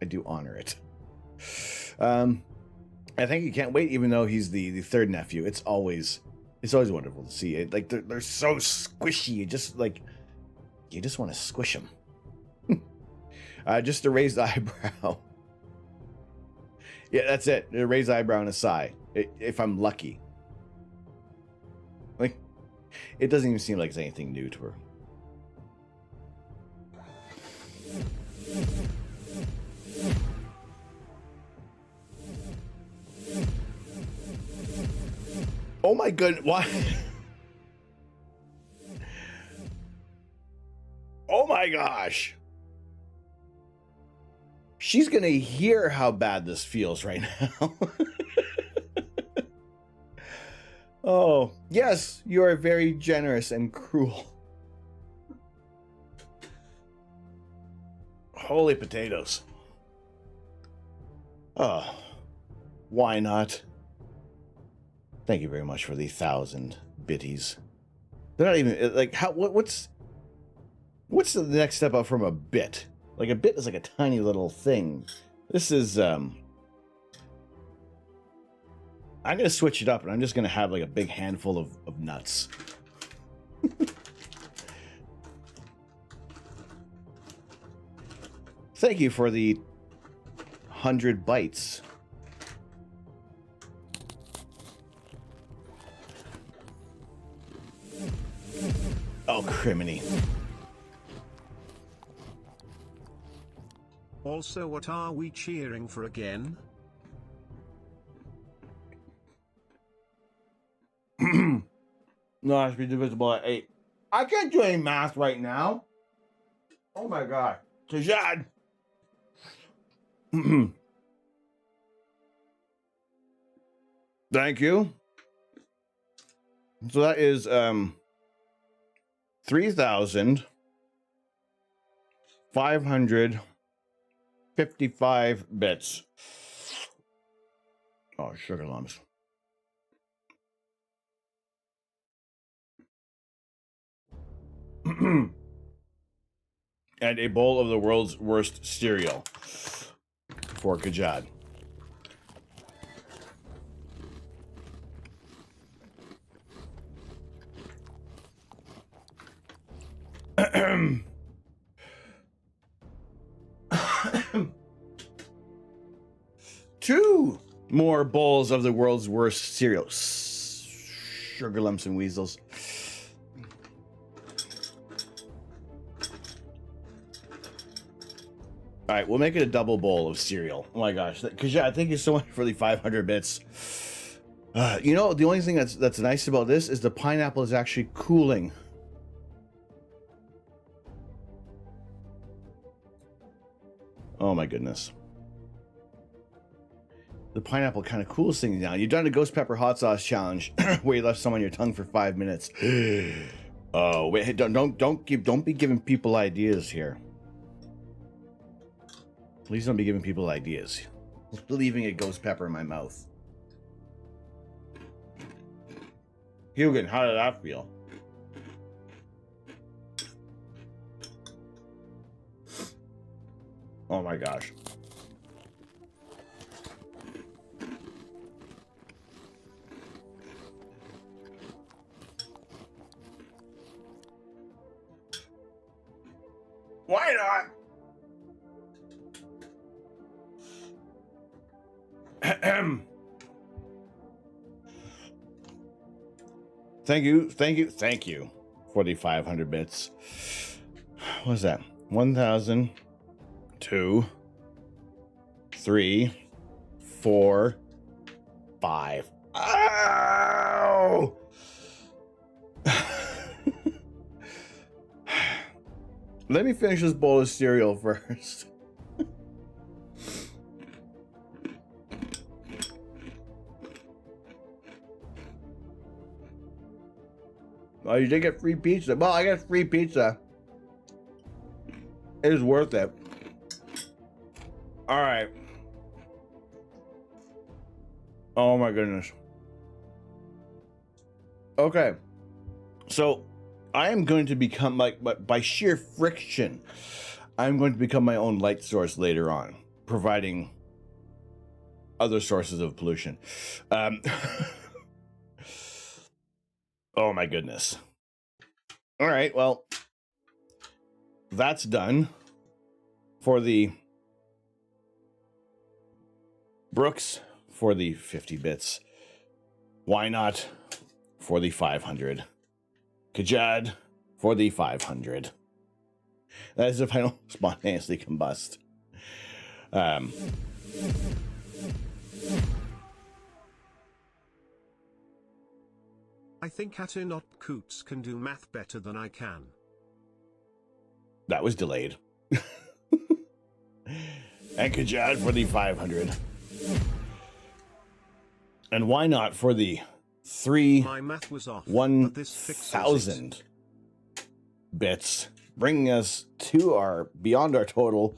it. I think you can't wait, even though he's the third nephew. It's always wonderful to see it. Like they're so squishy. You just want to squish them. Just a raised eyebrow. Yeah, that's it. A raised eyebrow and a sigh. If I'm lucky. Like, it doesn't even seem like it's anything new to her. Oh my goodness, why? Oh my gosh. She's gonna hear how bad this feels right now. Oh, yes, you are very generous and cruel. Holy potatoes. Oh, why not? Thank you very much for the 1,000 bitties. They're not even like how. What's the next step up from a bit? Like a bit is like a tiny little thing. This is I'm gonna switch it up, and I'm just gonna have like a big handful of nuts. Thank you for the 100 bytes. Oh, criminy. Also, what are we cheering for again? No, it should be divisible at 8. I can't do any math right now. Oh my god. Tajad. Thank you. So that is 3,555 bits. Oh, sugar lumps. And a bowl of the world's worst cereal for Kajad. Two more bowls of the world's worst cereal. Sugar lumps and weasels. All right, we'll make it a double bowl of cereal. Oh my gosh, Kajad, thank you so much for the 500 bits. You know, the only thing that's nice about this is the pineapple is actually cooling. Oh my goodness. The pineapple kind of cools things down. You've done a ghost pepper hot sauce challenge where you left some on your tongue for 5 minutes. Oh wait, hey, don't be giving people ideas here. Please don't be giving people ideas. Leaving a ghost pepper in my mouth. Hugan, how did that feel? Oh my gosh. Why not? Thank you for the 500 bits. What was that? 1,000, 2, 3, 4, 5. Ow! Let me finish this bowl of cereal first. Oh, you did get free pizza. Well, I got free pizza. It is worth it. All right. Oh my goodness. Okay. So I am going to become by sheer friction, I'm going to become my own light source later on, providing other sources of pollution. Oh my goodness. All right, well, that's done for the Brooks for the 50 bits. Why not for the 500? Kajad for the 500. That is if I don't spontaneously combust. I think Not Coots can do math better than I can. That was delayed. And Kajad for the 500. And why not for the My math was off, 1,000 bits, bringing us to beyond our total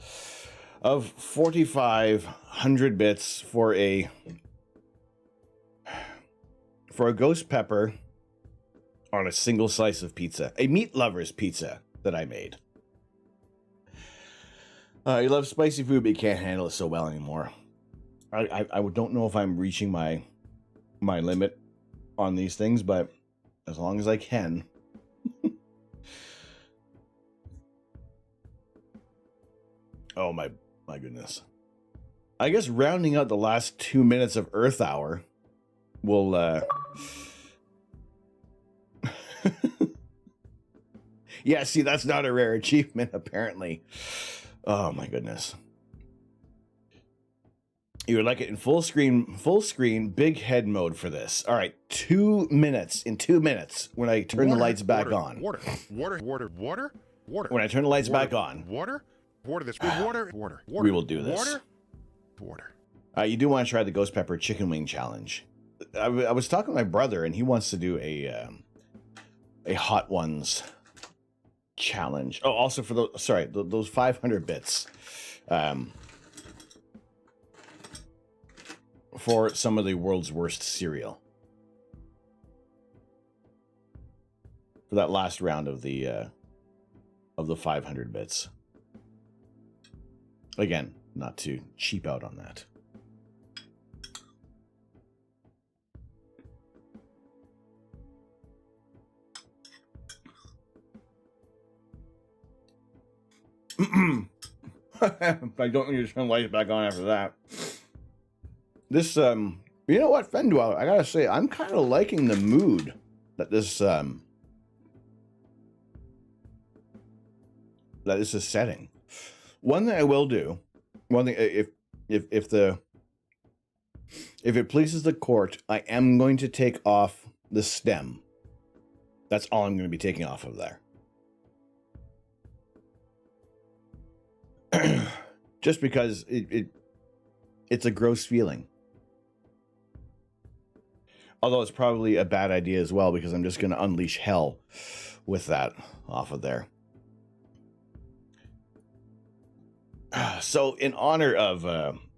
of 4,500 bits for a ghost pepper on a single slice of pizza, a meat lover's pizza that I made. You love spicy food, but you can't handle it so well anymore. I don't know if I'm reaching my limit on these things, but as long as I can. Oh my goodness. I guess rounding out the last 2 minutes of Earth Hour will yeah, see, that's not a rare achievement, apparently. Oh my goodness. You would like it in full screen, big head mode for this. All right, 2 minutes. In 2 minutes, when I turn the lights back on. When I turn the lights back on. We will do this. You do want to try the Ghost Pepper Chicken Wing Challenge. I was talking to my brother, and he wants to do a Hot Ones challenge. Oh, also for those 500 bits. For some of the world's worst cereal. For that last round of the 500 bits. Again, not to cheap out on that. I don't need to turn the lights back on after that. This, you know what, Fendwell, I gotta say, I'm kind of liking the mood that this is setting. One thing I will do, if it pleases the court, I am going to take off the stem. That's all I'm going to be taking off of there. Just because it's a gross feeling. Although it's probably a bad idea as well, because I'm just going to unleash hell with that off of there. So in honor of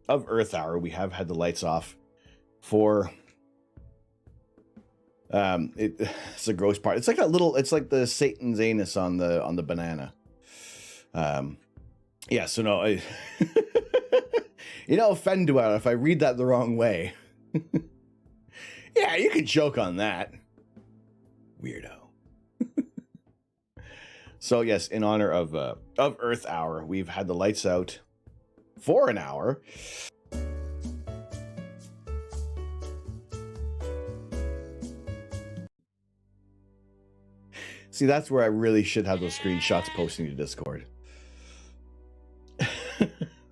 Earth Hour, we have had the lights off for it's a gross part. It's like it's like the Satan's anus on the banana. Yeah, so no, you know, Fendwell, if I read that the wrong way. Yeah, you can joke on that. Weirdo. So yes, in honor of Earth Hour, we've had the lights out for an hour. See, that's where I really should have those screenshots posting to Discord.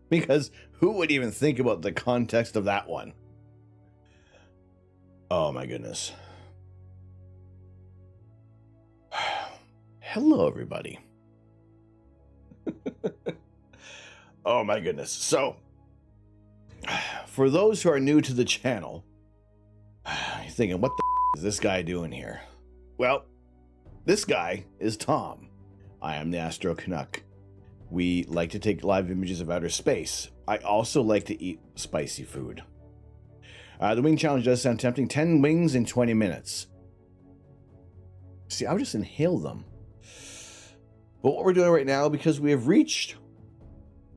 Because who would even think about the context of that one? Oh my goodness. Hello, everybody. Oh my goodness. So, for those who are new to the channel, you're thinking, what the is this guy doing here? Well, this guy is Tom. I am the Astro Canuck. We like to take live images of outer space. I also like to eat spicy food. The wing challenge does sound tempting. 10 wings in 20 minutes. See, I would just inhale them. But what we're doing right now, because we have reached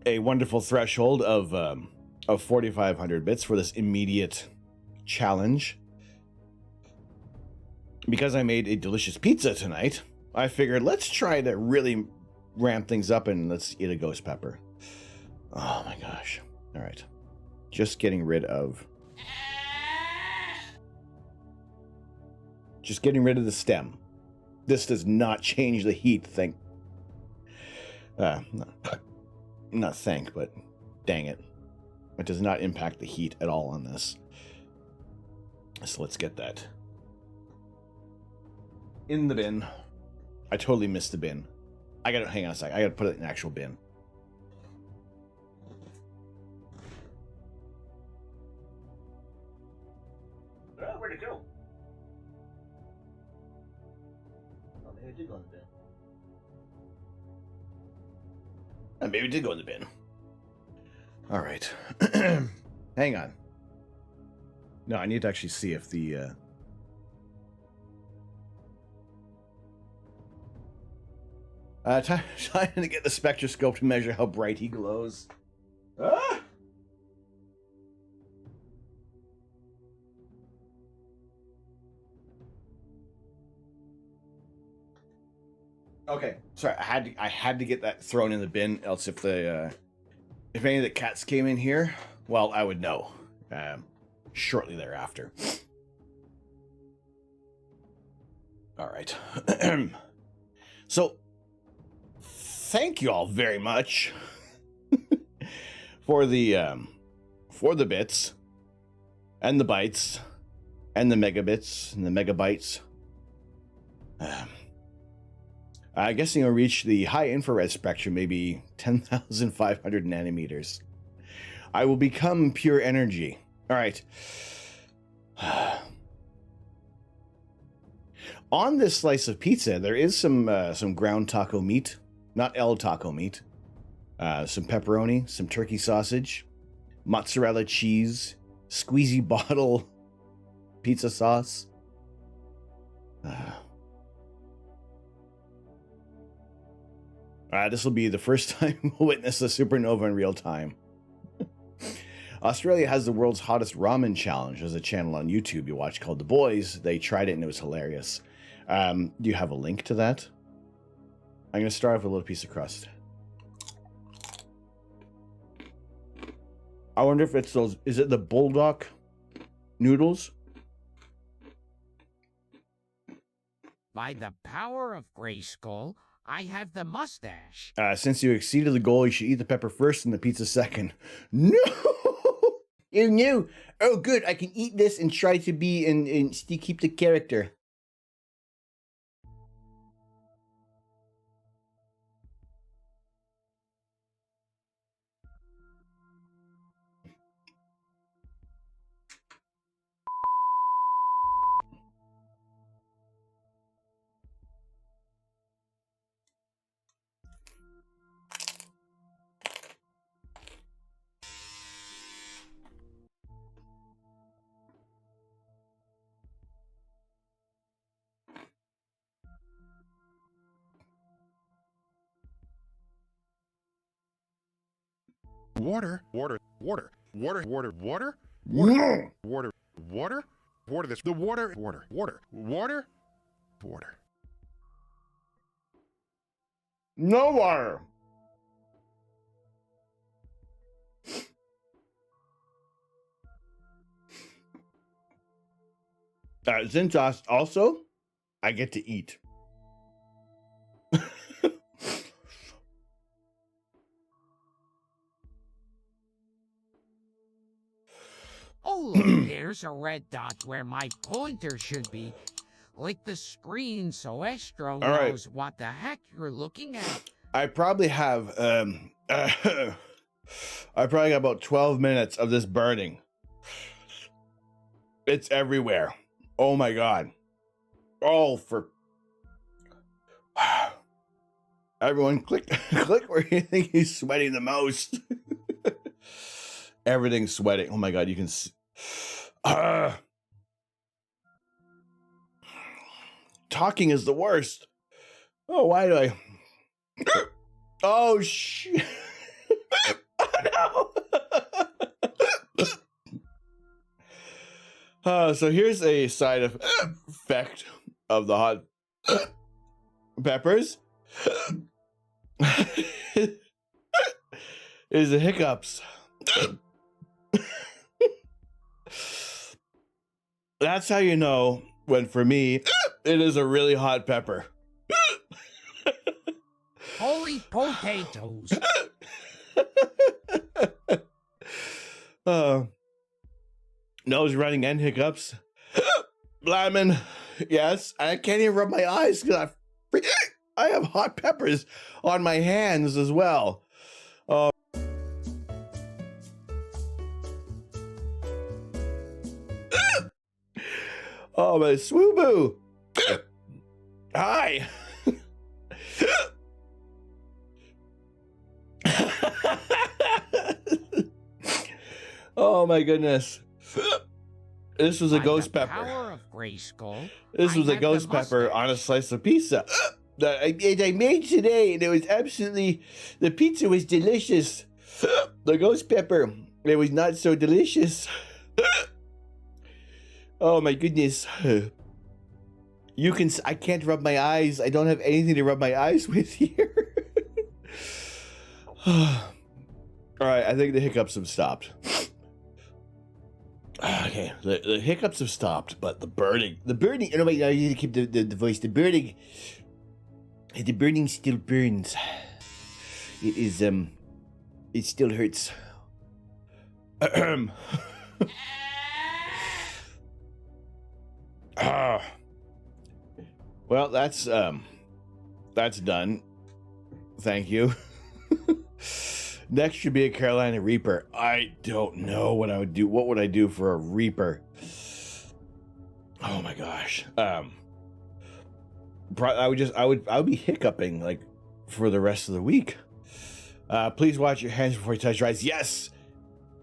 a wonderful threshold of 4,500 bits for this immediate challenge. Because I made a delicious pizza tonight, I figured let's try to really ramp things up and let's eat a ghost pepper. Oh my gosh. All right. Just getting rid of the stem. This does not change the heat thing. Not thank, but dang it. It does not impact the heat at all on this. So let's get that in the bin. I totally missed the bin. I gotta hang on a sec. I gotta put it in an actual bin. Where'd it go? Oh, maybe it did go in the bin. Maybe it did go in the bin. All right. Hang on. No, I need to actually see if the Time to get the spectroscope to measure how bright he glows. Ah! Okay, sorry. I had to get that thrown in the bin, else if any of the cats came in here, well, I would know shortly thereafter. All right. So, thank you all very much for the bits and the bytes and the megabits and the megabytes. I guess you'll reach the high infrared spectrum, maybe 10,500 nanometers. I will become pure energy. All right. On this slice of pizza, there is some ground taco meat, not El Taco meat. Some pepperoni, some turkey sausage, mozzarella cheese, squeezy bottle pizza sauce. This will be the first time we'll witness a supernova in real time. Australia has the world's hottest ramen challenge. There's a channel on YouTube you watch called The Boys. They tried it and it was hilarious. Do you have a link to that? I'm going to start off with a little piece of crust. I wonder if it's those... Is it the bulldog noodles? By the power of Grayskull, I have the mustache. Since you exceeded the goal, you should eat the pepper first and the pizza second. No! Oh, no! Oh, good. I can eat this and try to be and still keep the character. Water, water, water, water, water, water, No! water, water, water, this, the water, water, water, water, water. No water! Since also, I get to eat. Oh, look, there's a red dot where my pointer should be. Lick the screen so Astro knows what the heck you're looking at. I probably have, I probably got about 12 minutes of this burning. It's everywhere. Oh my God. Oh, for... Everyone click where you think he's sweating the most. Everything's sweating. Oh my God, you can see. Talking is the worst. Oh, why do I... Oh, shit. Oh, no. So here's a side effect of the hot peppers. Is the hiccups. That's how you know when, for me, it is a really hot pepper. Holy potatoes. Nose running and hiccups. Blaming. Yes, I can't even rub my eyes because I have hot peppers on my hands as well. Oh, my swooboo. Hi. Oh my goodness. This was a ghost pepper. Power of Grayskull, This was a ghost pepper on a slice of pizza. that I made today, and it was absolutely, the pizza was delicious. The ghost pepper, it was not so delicious. Oh my goodness. I can't rub my eyes. I don't have anything to rub my eyes with here. All right, I think the hiccups have stopped. Okay, the hiccups have stopped, but the burning, oh wait, I need to keep the voice. The burning still burns. It is, it still hurts. Well, that's done. Thank you. Next should be a Carolina Reaper. I don't know what I would do. What would I do for a Reaper? Oh my gosh. I would be hiccuping like for the rest of the week. Please wash your hands before you touch your eyes. Yes,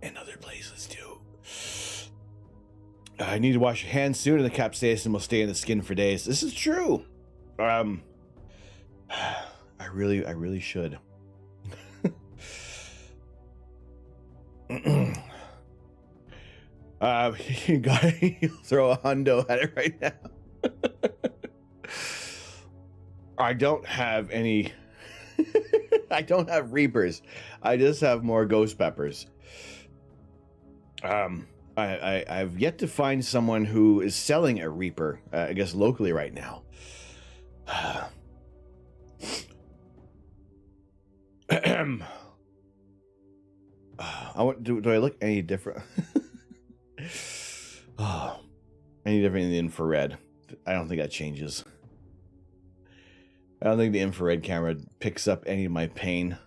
and other places too. I need to wash your hands soon, and the capsaicin will stay in the skin for days. This is true. I really should. You gotta throw a hundo at it right now. I don't have any. I don't have Reapers. I just have more ghost peppers. I've yet to find someone who is selling a Reaper, I guess locally right now. Do I look any different? Oh, any different in the infrared? I don't think that changes. I don't think the infrared camera picks up any of my pain.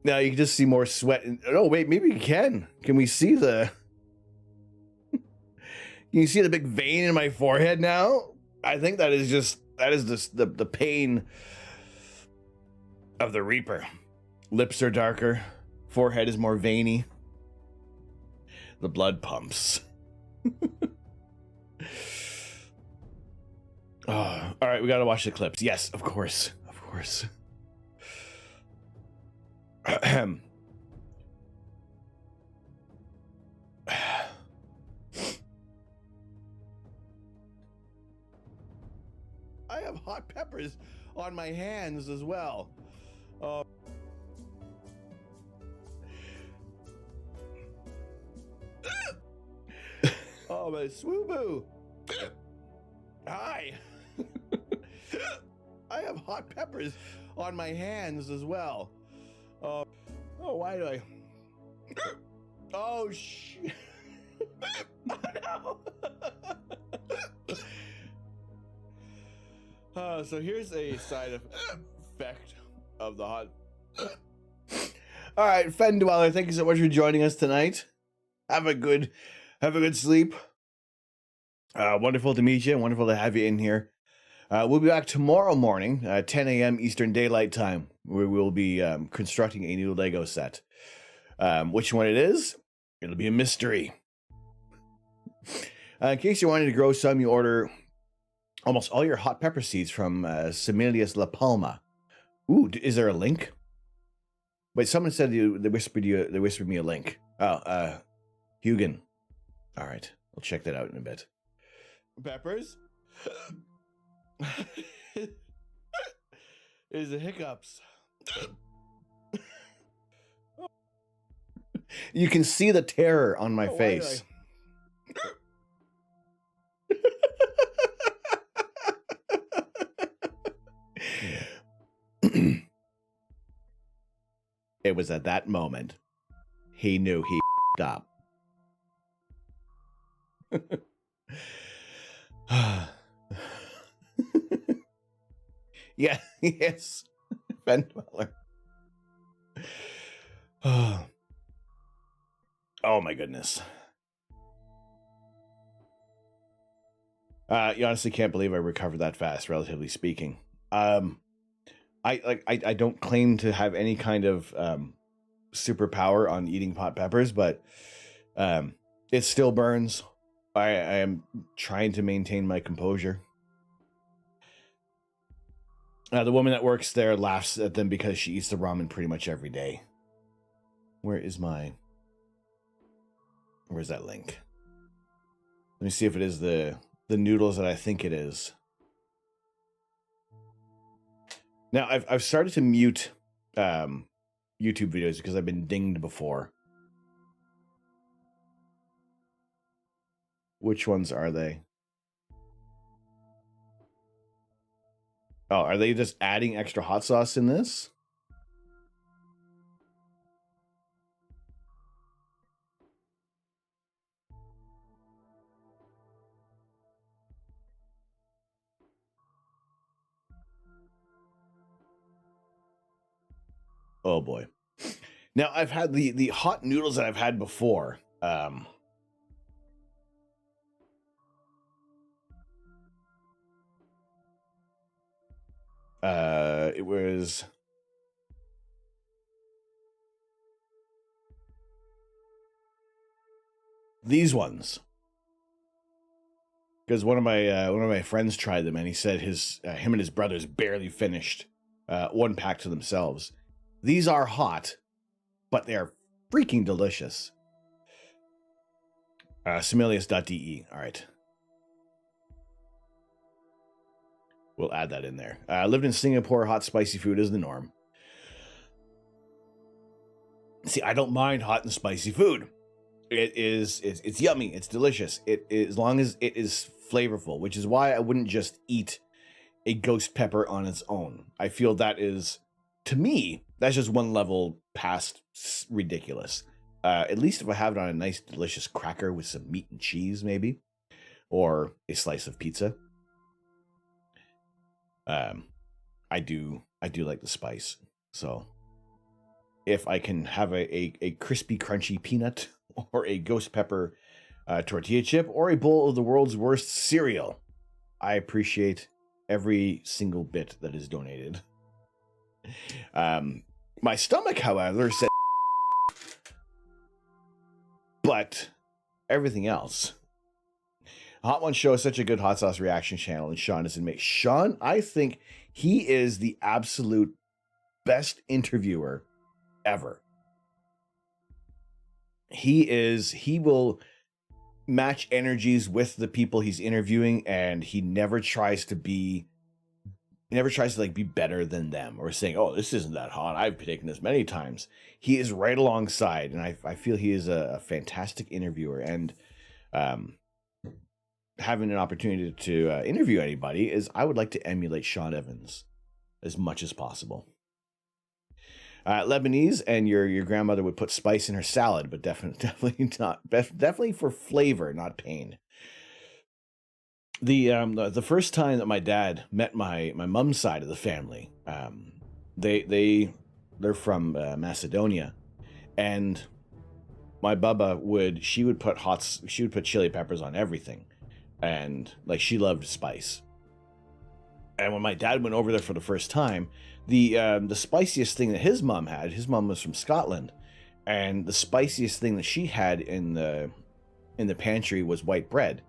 Now you can just see more sweat. Oh wait, maybe you can. Can we see the? Can you see the big vein in my forehead now? I think that is the pain of the Reaper. Lips are darker, forehead is more veiny. The blood pumps. Oh, all right, we gotta watch the clips. Yes, of course, of course. I have hot peppers on my hands as well. Oh, my swooboo. Hi. I have hot peppers on my hands as well. Oh, why do I? Oh, shit. Oh, no. So here's a side effect of the hot. All right, Fen Dweller, thank you so much for joining us tonight. Have a good sleep. Wonderful to meet you. Wonderful to have you in here. We'll be back tomorrow morning, 10 a.m. Eastern Daylight Time, where we'll be constructing a new Lego set. Which one it is? It'll be a mystery. In case you're wanting to grow some, you order almost all your hot pepper seeds from Semilius La Palma. Ooh, is there a link? Wait, someone said they whispered me a link. Oh, Hugin. All right, I'll check that out in a bit. Peppers? Is the hiccups. You can see the terror on my face. It was at that moment he knew he up. Yeah, yes, Ben Dweller. Oh my goodness. You honestly can't believe I recovered that fast, relatively speaking. I don't claim to have any kind of superpower on eating hot peppers, but it still burns. I am trying to maintain my composure. The woman that works there laughs at them because she eats the ramen pretty much every day. Where's that link? Let me see if it is the noodles that I think it is. Now, I've started to mute YouTube videos because I've been dinged before. Which ones are they? Oh, are they just adding extra hot sauce in this? Oh boy. Now I've had the hot noodles that I've had before. It was these ones. Because one of my friends tried them and he said him and his brothers barely finished one pack to themselves. These are hot, but they are freaking delicious. Similius.de. All right. We'll add that in there. Lived in Singapore. Hot, spicy food is the norm. See, I don't mind hot and spicy food. It's yummy. It's delicious. As long as it is flavorful, which is why I wouldn't just eat a ghost pepper on its own. I feel that is, to me, that's just one level past ridiculous. At least if I have it on a nice, delicious cracker with some meat and cheese, maybe, or a slice of pizza. I do like the spice. So if I can have a crispy, crunchy peanut or a ghost pepper tortilla chip or a bowl of the world's worst cereal, I appreciate every single bit that is donated. My stomach, however, said, but everything else. Hot One Show is such a good hot sauce reaction channel, and Sean is inmate. Sean, I think he is the absolute best interviewer ever. He will match energies with the people he's interviewing, and he never tries to be better than them or saying, oh, this isn't that hot, I've taken this many times. He is right alongside, and I feel he is a fantastic interviewer, and having an opportunity to interview anybody is, I would like to emulate Sean Evans as much as possible. Lebanese, and your grandmother would put spice in her salad, but definitely for flavor, not pain. The first time that my dad met my mom's side of the family, they're from Macedonia, and my baba would put chili peppers on everything, and like she loved spice. And when my dad went over there for the first time, the spiciest thing that his mom was from Scotland, and the spiciest thing that she had in the pantry was white bread.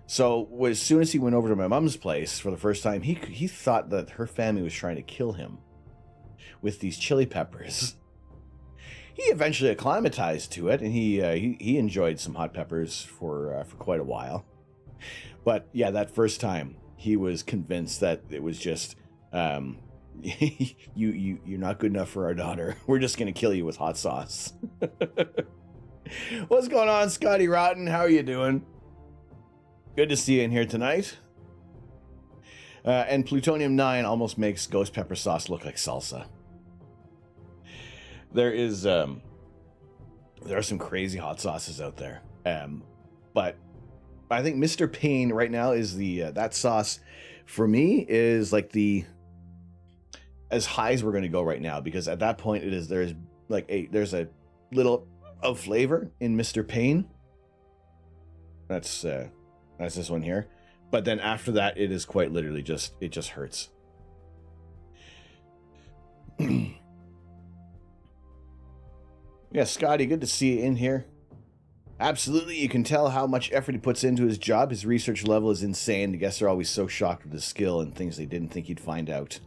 So as soon as he went over to my mom's place for the first time, he thought that her family was trying to kill him with these chili peppers. He eventually acclimatized to it, and he enjoyed some hot peppers for quite a while. But yeah, that first time he was convinced that it was just you're not good enough for our daughter. We're just gonna kill you with hot sauce. What's going on, Scotty Rotten? How are you doing? Good to see you in here tonight. And Plutonium 9 almost makes ghost pepper sauce look like salsa. There are some crazy hot sauces out there. But I think Mr. Payne right now is that sauce for me is like as high as we're going to go right now, because at that point there's a little of flavor in Mr. Payne. That's this one here. But then after that, it is quite literally it just hurts. Yeah, Scotty, good to see you in here. Absolutely, you can tell how much effort he puts into his job. His research level is insane. The guests are always so shocked with his skill and things they didn't think he'd find out.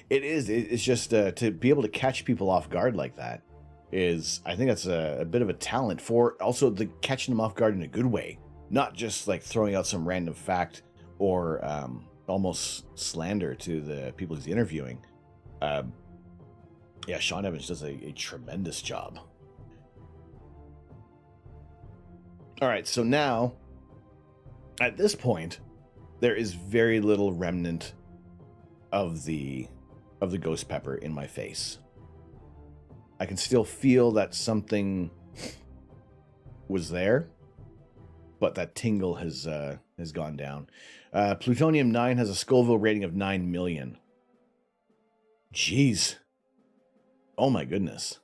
It is. It's just to be able to catch people off guard like that is, I think that's a bit of a talent for also the catching them off guard in a good way, not just like throwing out some random fact or almost slander to the people he's interviewing. Yeah, Sean Evans does a tremendous job. All right, so now, at this point, there is very little remnant of the ghost pepper in my face. I can still feel that something was there, but that tingle has gone down. Plutonium-9 has a Scoville rating of 9 million. Jeez. Oh my goodness.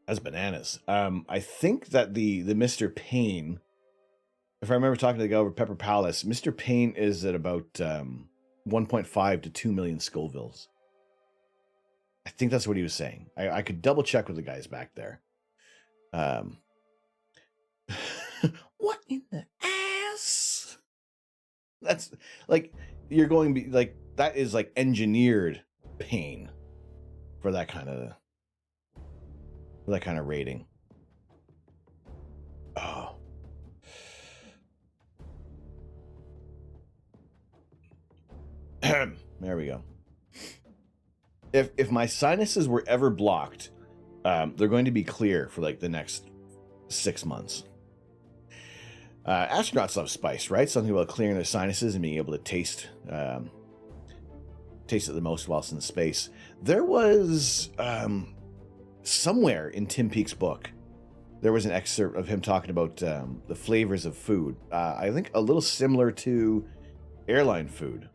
That's bananas. I think that the Mr. Payne, if I remember talking to the guy over Pepper Palace, Mr. Payne is at about 1.5 to 2 million Scovilles. I think that's what he was saying. I could double check with the guys back there. What in the ass? That's like, you're going to be like, that is like engineered pain for that kind of rating. Oh. There we go. If my sinuses were ever blocked, they're going to be clear for like the next 6 months. Astronauts love spice, right? Something about clearing their sinuses and being able to taste it the most whilst in space. There was somewhere in Tim Peake's book, there was an excerpt of him talking about the flavors of food. I think a little similar to airline food,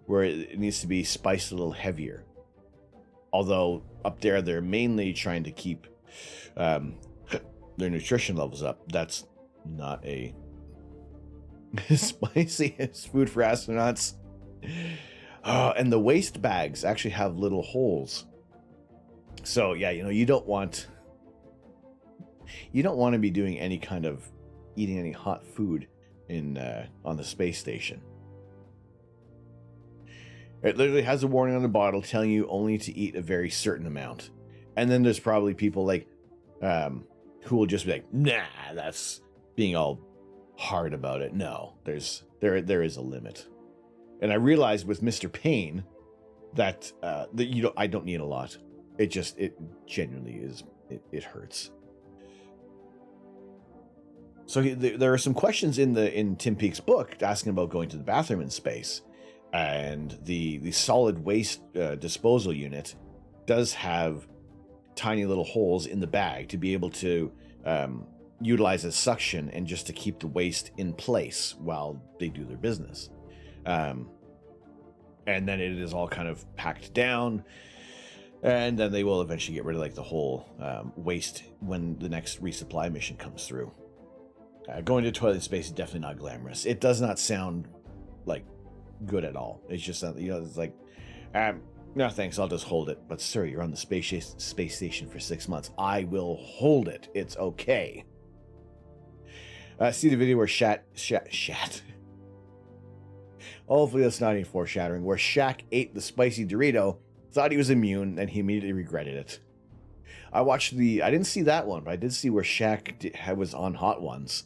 where it needs to be spiced a little heavier. Although up there, they're mainly trying to keep their nutrition levels up. That's not a spiciest food for astronauts. And the waste bags actually have little holes. So yeah, you don't want to be doing any kind of eating any hot food in on the space station. It literally has a warning on the bottle telling you only to eat a very certain amount. And then there's probably people like who will just be like, nah, that's being all hard about it. No, there is a limit. And I realized with Mr. Payne that I don't need a lot. It genuinely is, it hurts. So there are some questions in Tim Peake's book asking about going to the bathroom in space. And the solid waste disposal unit does have tiny little holes in the bag to be able to utilize as suction and just to keep the waste in place while they do their business. And then it is all kind of packed down, and then they will eventually get rid of like the whole waste when the next resupply mission comes through. Going to toilet space is definitely not glamorous. It does not sound like good at all. It's just something, it's like, no thanks, I'll just hold it. But sir, you're on the space station for 6 months. I will hold it. It's okay. See the video where Shat. Hopefully that's not any foreshadowing. Where Shaq ate the spicy Dorito, thought he was immune, and he immediately regretted it. I didn't see that one, but I did see where Shaq was on Hot Ones,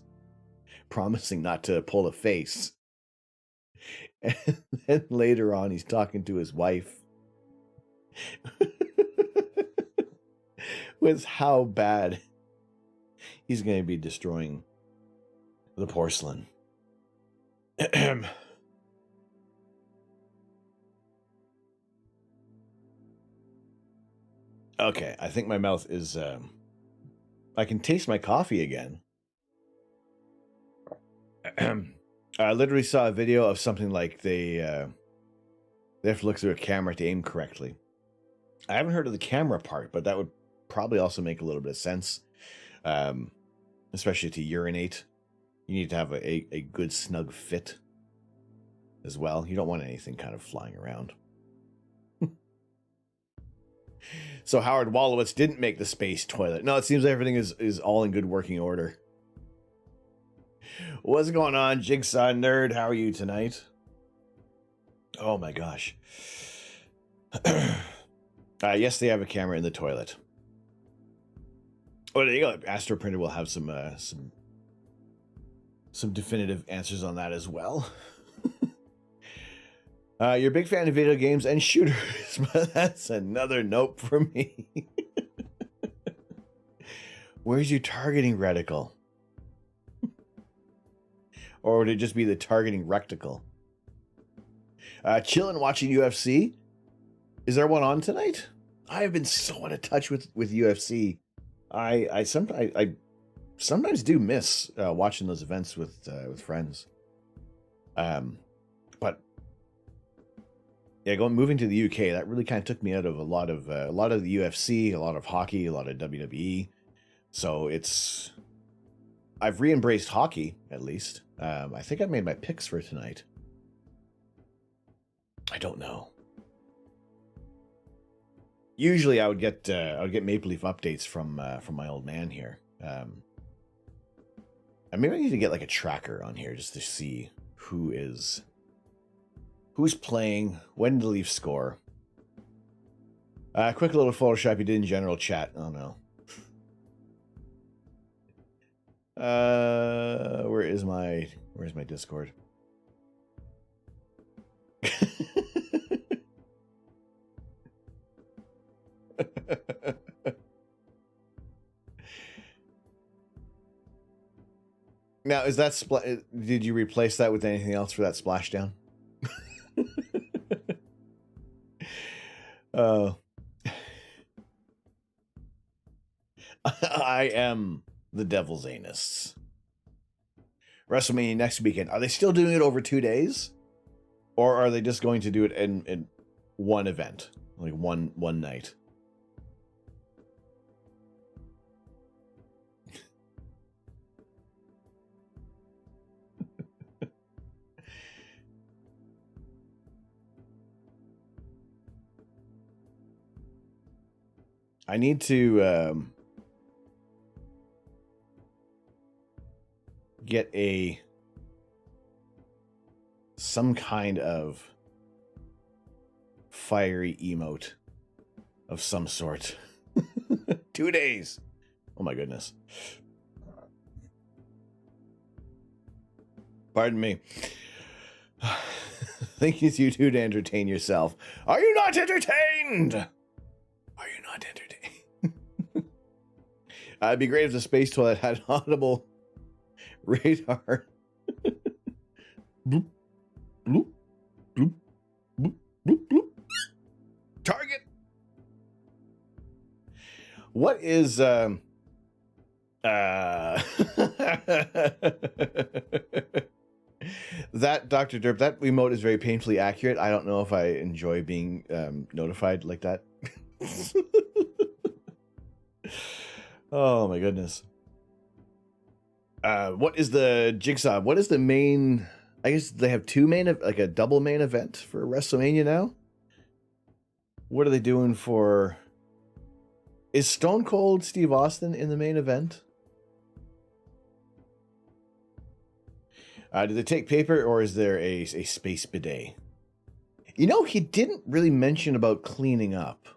promising not to pull a face. And then later on, he's talking to his wife with how bad he's going to be destroying the porcelain. Okay, I think my mouth is... I can taste my coffee again. I literally saw a video of something like they have to look through a camera to aim correctly. I haven't heard of the camera part, but that would probably also make a little bit of sense. Especially to urinate. You need to have a good snug fit as well. You don't want anything kind of flying around. So Howard Wolowitz didn't make the space toilet. No, it seems everything is all in good working order. What's going on, Jigsaw Nerd? How are you tonight? Oh my gosh. Yes, they have a camera in the toilet. Oh, there you go. Astro Printer will have some definitive answers on that as well. You're a big fan of video games and shooters, but that's another nope for me. Where's your targeting reticle? Or would it just be the targeting recticle? Chilling watching UFC. Is there one on tonight? I have been so out of touch with UFC. I sometimes do miss watching those events with friends. But yeah, moving to the UK, that really kind of took me out of a lot of the UFC, a lot of hockey, a lot of WWE. So I've re-embraced hockey at least. I think I made my picks for tonight. I don't know. Usually I would get Maple Leaf updates from my old man here. And maybe I need to get like a tracker on here just to see who's playing, when the Leafs score. Quick little Photoshop you did in general chat. Oh no. Where's my Discord? Now, is that did you replace that with anything else for that splashdown? I am the Devil's Anus. WrestleMania next weekend. Are they still doing it over 2 days? Or are they just going to do it in one event? Like one night? I need to get some kind of fiery emote of some sort. 2 days. Oh my goodness. Pardon me. Think it's you two to entertain yourself. Are you not entertained? Are you not entertained? It'd be great if the space toilet had audible radar. Bloop, bloop, bloop, bloop, bloop, bloop. Target. What is that, Dr. Derp, that emote is very painfully accurate. I don't know if I enjoy being notified like that. Oh my goodness. What is the Jigsaw? What is the main? I guess they have two main, like a double main event for WrestleMania now. What are they doing for? Is Stone Cold Steve Austin in the main event? Did they take paper, or is there a space bidet? You know, he didn't really mention about cleaning up.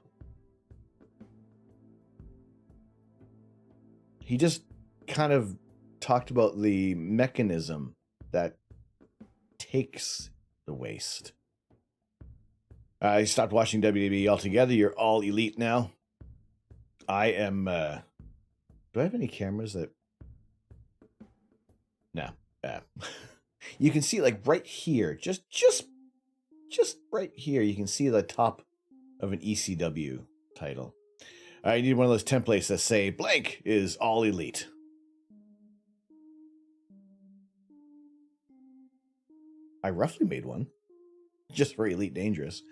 He just kind of talked about the mechanism that takes the waste. I stopped watching WWE altogether. You're all elite now. I am... do I have any cameras that... No. You can see, like, right here, just right here, you can see the top of an ECW title. I need one of those templates that say, blank is all elite. I roughly made one. Just for Elite Dangerous.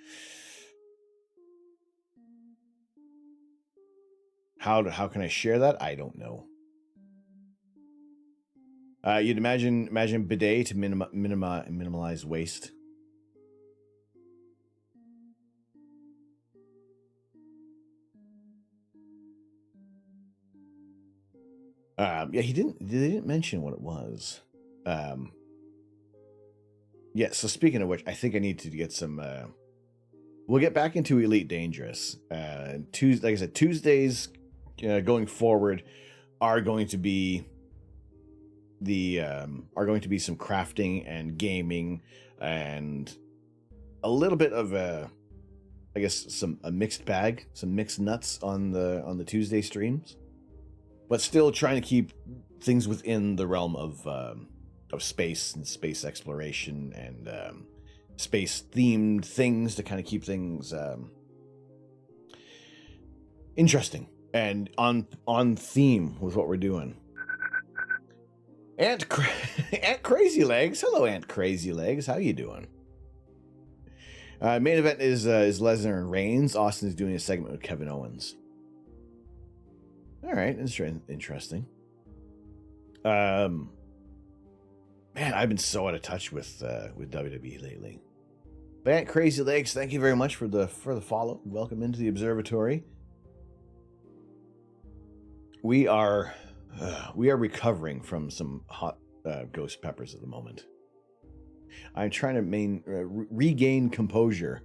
How can I share that? I don't know. You'd imagine bidet to minimize waste. Yeah, they didn't mention what it was. Yeah, so speaking of which, I think I need to get some we'll get back into Elite Dangerous. Like I said, Tuesdays going forward are going to be some crafting and gaming and a little bit of a mixed bag, some mixed nuts on the Tuesday streams, but still trying to keep things within the realm of space and space exploration and space themed things to kind of keep things interesting and on theme with what we're doing. Aunt Crazy Legs, hello Aunt Crazy Legs, how you doing? Main event is Lesnar and Reigns. Austin is doing a segment with Kevin Owens. All right, interesting. Man, I've been so out of touch with WWE lately. But Aunt Crazy Legs, thank you very much for the follow. Welcome into the observatory. We are recovering from some hot ghost peppers at the moment. I'm trying to regain composure.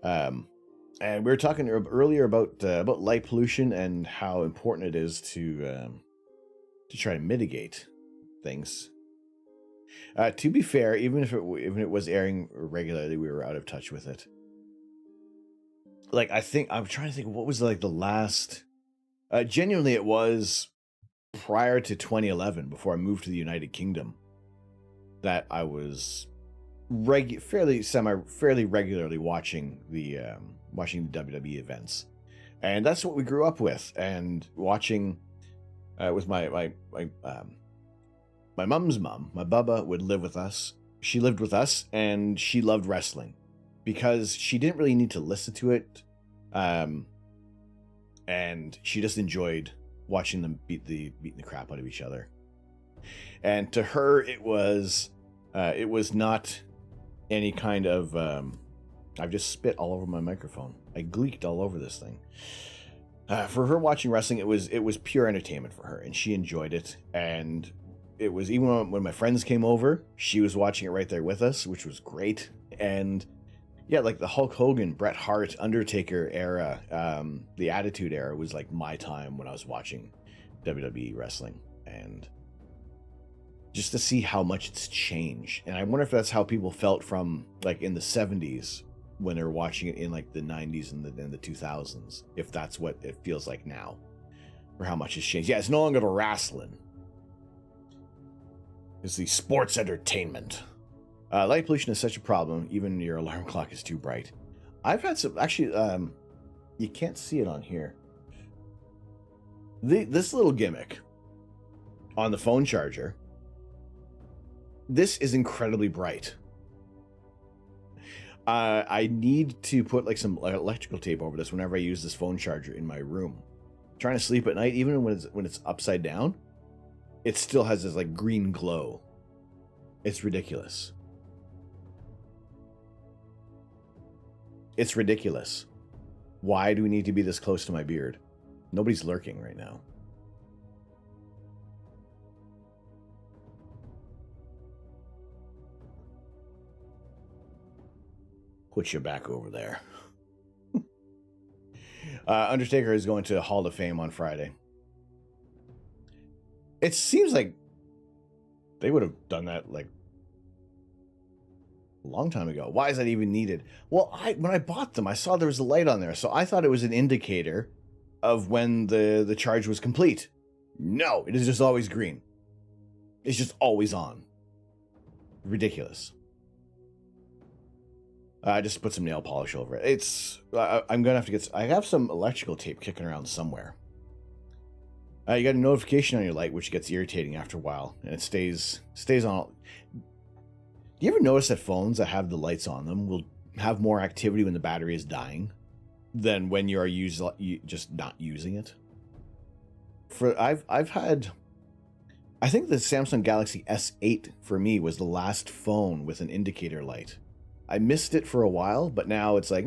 And we were talking earlier about light pollution and how important it is to try to mitigate things. To be fair, even if it was airing regularly, we were out of touch with it. Like, I'm trying to think, what was like the last? Genuinely, it was prior to 2011, before I moved to the United Kingdom, that I was fairly regularly watching the WWE events, and that's what we grew up with. And watching with my mom's mom, my baba, would live with us. She lived with us, and she loved wrestling because she didn't really need to listen to it, and she just enjoyed watching them beating the crap out of each other. And to her, it was not any kind of I've just spit all over my microphone. I gleeked all over this thing. For her, watching wrestling, it was pure entertainment for her, and she enjoyed it. And it was, even when my friends came over, she was watching it right there with us, which was great. And yeah, like the Hulk Hogan, Bret Hart, Undertaker era, the Attitude Era was like my time when I was watching WWE wrestling. And just to see how much it's changed. And I wonder if that's how people felt from like in the 70s when they were watching it in like the 90s and the 2000s. If that's what it feels like now, or how much it's changed. Yeah, it's no longer the wrestling. It's the sports entertainment. Light pollution is such a problem. Even your alarm clock is too bright. I've had some, actually, you can't see it on here. This little gimmick on the phone charger, this is incredibly bright. I need to put like some electrical tape over this whenever I use this phone charger in my room. Trying to sleep at night, even when it's upside down, it still has this like green glow. It's ridiculous. It's ridiculous. Why do we need to be this close to my beard? Nobody's lurking right now. Put you back over there. Undertaker is going to Hall of Fame on Friday. It seems like they would have done that like a long time ago. Why is that even needed? Well, when I bought them, I saw there was a light on there, so I thought it was an indicator of when the charge was complete. No, it is just always green. It's just always on. Ridiculous. I just put some nail polish over it. It's I'm gonna have to get. I have some electrical tape kicking around somewhere. You got a notification on your light, which gets irritating after a while, and it stays on. Do you ever notice that phones that have the lights on them will have more activity when the battery is dying than when you are just not using it? I've had, I think the Samsung Galaxy S8 for me was the last phone with an indicator light. I missed it for a while, but now it's like,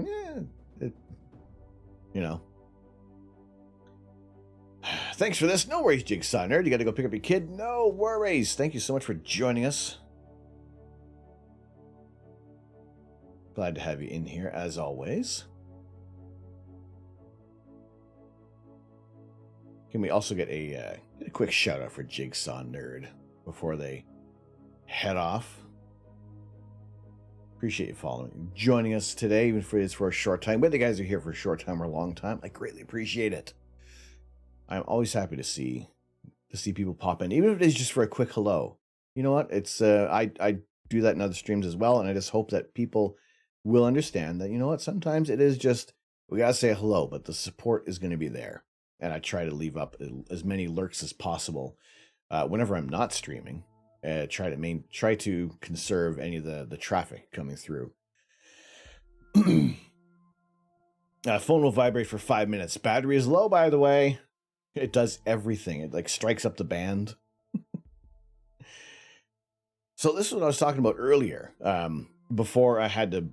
Thanks for this. No worries, Jigsaw Nerd. You got to go pick up your kid. No worries. Thank you so much for joining us. Glad to have you in here, as always. Can we also get a quick shout out for Jigsaw Nerd before they head off? Appreciate you following, joining us today, even if it is for a short time. Whether the guys are here for a short time or a long time, I greatly appreciate it. I'm always happy to see people pop in, even if it is just for a quick hello. You know what? It's I do that in other streams as well, and I just hope that people will understand that, you know what, sometimes it is just, we gotta say hello, but the support is going to be there. And I try to leave up as many lurks as possible whenever I'm not streaming. Try to conserve any of the traffic coming through. Phone will vibrate for 5 minutes. Battery is low, by the way. It does everything. It like strikes up the band. So this is what I was talking about earlier. Before I had to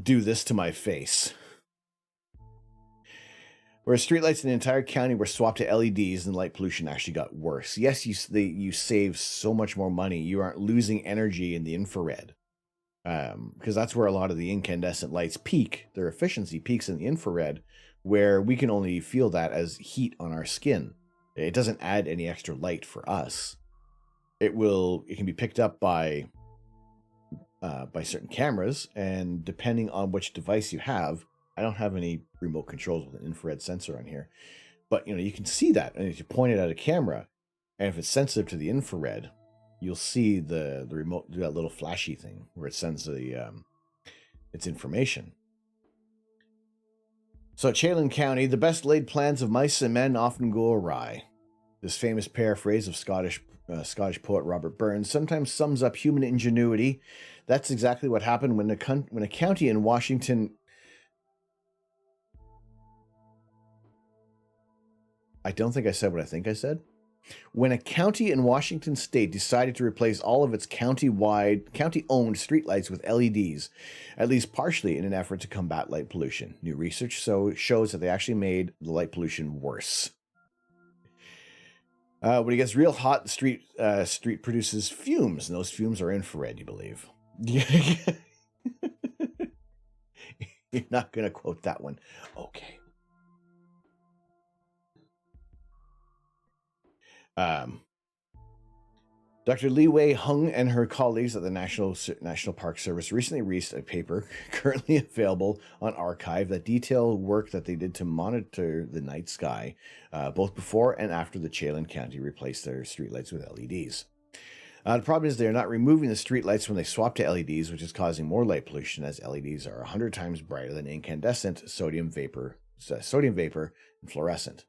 do this to my face. Where streetlights in the entire county were swapped to LEDs and light pollution actually got worse. Yes, you save so much more money. You aren't losing energy in the infrared. Because that's where a lot of the incandescent lights peak. Their efficiency peaks in the infrared, where we can only feel that as heat on our skin. It doesn't add any extra light for us. It can be picked up by certain cameras, and depending on which device you have, I don't have any remote controls with an infrared sensor on here, but you can see that, and if you point it at a camera, and if it's sensitive to the infrared, you'll see the remote do that little flashy thing where it sends its information. So at Chelan County, the best laid plans of mice and men often go awry. This famous paraphrase of Scottish poet Robert Burns sometimes sums up human ingenuity. That's exactly what happened when a county in Washington. I don't think I said what I think I said. When a county in Washington state decided to replace all of its county-owned streetlights with LEDs, at least partially in an effort to combat light pollution. New research shows that they actually made the light pollution worse. When it gets real hot, the street produces fumes, and those fumes are infrared, you believe. You're not going to quote that one. Okay. Dr. Li Wei Hung and her colleagues at the National Park Service recently released a paper currently available on arXiv that detail work that they did to monitor the night sky, both before and after the Chelan County replaced their streetlights with LEDs. The problem is they're not removing the streetlights when they swap to LEDs, which is causing more light pollution, as LEDs are 100 times brighter than incandescent sodium vapor and fluorescent.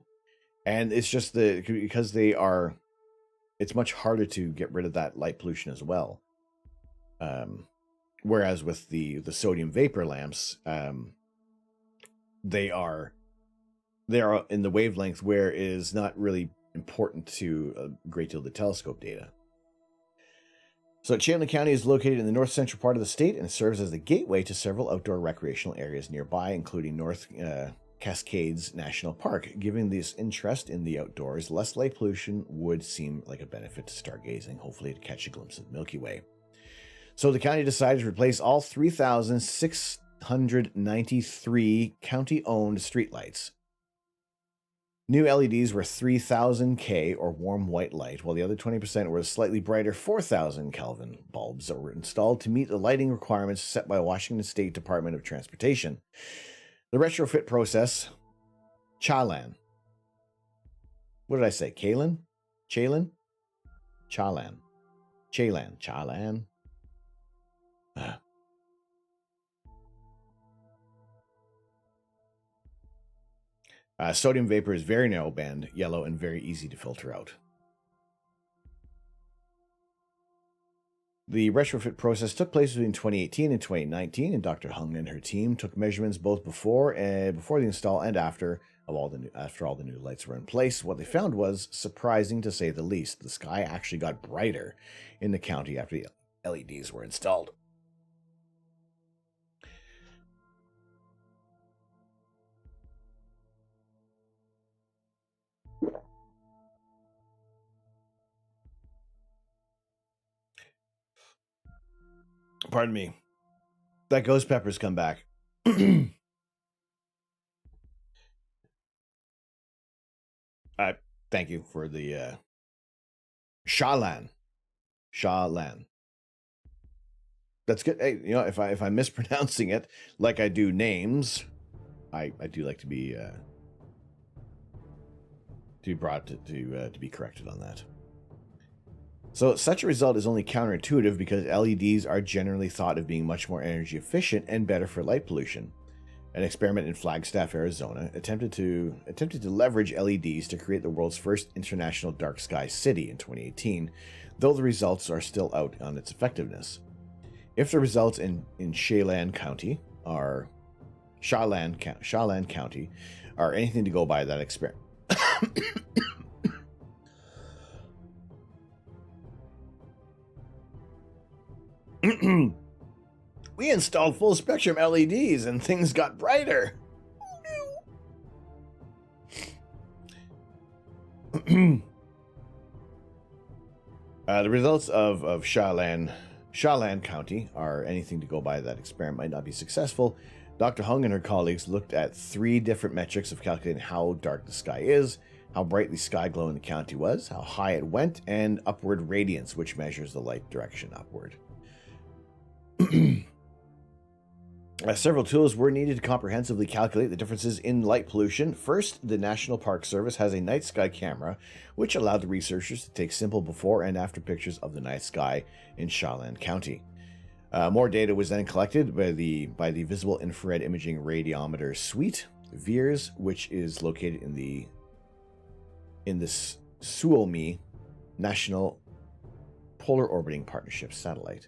And it's just because it's much harder to get rid of that light pollution as well. Whereas with the sodium vapor lamps, they are in the wavelength where it is not really important to a great deal of the telescope data. So Chelan County is located in the north central part of the state and serves as the gateway to several outdoor recreational areas nearby, including North Cascades National Park. Given this interest in the outdoors, less light pollution would seem like a benefit to stargazing, hopefully to catch a glimpse of the Milky Way. So the county decided to replace all 3,693 county-owned streetlights. New LEDs were 3,000 K or warm white light, while the other 20% were slightly brighter 4,000 Kelvin bulbs that were installed to meet the lighting requirements set by Washington State Department of Transportation. The retrofit process, Chalan. What did I say? Kalan? Chalan? Chalan. Chalan. Chalan. Sodium vapor is very narrow band, yellow, and very easy to filter out. The retrofit process took place between 2018 and 2019, and Dr. Hung and her team took measurements both before the install and after all the new lights were in place. What they found was surprising, to say the least. The sky actually got brighter in the county after the LEDs were installed. Pardon me. That ghost pepper's come back. Thank you for the Shalan. That's good. Hey, you know, if I'm mispronouncing it, like I do names, I do like to be brought to be corrected on that. So such a result is only counterintuitive because LEDs are generally thought of being much more energy efficient and better for light pollution. An experiment in Flagstaff, Arizona, attempted to leverage LEDs to create the world's first international dark sky city in 2018, though the results are still out on its effectiveness. If the results in Chelan County are anything to go by, that experiment. We installed full spectrum LEDs and things got brighter. The results of Chelan County are anything to go by. That experiment might not be successful. Dr. Hung and her colleagues looked at 3 different metrics of calculating how dark the sky is, how bright the sky glow in the county was, how high it went, and upward radiance, which measures the light direction upward. Several tools were needed to comprehensively calculate the differences in light pollution. First, the National Park Service has a night sky camera, which allowed the researchers to take simple before and after pictures of the night sky in Chelan County. More data was then collected by the Visible Infrared Imaging Radiometer Suite, VIRS, which is located in the Suomi National Polar Orbiting Partnership satellite.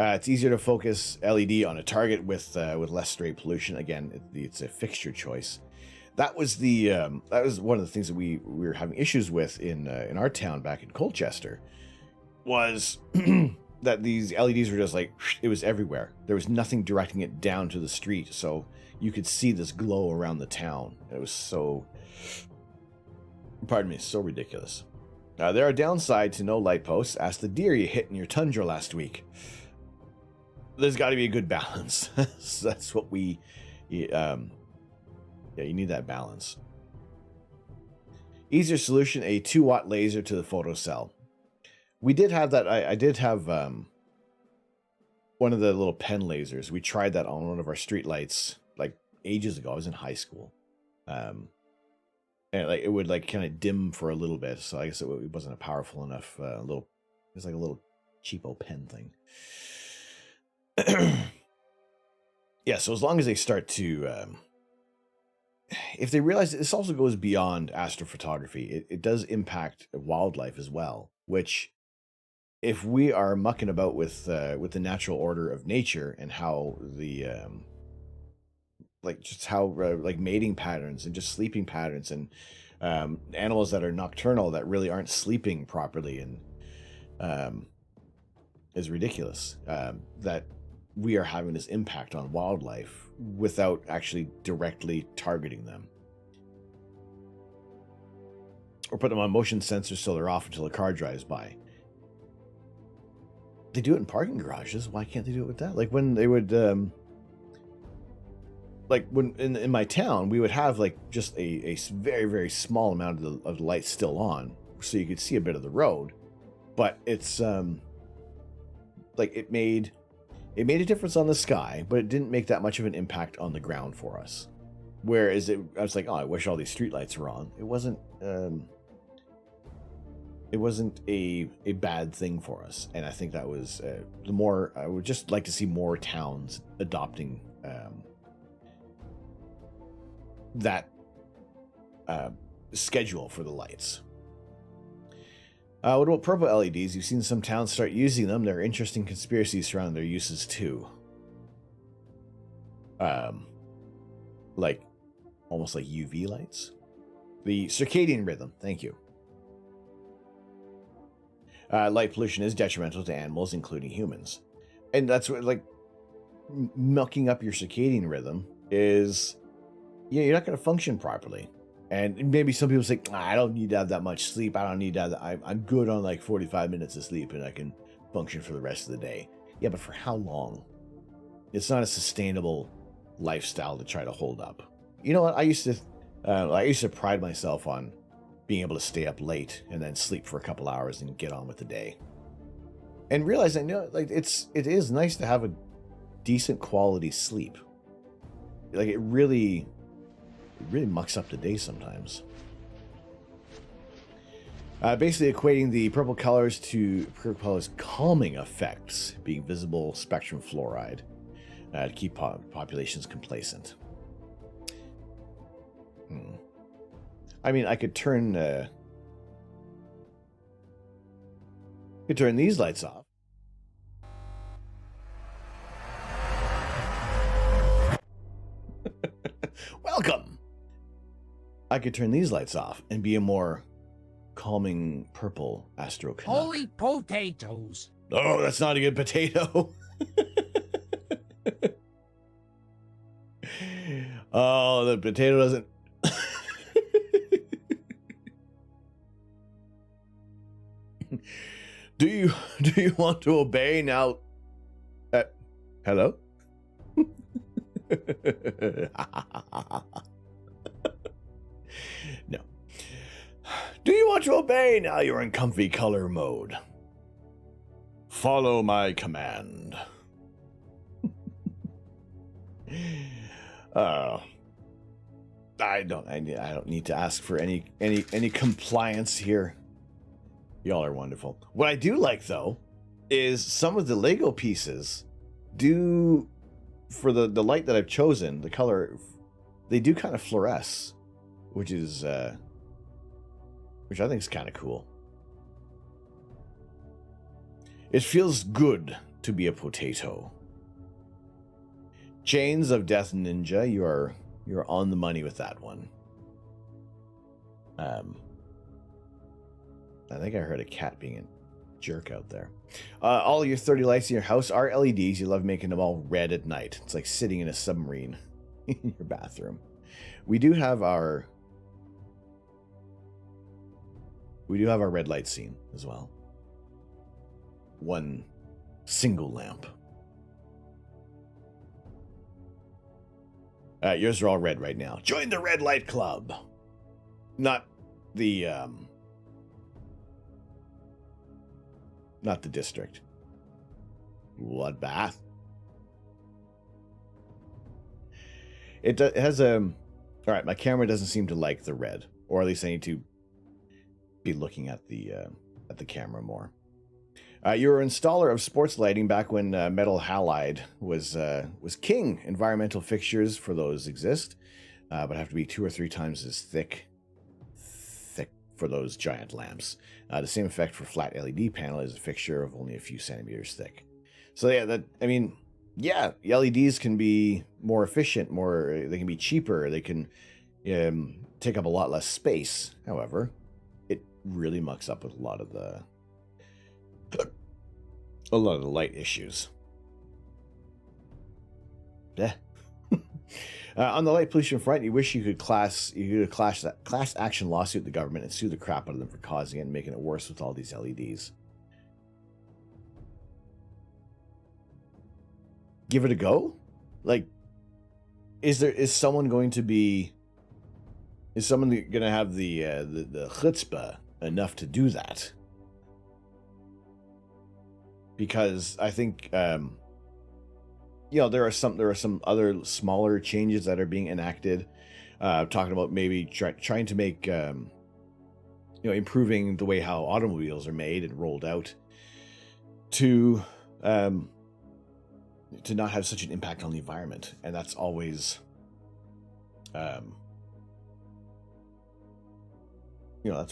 It's easier to focus LED on a target with less stray pollution. Again, it's a fixture choice. That was one of the things that we were having issues with in our town back in Colchester, was that these LEDs were just like, it was everywhere. There was nothing directing it down to the street, so you could see this glow around the town. It was so, pardon me, so ridiculous. There are downsides to no light posts. Ask the deer you hit in your tundra last week. There's got to be a good balance. So that's what you need that balance. Easier solution, a 2-watt laser to the photocell. We did have that. I did have one of the little pen lasers. We tried that on one of our street lights like ages ago. I was in high school. And like it would like kind of dim for a little bit. So I guess it wasn't a powerful enough it was like a little cheapo pen thing. Yeah, so as long as they start to if they realize that this also goes beyond astrophotography, it does impact wildlife as well, which if we are mucking about with the natural order of nature and how the like mating patterns and just sleeping patterns and animals that are nocturnal that really aren't sleeping properly and is ridiculous that we are having this impact on wildlife without actually directly targeting them. Or put them on motion sensors so they're off until a car drives by. They do it in parking garages. Why can't they do it with that? Like when they would, like when in my town, we would have like just a very, very small amount of the lights still on, so you could see a bit of the road. But it's like it made a difference on the sky, but it didn't make that much of an impact on the ground for us. Whereas I was like, oh, I wish all these streetlights were on. It wasn't a bad thing for us, and I think that was the more. I would just like to see more towns adopting that schedule for the lights. What about purple LEDs? You've seen some towns start using them. There are interesting conspiracies surrounding their uses too. Like almost like UV lights. The circadian rhythm. Thank you. Light pollution is detrimental to animals, including humans. And that's what, like, mucking up your circadian rhythm is, you're not going to function properly. And maybe some people say, I don't need to have that much sleep. I don't need to have that. I'm good on like 45 minutes of sleep and I can function for the rest of the day. Yeah, but for how long? It's not a sustainable lifestyle to try to hold up. You know what? I used to pride myself on being able to stay up late and then sleep for a couple hours and get on with the day. And realizing, like it is nice to have a decent quality sleep. Like it really mucks up the day sometimes. Basically equating the purple colors to calming effects being visible spectrum fluoride to keep populations complacent. I mean, I could turn these lights off. Welcome. I could turn these lights off and be a more calming purple astro Canuck. Holy potatoes! Oh, that's not a good potato. Oh, the potato doesn't. Do you want to obey now? Hello? No. Do you want to obey now you're in comfy color mode? Follow my command. I don't need to ask for any compliance here. Y'all are wonderful. What I do like though is some of the Lego pieces do, for the light that I've chosen, the color, they do kind of fluoresce, which I think is kind of cool. It feels good to be a potato. Chains of Death Ninja, you're on the money with that one. I think I heard a cat being a jerk out there. All your 30 lights in your house are LEDs. You love making them all red at night. It's like sitting in a submarine in your bathroom. We do have our red light scene as well. One single lamp. Yours are all red right now. Join the Red Light Club. Not the district. Bloodbath. It has a... All right, my camera doesn't seem to like the red, or at least I need to be looking at the camera more. You were an installer of sports lighting back when metal halide was king. Environmental fixtures for those exist, but have to be 2 or 3 times as thick for those giant lamps. The same effect for flat LED panel is a fixture of only a few centimeters thick. So yeah, LEDs can be more efficient, they can be cheaper, they can take up a lot less space. However, it really mucks up with a lot of the light issues. Yeah. On the light pollution front, you wish you could class action lawsuit the government and sue the crap out of them for causing it and making it worse with all these LEDs. Give it a go? Like, is someone going to have the chutzpah enough to do that? Because I think there are some other smaller changes that are being enacted, talking about maybe trying to make improving the way how automobiles are made and rolled out to not have such an impact on the environment. And that's always that's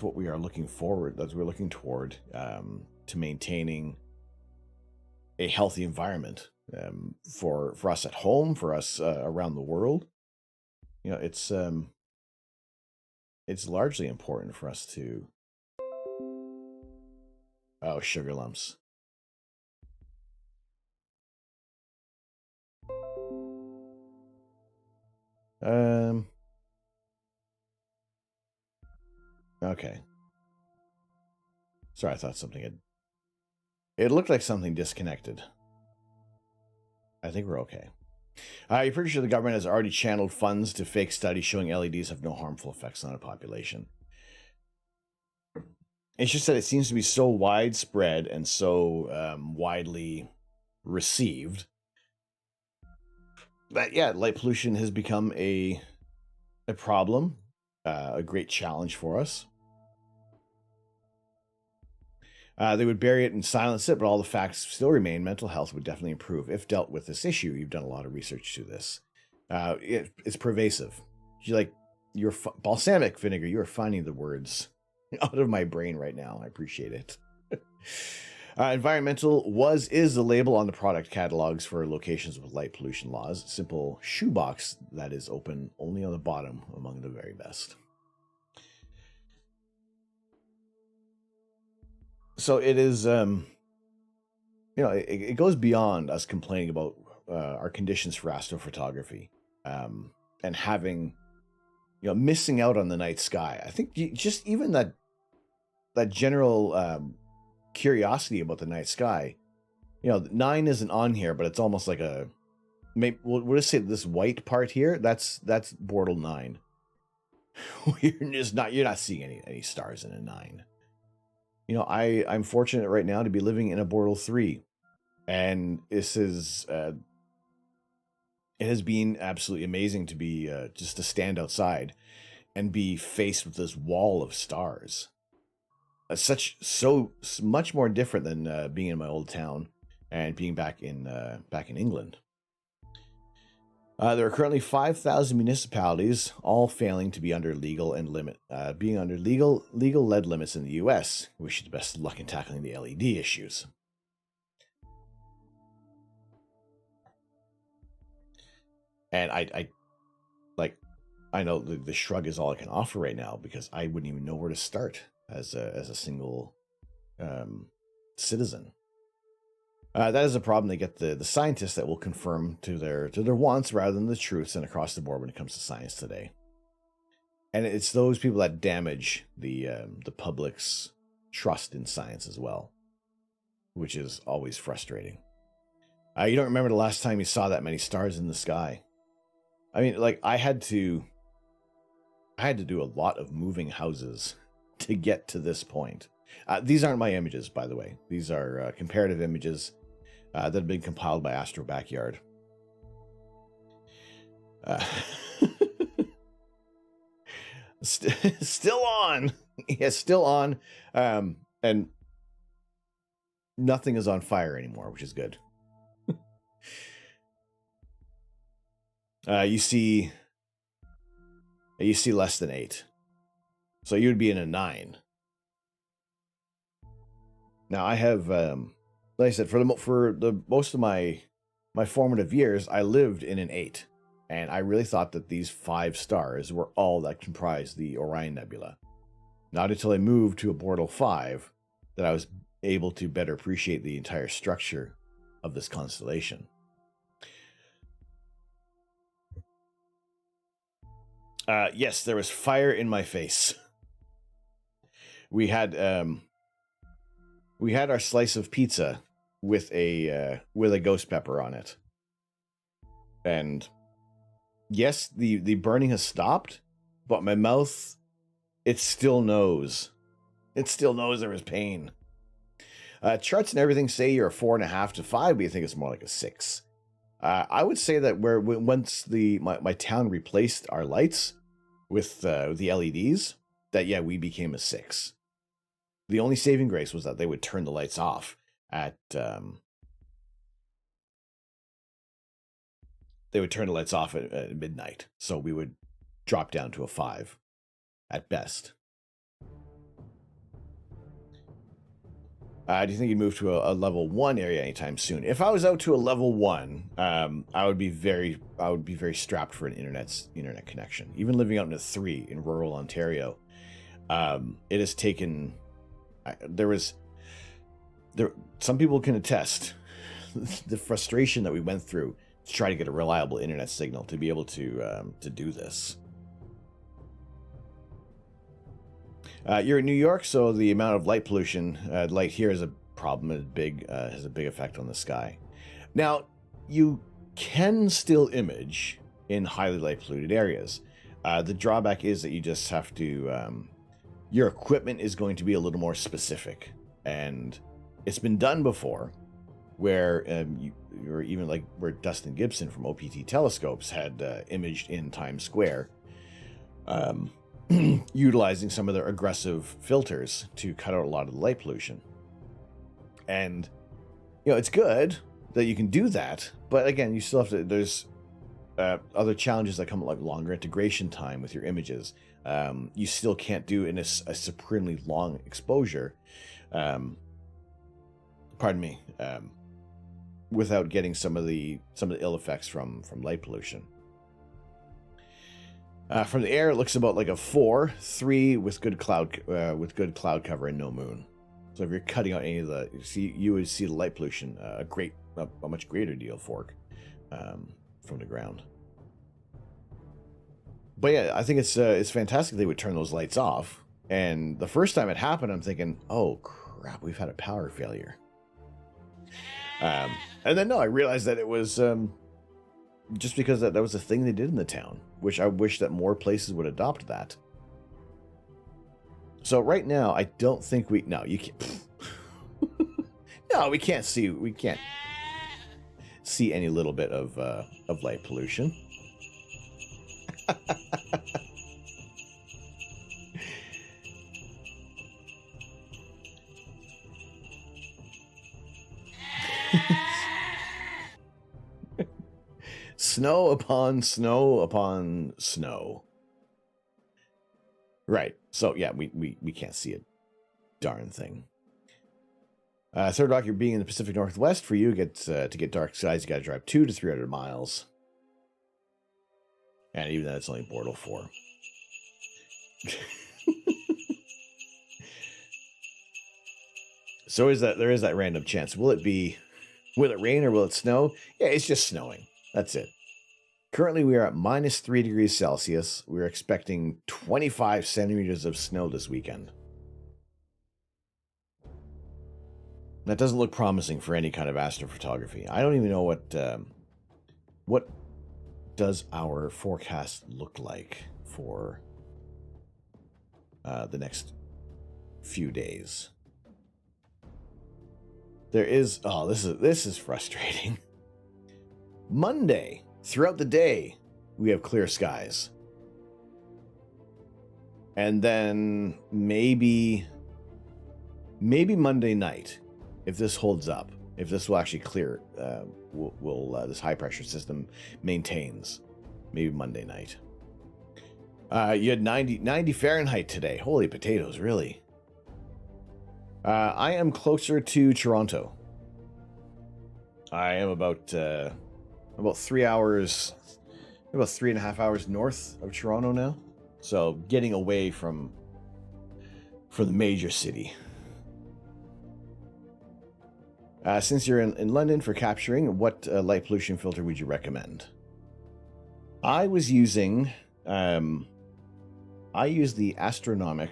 what we are looking forward, that's what we're looking toward, to maintaining a healthy environment for us at home, for us around the world. It's largely important for us to... Oh, sugar lumps. Okay. Sorry, I thought something had... It looked like something disconnected. I think we're okay. You're pretty sure the government has already channeled funds to fake studies showing LEDs have no harmful effects on a population. It's just that it seems to be so widespread and so widely received that, yeah, light pollution has become a problem, a great challenge for us. They would bury it and silence it, but all the facts still remain. Mental health would definitely improve if dealt with this issue. You've done a lot of research to this. It's pervasive. Your balsamic vinegar, you are finding the words out of my brain right now. I appreciate it. Environmental is the label on the product catalogs for locations with light pollution laws. Simple shoebox that is open only on the bottom among the very best. So it is, it goes beyond us complaining about our conditions for astrophotography and having, missing out on the night sky. I think just even that general curiosity about the night sky. 9 isn't on here, but it's almost like we'll just say this white part here. That's Bortle 9. You're not seeing any stars in a 9. I'm fortunate right now to be living in a Bortle 3, and this is it has been absolutely amazing to be just to stand outside and be faced with this wall of stars. So much more different than being in my old town and being back in England. There are currently 5,000 municipalities, all failing to be under legal lead limits in the U.S. Wish you the best of luck in tackling the LED issues. And I know the shrug is all I can offer right now because I wouldn't even know where to start as a single citizen. That is a problem. They get the scientists that will confirm to their wants rather than the truths and across the board when it comes to science today. And it's those people that damage the public's trust in science as well, which is always frustrating. You don't remember the last time you saw that many stars in the sky. I mean, I had to do a lot of moving houses to get to this point. These aren't my images, by the way. These are comparative images that have been compiled by Astro Backyard. Still on. Yeah, still on. And nothing is on fire anymore, which is good. You see less than 8. So you would be in a 9. Now I have, like I said, for the most of my formative years, I lived in an 8, and I really thought that these 5 stars were all that comprised the Orion Nebula. Not until I moved to a Bortle 5 that I was able to better appreciate the entire structure of this constellation. Yes, there was fire in my face. We had our slice of pizza with a ghost pepper on it. And yes, the burning has stopped, but my mouth, it still knows. It still knows there was pain. Charts and everything say you're a 4.5 to 5, but you think it's more like a 6. I would say that once my town replaced our lights with the LEDs, that yeah, we became a 6. The only saving grace was that they would turn the lights off at midnight, so we would drop down to a 5 at best. Do you think you'd move to a level 1 area anytime soon? If I was out to a level 1, I would be very strapped for an internet connection. Even living out in a 3 in rural Ontario, it has taken. Some people can attest the frustration that we went through to try to get a reliable internet signal to be able to do this. You're in New York, so the amount of light pollution, light here is a problem. Has a big effect on the sky. Now, you can still image in highly light polluted areas. The drawback is that you just have to, your equipment is going to be a little more specific. And it's been done before where you're even like where Dustin Gibson from OPT Telescopes had imaged in Times Square, utilizing some of their aggressive filters to cut out a lot of the light pollution. And, you know, it's good that you can do that, but again, you still have to, there's other challenges that come like longer integration time with your images. You still can't do in a supremely long exposure, without getting some of the ill effects from light pollution. From the air, it looks about like a 4, 3 with good cloud cover and no moon. So if you're cutting out any of the, you would see the light pollution a much greater deal from the ground. But yeah, I think it's fantastic they would turn those lights off. And the first time it happened, I'm thinking, oh crap, we've had a power failure. And then no, I realized that it was just because that was a thing they did in the town, which I wish that more places would adopt that. So right now, I don't think you can't. No, we can't see any little bit of light pollution. Snow upon snow upon snow. Right. So yeah, we can't see a darn thing. Third Rock, you're being in the Pacific Northwest. For you, to get dark skies, you got to drive 200 to 300 miles. And even then, it's only Bortle 4. So there is that random chance. Will it rain or will it snow? Yeah, it's just snowing. That's it. Currently, we are at -3 degrees Celsius. We're expecting 25 centimeters of snow this weekend. That doesn't look promising for any kind of astrophotography. I don't even know what does our forecast look like for the next few days. There is, this is frustrating. Monday, throughout the day, we have clear skies. And then maybe Monday night, if this holds up, if this will actually clear, this high pressure system maintains, maybe Monday night. You had 90 Fahrenheit today. Holy potatoes, really. I am closer to Toronto. I am about 3 hours, about 3.5 hours north of Toronto now. So getting away from the major city. Since you're in London for capturing, what light pollution filter would you recommend? I was using, I use the Astronomic.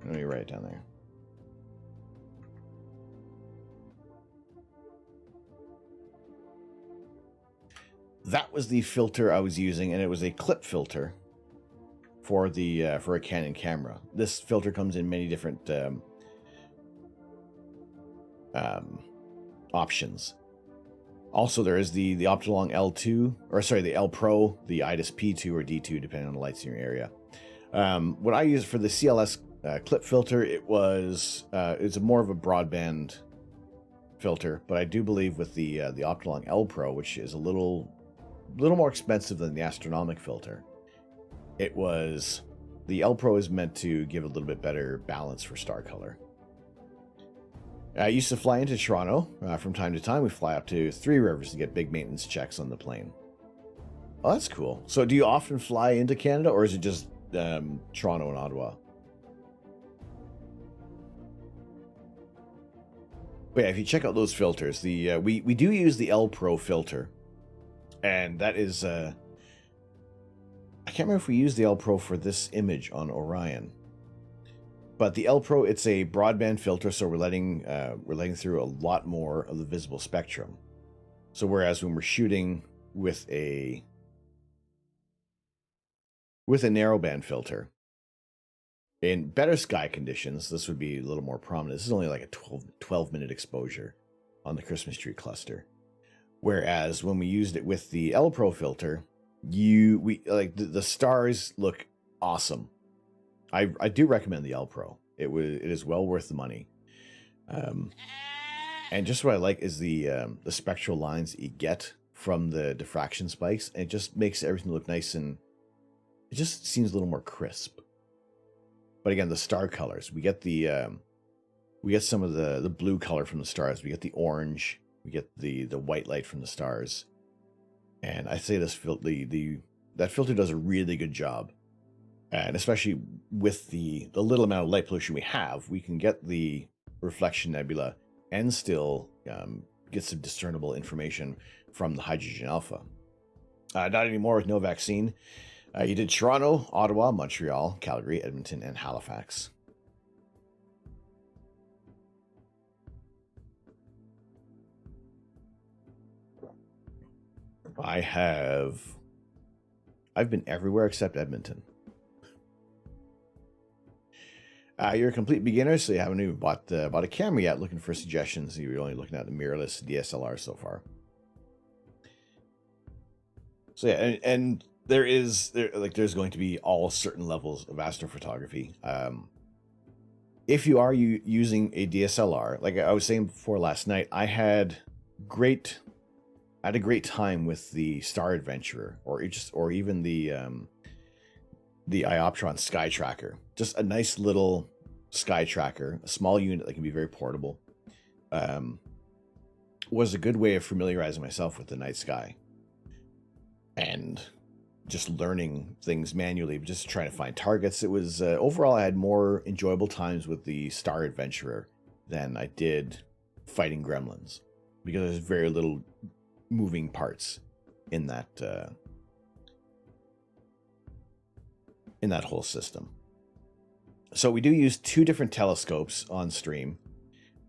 Let me write it down there. That was the filter I was using, and it was a clip filter for a Canon camera. This filter comes in many different options. Also, there is the Optolong L2, or sorry, the L Pro, the IDIS P2 or D2, depending on the lights in your area. What I used for the CLS clip filter, it's more of a broadband filter, but I do believe with the Optolong L Pro, which is a little more expensive than the Astronomic filter, the L Pro is meant to give a little bit better balance for star color. I used to fly into Toronto from time to time. We fly up to Three Rivers to get big maintenance checks on the plane. Oh, that's cool. So do you often fly into Canada, or is it just Toronto and Ottawa? But yeah, if you check out those filters, we do use the L Pro filter, and that is I can't remember if we used the L Pro for this image on Orion. But the L Pro, it's a broadband filter, so we're letting through a lot more of the visible spectrum. So whereas when we're shooting with a narrowband filter, in better sky conditions, this would be a little more prominent. This is only like a 12-minute exposure on the Christmas tree cluster. Whereas when we used it with the L Pro filter, the stars look awesome. I do recommend the L Pro. It is well worth the money. And just what I like is the spectral lines that you get from the diffraction spikes. And it just makes everything look nice, and it just seems a little more crisp. But again, the star colors, we get some of the blue color from the stars. We get the orange. We get the white light from the stars. And I say this that filter does a really good job. And especially with the little amount of light pollution we have, we can get the reflection nebula and still get some discernible information from the hydrogen alpha. Not anymore with no vaccine. You did Toronto, Ottawa, Montreal, Calgary, Edmonton, and Halifax. I've been everywhere except Edmonton. You're a complete beginner, so you haven't even bought a camera yet. Looking for suggestions. You're only looking at the mirrorless DSLR so far. So yeah, and there's going to be all certain levels of astrophotography. If you are using a DSLR, like I was saying before last night, I had a great time with the Star Adventurer, or even the Ioptron Sky Tracker. Just a nice little sky tracker, a small unit that can be very portable. Was a good way of familiarizing myself with the night sky and just learning things manually, just trying to find targets. It was overall, I had more enjoyable times with the Star Adventurer than I did fighting gremlins, because there's very little moving parts in that whole system. So we do use two different telescopes on stream,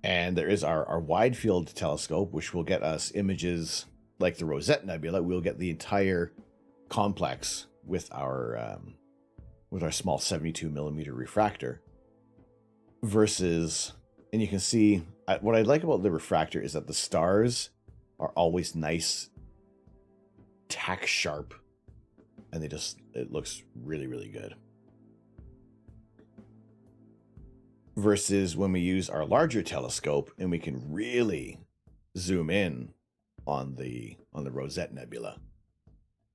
and there is our wide field telescope, which will get us images like the Rosette Nebula. We'll get the entire complex with our small 72 millimeter refractor. Versus, and you can see what I like about the refractor is that the stars are always nice, tack sharp, and it looks really, really good. Versus when we use our larger telescope and we can really zoom in on the Rosette Nebula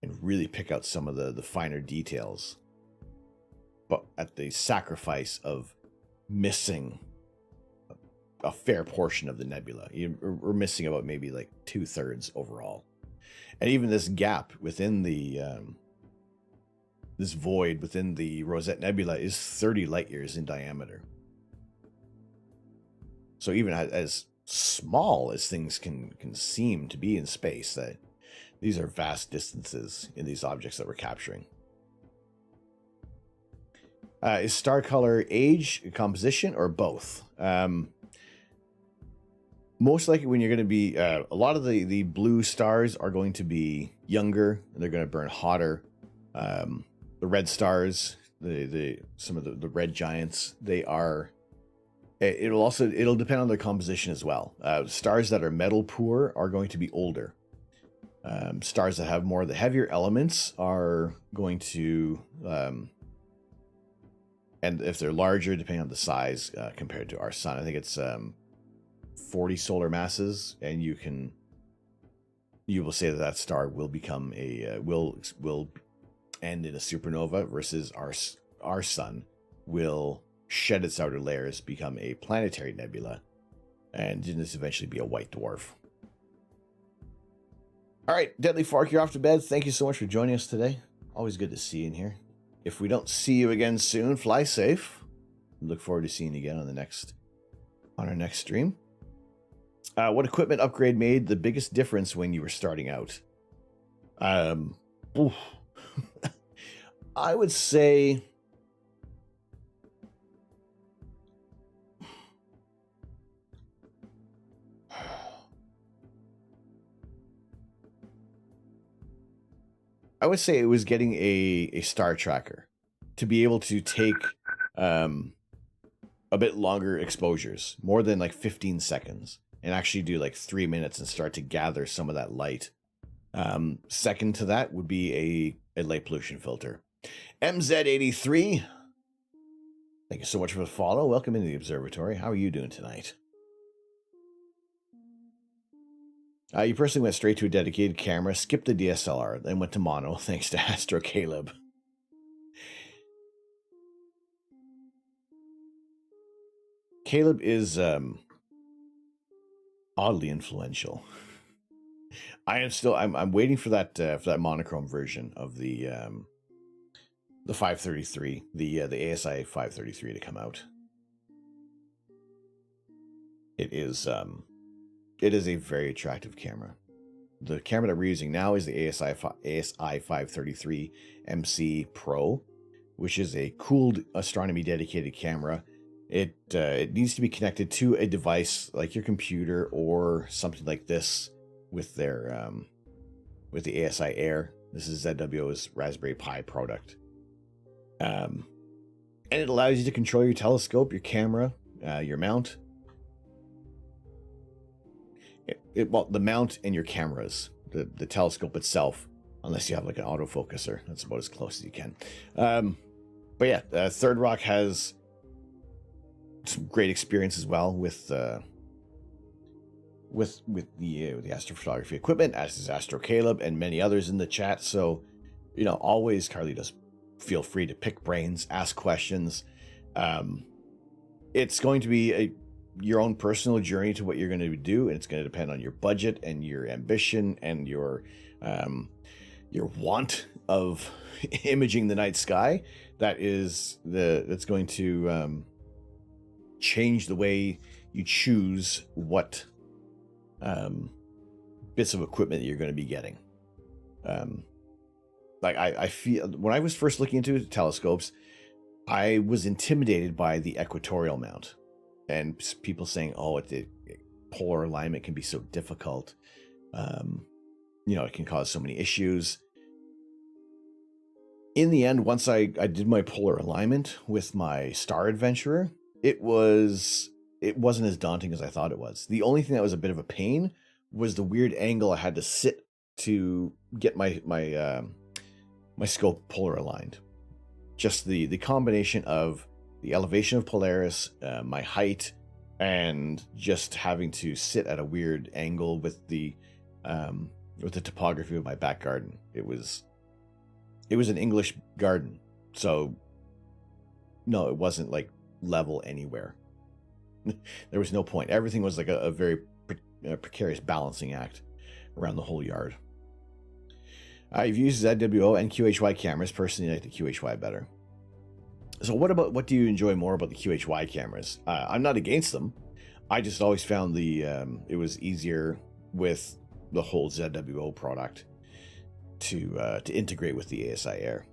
and really pick out some of the finer details, but at the sacrifice of missing a fair portion of the nebula. We're missing about maybe like 2/3 overall. And even this gap within the this void within the Rosette Nebula is 30 light years in diameter. So even as small as things can seem to be in space, that these are vast distances in these objects that we're capturing. Is star color age, composition, or both? Most likely when you're going to be, a lot of the blue stars are going to be younger, and they're going to burn hotter. The red stars, some of the red giants, they are, it'll depend on their composition as well. Stars that are metal poor are going to be older. Stars that have more of the heavier elements are going to, and if they're larger, depending on the size compared to our sun, I think it's 40 solar masses, and you will say that star will become will end in a supernova, versus our sun will shed its outer layers, become a planetary nebula, and this eventually be a white dwarf. All right, Deadly Fark, you're off to bed. Thank you so much for joining us today. Always good to see you in here. If we don't see you again soon, fly safe. Look forward to seeing you again on our next stream. What equipment upgrade made the biggest difference when you were starting out? I would say it was getting a star tracker to be able to take a bit longer exposures, more than like 15 seconds, and actually do like 3 minutes and start to gather some of that light. Second to that would be a light pollution filter. MZ83, thank you so much for the follow. Welcome into the observatory. How are you doing tonight? You personally went straight to a dedicated camera, skipped the DSLR, then went to mono, thanks to Astro Caleb. Caleb is oddly influential. I'm waiting for that monochrome version of the 533, the ASI 533 to come out. It is a very attractive camera. The camera that we're using now is the ASI 533 MC Pro, which is a cooled astronomy dedicated camera. It needs to be connected to a device like your computer or something like this with their with the ASI Air. This is ZWO's Raspberry Pi product. And it allows you to control your telescope, your camera, your mount. Well, the mount and your cameras, the telescope itself, unless you have like an autofocuser. That's about as close as you can. But yeah, Third Rock has some great experience as well with the astrophotography equipment, as is Astro Caleb and many others in the chat. So, always Carly does feel free to pick brains, ask questions. It's going to be your own personal journey to what you're going to do, and it's going to depend on your budget and your ambition and your want of imaging the night sky. That's going to change the way you choose what bits of equipment that you're going to be getting. I feel when I was first looking into telescopes, I was intimidated by the equatorial mount, and people saying, "Oh, polar alignment can be so difficult. It can cause so many issues." In the end, once I did my polar alignment with my Star Adventurer, it wasn't as daunting as I thought it was. The only thing that was a bit of a pain was the weird angle I had to sit to get my scope polar aligned. Just the combination of the elevation of Polaris, my height, and just having to sit at a weird angle with the topography of my back garden. It was an English garden, so no, it wasn't like level anywhere. There was no point. Everything was like a very precarious balancing act around the whole yard. I've used ZWO and QHY cameras. Personally, I like the QHY better. So what do you enjoy more about the QHY cameras? I'm not against them. I just always found it was easier with the whole ZWO product to integrate with the ASI Air.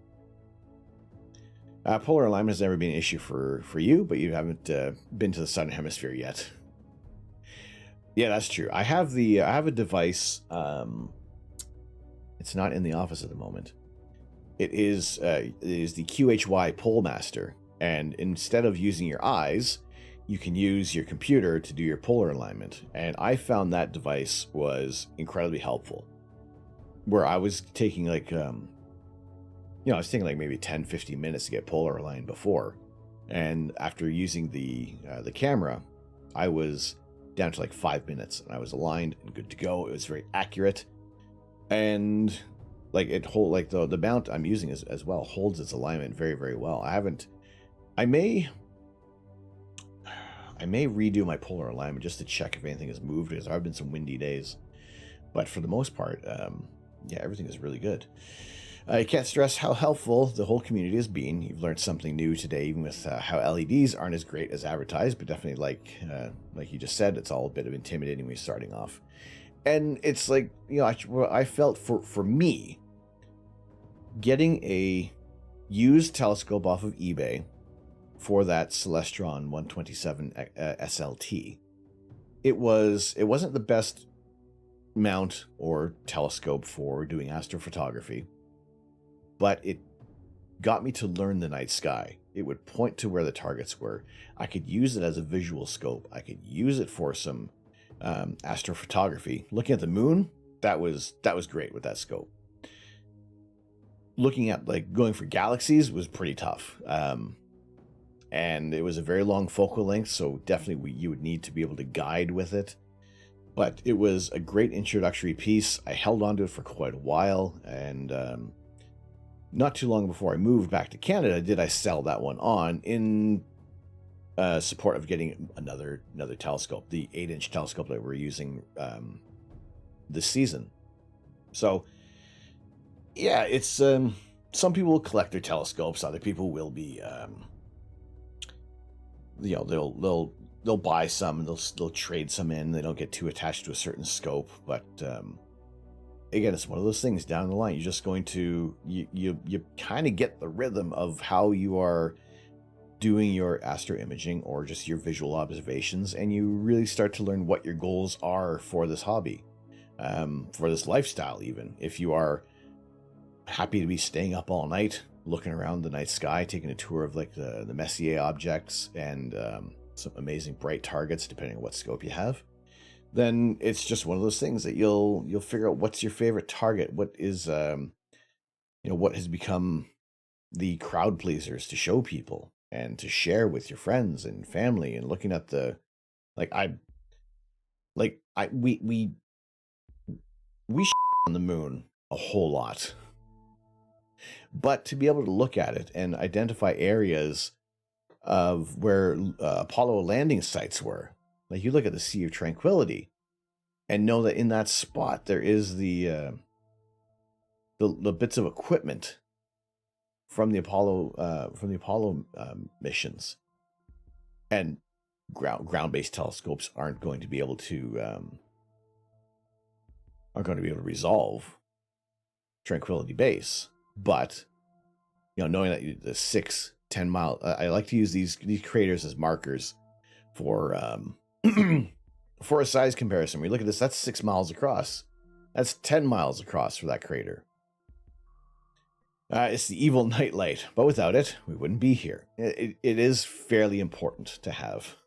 Polar alignment has never been an issue for you, but you haven't been to the southern hemisphere yet. Yeah, that's true. I have a device. It's not in the office at the moment. It is the QHY Polemaster, and instead of using your eyes, you can use your computer to do your polar alignment. And I found that device was incredibly helpful. Where I was taking like maybe 10-15 minutes to get polar aligned before, and after using the camera, I was down to like 5 minutes, and I was aligned and good to go. It was very accurate, and like the mount I'm using as well holds its alignment very, very well. I may redo my polar alignment just to check if anything has moved, because there have been some windy days, but for the most part, everything is really good. I can't stress how helpful the whole community has been. You've learned something new today, even with how LEDs aren't as great as advertised, but definitely like you just said, it's all a bit of intimidating when you're starting off. And it's like, I felt for me, getting a used telescope off of eBay for that Celestron 127 SLT. It wasn't the best mount or telescope for doing astrophotography, but it got me to learn the night sky. It would point to where the targets were. I could use it as a visual scope. I could use it for some astrophotography. Looking at the moon, that was great with that scope. Looking at like going for galaxies was pretty tough. And it was a very long focal length, so definitely you would need to be able to guide with it. But it was a great introductory piece. I held on to it for quite a while, and not too long before I moved back to Canada did I sell that one on in support of getting another telescope, the 8-inch telescope that we're using this season. So yeah, it's some people will collect their telescopes, other people will be they'll buy some and they'll trade some in. They don't get too attached to a certain scope, but again, it's one of those things down the line. You're just going to you kind of get the rhythm of how you are doing your astro imaging or just your visual observations, and you really start to learn what your goals are for this hobby, for this lifestyle. Even if you are happy to be staying up all night looking around the night sky, taking a tour of like the Messier objects and some amazing bright targets depending on what scope you have, then it's just one of those things that you'll figure out what's your favorite target, what is what has become the crowd pleasers to show people and to share with your friends and family. And looking at the we on the moon a whole lot, but to be able to look at it and identify areas of where Apollo landing sites were, like you look at the Sea of Tranquility and know that in that spot there is the bits of equipment from the Apollo missions, and ground-based telescopes aren't going to be able to resolve Tranquility Base. But knowing that the 6-10 mile, I like to use these craters as markers for for a size comparison. We look at this, that's 6 miles across, that's 10 miles across for that crater. It's the evil nightlight, but without it we wouldn't be here. It is fairly important to have.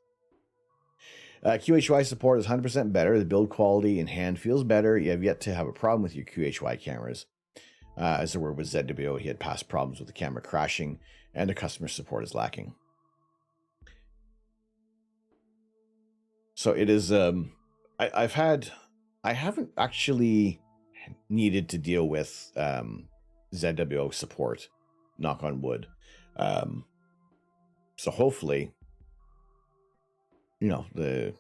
QHY support is 100% better. The build quality in hand feels better. You have yet to have a problem with your QHY cameras. As there were with ZWO, he had past problems with the camera crashing, and the customer support is lacking. So it is. I haven't actually needed to deal with ZWO support. Knock on wood. So hopefully, it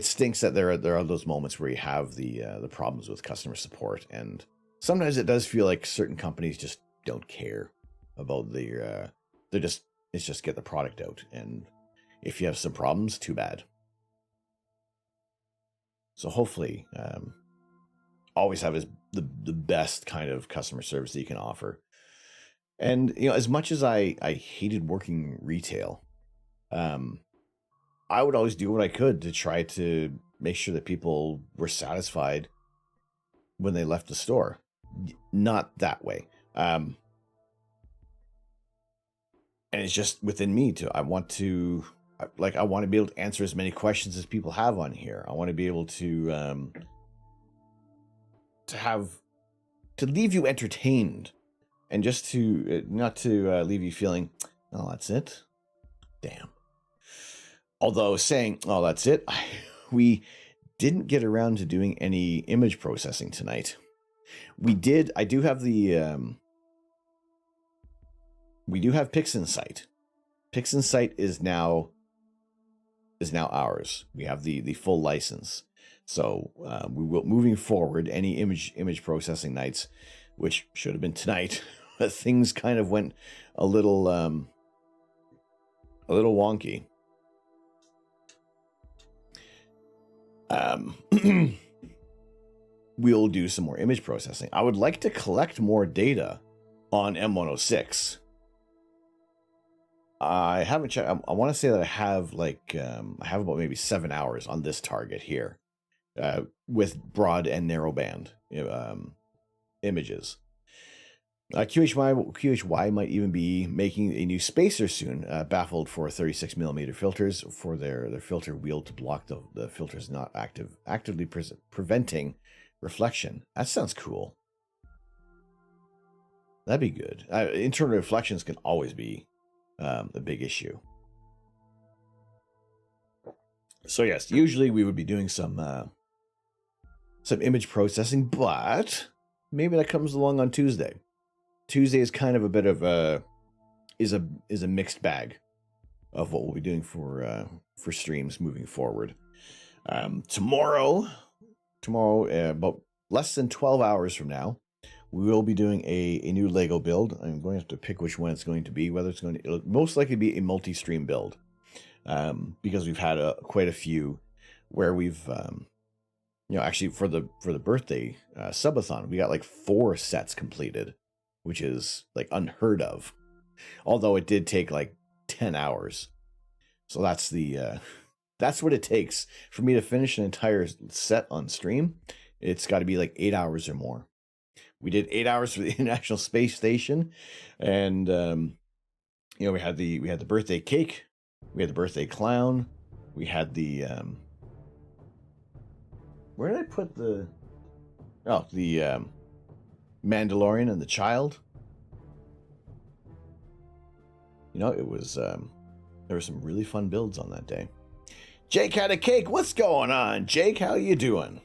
stinks that there are those moments where you have the problems with customer support, and sometimes it does feel like certain companies just don't care about it's just get the product out, and if you have some problems, too bad. So hopefully, always have the best kind of customer service that you can offer. And as much as I hated working retail, I would always do what I could to try to make sure that people were satisfied when they left the store. Not that way. And it's just within me I want to be able to answer as many questions as people have on here. I want to be able to leave you entertained, and just to not to leave you feeling, oh, that's it. Damn. Although saying, oh, that's it, we didn't get around to doing any image processing tonight. I do have we do have PixInsight. PixInsight is now ours. We have the full license. So we will, moving forward, any image processing nights, which should have been tonight, but things kind of went a little wonky. We'll do some more image processing. I would like to collect more data on M106. I haven't checked. I want to say that I have I have about maybe 7 hours on this target here, with broad and narrow band images. QHY might even be making a new spacer soon, baffled for 36mm filters for their filter wheel to block the filters not actively preventing reflection. That sounds cool. That'd be good. Internal reflections can always be a big issue. So yes, usually we would be doing some image processing, but maybe that comes along on Tuesday. Tuesday is kind of a bit of a mixed bag of what we'll be doing for streams moving forward. Tomorrow, about less than 12 hours from now, we will be doing a new Lego build. I'm going to have to pick which one it's going to be. Whether it'll most likely be a multi-stream build, because we've had quite a few where we've actually for the birthday subathon, we got like 4 sets completed, which is like unheard of. Although it did take like 10 hours. So that's what it takes for me to finish an entire set on stream. It's got to be like 8 hours or more. We did 8 hours for the International Space Station, and we had the birthday cake, we had the birthday clown, we had the where did I put the Mandalorian and the child. It was there were some really fun builds on that day. Jake had a cake. What's going on, Jake? How you doing?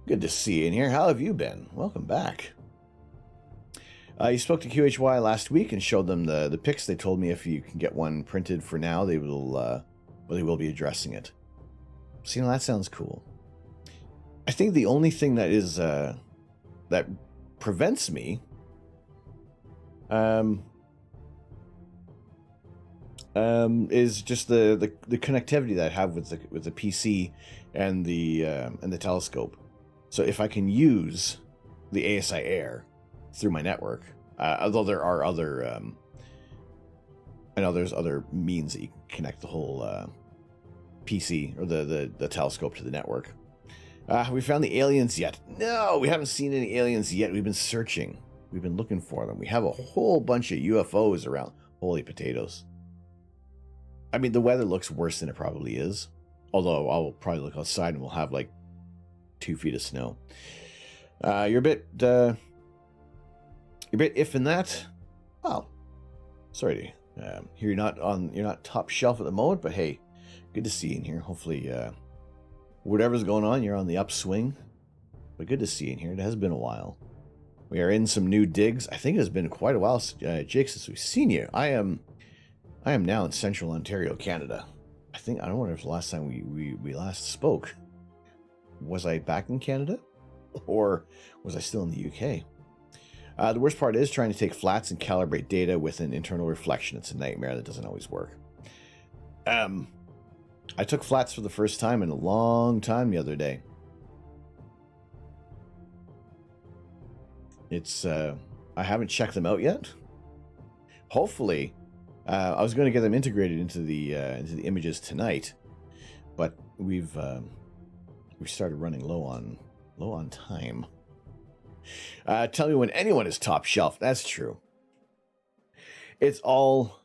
Good to see you in here. How have you been? Welcome back. You spoke to QHY last week and showed them the pics. They told me if you can get one printed for now, they will be addressing it. So that sounds cool. I think the only thing that is that prevents me is just the connectivity that I have with the PC and the telescope. So if I can use the ASI Air through my network, although there are other, I know there's other means that you can connect the whole PC or the telescope to the network. Have we found the aliens yet? No, we haven't seen any aliens yet. We've been searching. We've been looking for them. We have a whole bunch of UFOs around. Holy potatoes. I mean, the weather looks worse than it probably is. Although I'll probably look outside and we'll have like 2 feet of snow. You're a bit if in that. Well, sorry to hear you're not top shelf at the moment, but hey, good to see you in here. Hopefully, whatever's going on, you're on the upswing. But good to see you in here. It has been a while. We are in some new digs. I think it has been quite a while, Jake, since we've seen you. I am now in Central Ontario, Canada. I don't wonder if the last time we last spoke, was I back in Canada or was I still in the UK? The worst part is trying to take flats and calibrate data with an internal reflection. It's a nightmare that doesn't always work. I took flats for the first time in a long time the other day. I haven't checked them out yet. Hopefully, I was going to get them integrated into the images tonight, but we started running low on time. Tell me when anyone is top shelf. That's true. It's all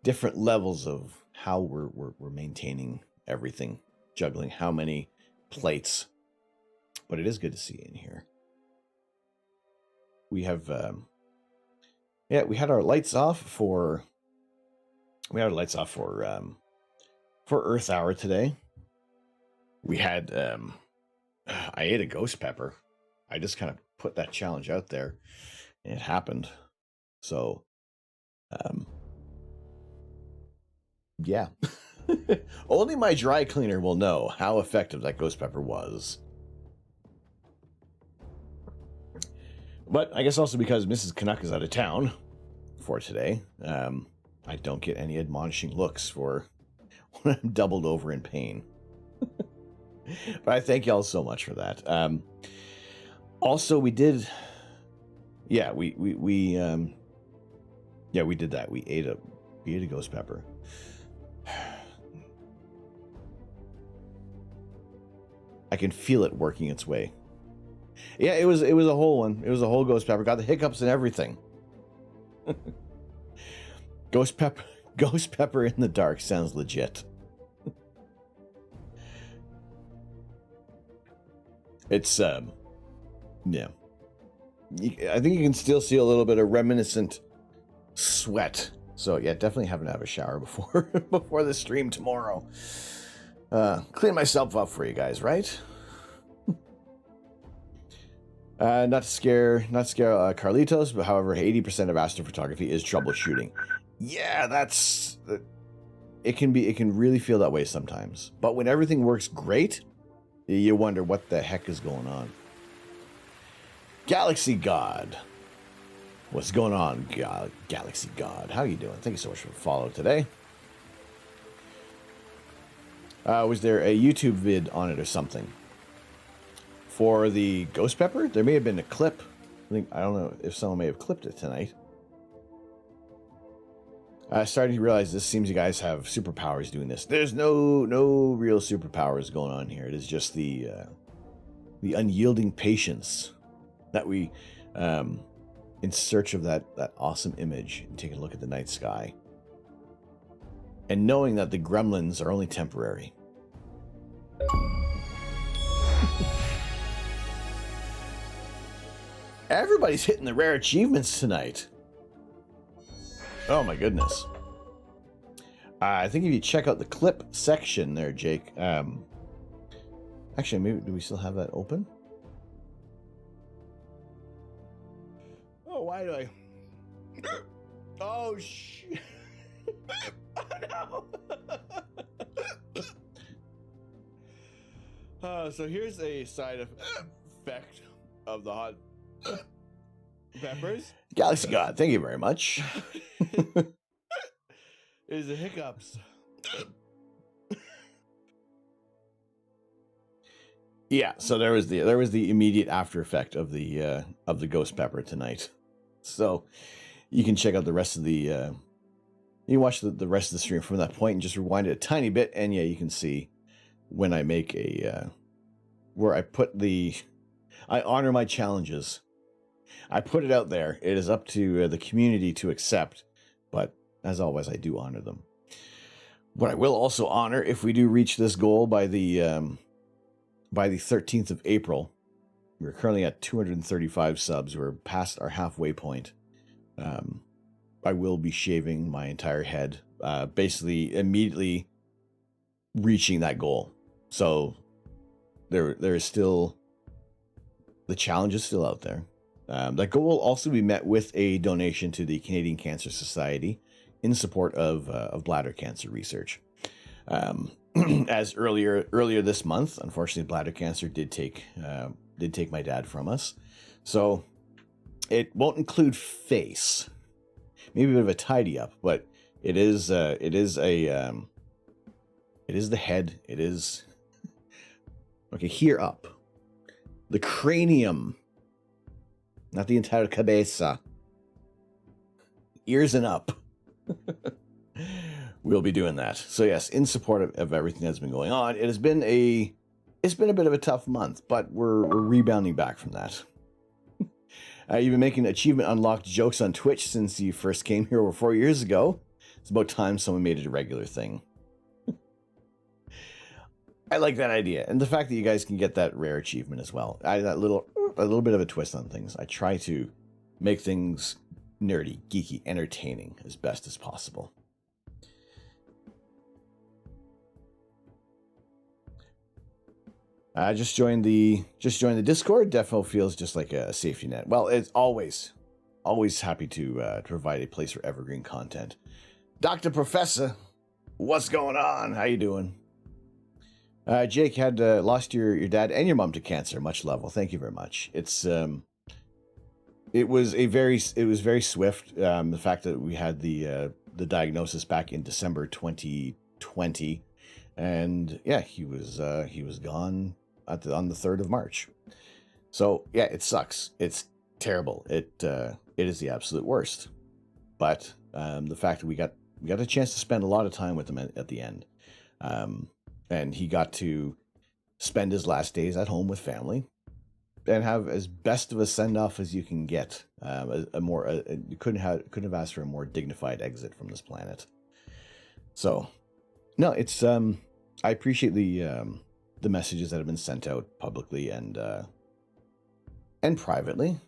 different levels of how we're maintaining everything, juggling how many plates. But it is good to see you in here. We have we had our lights off for Earth Hour today. We had I ate a ghost pepper. I just kind of put that challenge out there and it happened. So yeah. Only my dry cleaner will know how effective that ghost pepper was. But I guess also because Mrs. Canuck is out of town for today, I don't get any admonishing looks for when I'm doubled over in pain. But I thank y'all so much for that. Also, we did Yeah, we did that. We ate a ghost pepper. I can feel it working its way. Yeah, it was a whole one. It was a whole ghost pepper. Got the hiccups and everything. Ghost pepper in the dark sounds legit. It's yeah. I think you can still see a little bit of reminiscent sweat. So yeah, definitely having to have a shower before before the stream tomorrow. Clean myself up for you guys, right? Not to scare Carlitos, but however, 80% of astrophotography is troubleshooting. Yeah, it can really feel that way sometimes. But when everything works great, you wonder what the heck is going on. Galaxy God. What's going on, Galaxy God? How you doing? Thank you so much for the follow today. Was there a YouTube vid on it or something? For the ghost pepper? There may have been a clip. I don't know if someone may have clipped it tonight. Starting to realize this seems you guys have superpowers doing this. There's no real superpowers going on here. It is just the unyielding patience that we in search of that awesome image and taking a look at the night sky. And knowing that the gremlins are only temporary. Everybody's hitting the rare achievements tonight. Oh my goodness. I think if you check out the clip section there, Jake. Actually, maybe do we still have that open? Oh, why do I? Oh shit! Oh no! So here's a side effect of the hot peppers. Galaxy God, thank you very much. Is the hiccups. Yeah, so there was the immediate after effect of the ghost pepper tonight. So you can check out the rest of the you can watch the rest of the stream from that point and just rewind it a tiny bit, and yeah, you can see when I make a where I honor my challenges. I put it out there. It is up to the community to accept, but as always, I do honor them. What I will also honor, if we do reach this goal by the 13th of April, we're currently at 235 subs. We're past our halfway point. I will be shaving my entire head, basically immediately reaching that goal. So there is still, the challenge is still out there. That goal will also be met with a donation to the Canadian Cancer Society in support of bladder cancer research. As earlier this month, unfortunately, bladder cancer did take my dad from us, so it won't include face. Maybe a bit of a tidy up, but it is the head. It is okay. Here up, the cranium, not the entire cabeza. Ears and up. We'll be doing that. So yes, in support of everything that's been going on. It's been a bit of a tough month, but we're rebounding back from that. You've been making achievement unlocked jokes on Twitch since you first came here over 4 years ago. It's about time someone made it a regular thing. I like that idea, and the fact that you guys can get that rare achievement as well. A little bit of a twist on things. I try to make things nerdy, geeky, entertaining as best as possible. Just joined the Discord. Defo feels just like a safety net. Well, it's always happy to provide a place for evergreen content. Dr. Professor, what's going on? How you doing? Jake had lost your dad and your mom to cancer. Much love. Well, thank you very much. It was very swift. The fact that we had the diagnosis back in December 2020, and yeah, he was gone on the 3rd of March. So yeah, it sucks. It's terrible. It is the absolute worst. But the fact that we got a chance to spend a lot of time with him at the end, and he got to spend his last days at home with family and have as best of a send off as you can get. You couldn't have asked for a more dignified exit from this planet. So, no, it's I appreciate the messages that have been sent out publicly and privately.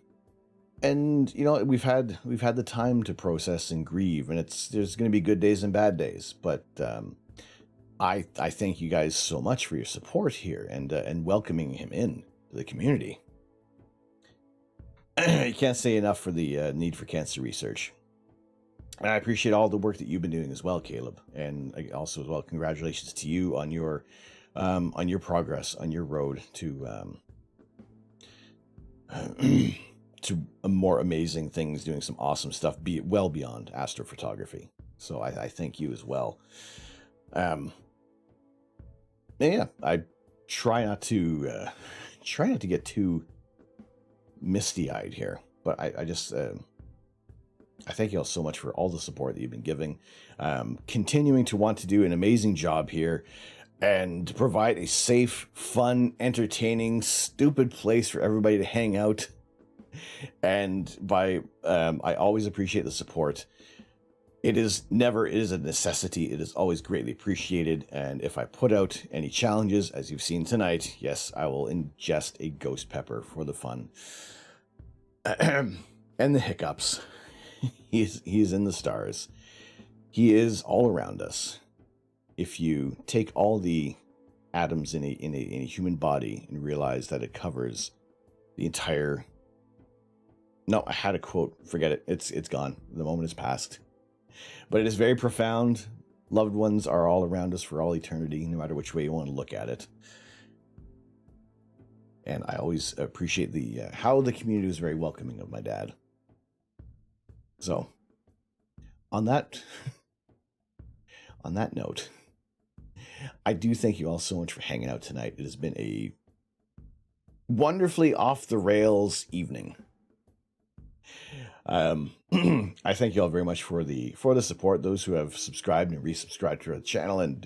And you know, we've had the time to process and grieve, and there's going to be good days and bad days. But I thank you guys so much for your support here and welcoming him in to the community. You can't say enough for the need for cancer research. And I appreciate all the work that you've been doing as well, Caleb. And also as well, congratulations to you on your progress on your road to to more amazing things, doing some awesome stuff, be well beyond astrophotography. So I thank you as well. Yeah, I try not to get too misty-eyed here, but I just I thank you all so much for all the support that you've been giving, continuing to want to do an amazing job here and to provide a safe, fun, entertaining, stupid place for everybody to hang out. And I always appreciate the support. It is a necessity. It is always greatly appreciated. And if I put out any challenges, as you've seen tonight, yes, I will ingest a ghost pepper for the fun. And the hiccups. He is in the stars. He is all around us. If you take all the atoms in a human body and realize that it covers the entire... No, I had a quote. Forget it. It's gone. The moment has passed. But it is very profound. Loved ones are all around us for all eternity, no matter which way you want to look at it. And I always appreciate how the community was very welcoming of my dad. So, on that note, I do thank you all so much for hanging out tonight. It has been a wonderfully off the rails evening. I thank you all very much for the support. Those who have subscribed and resubscribed to the channel and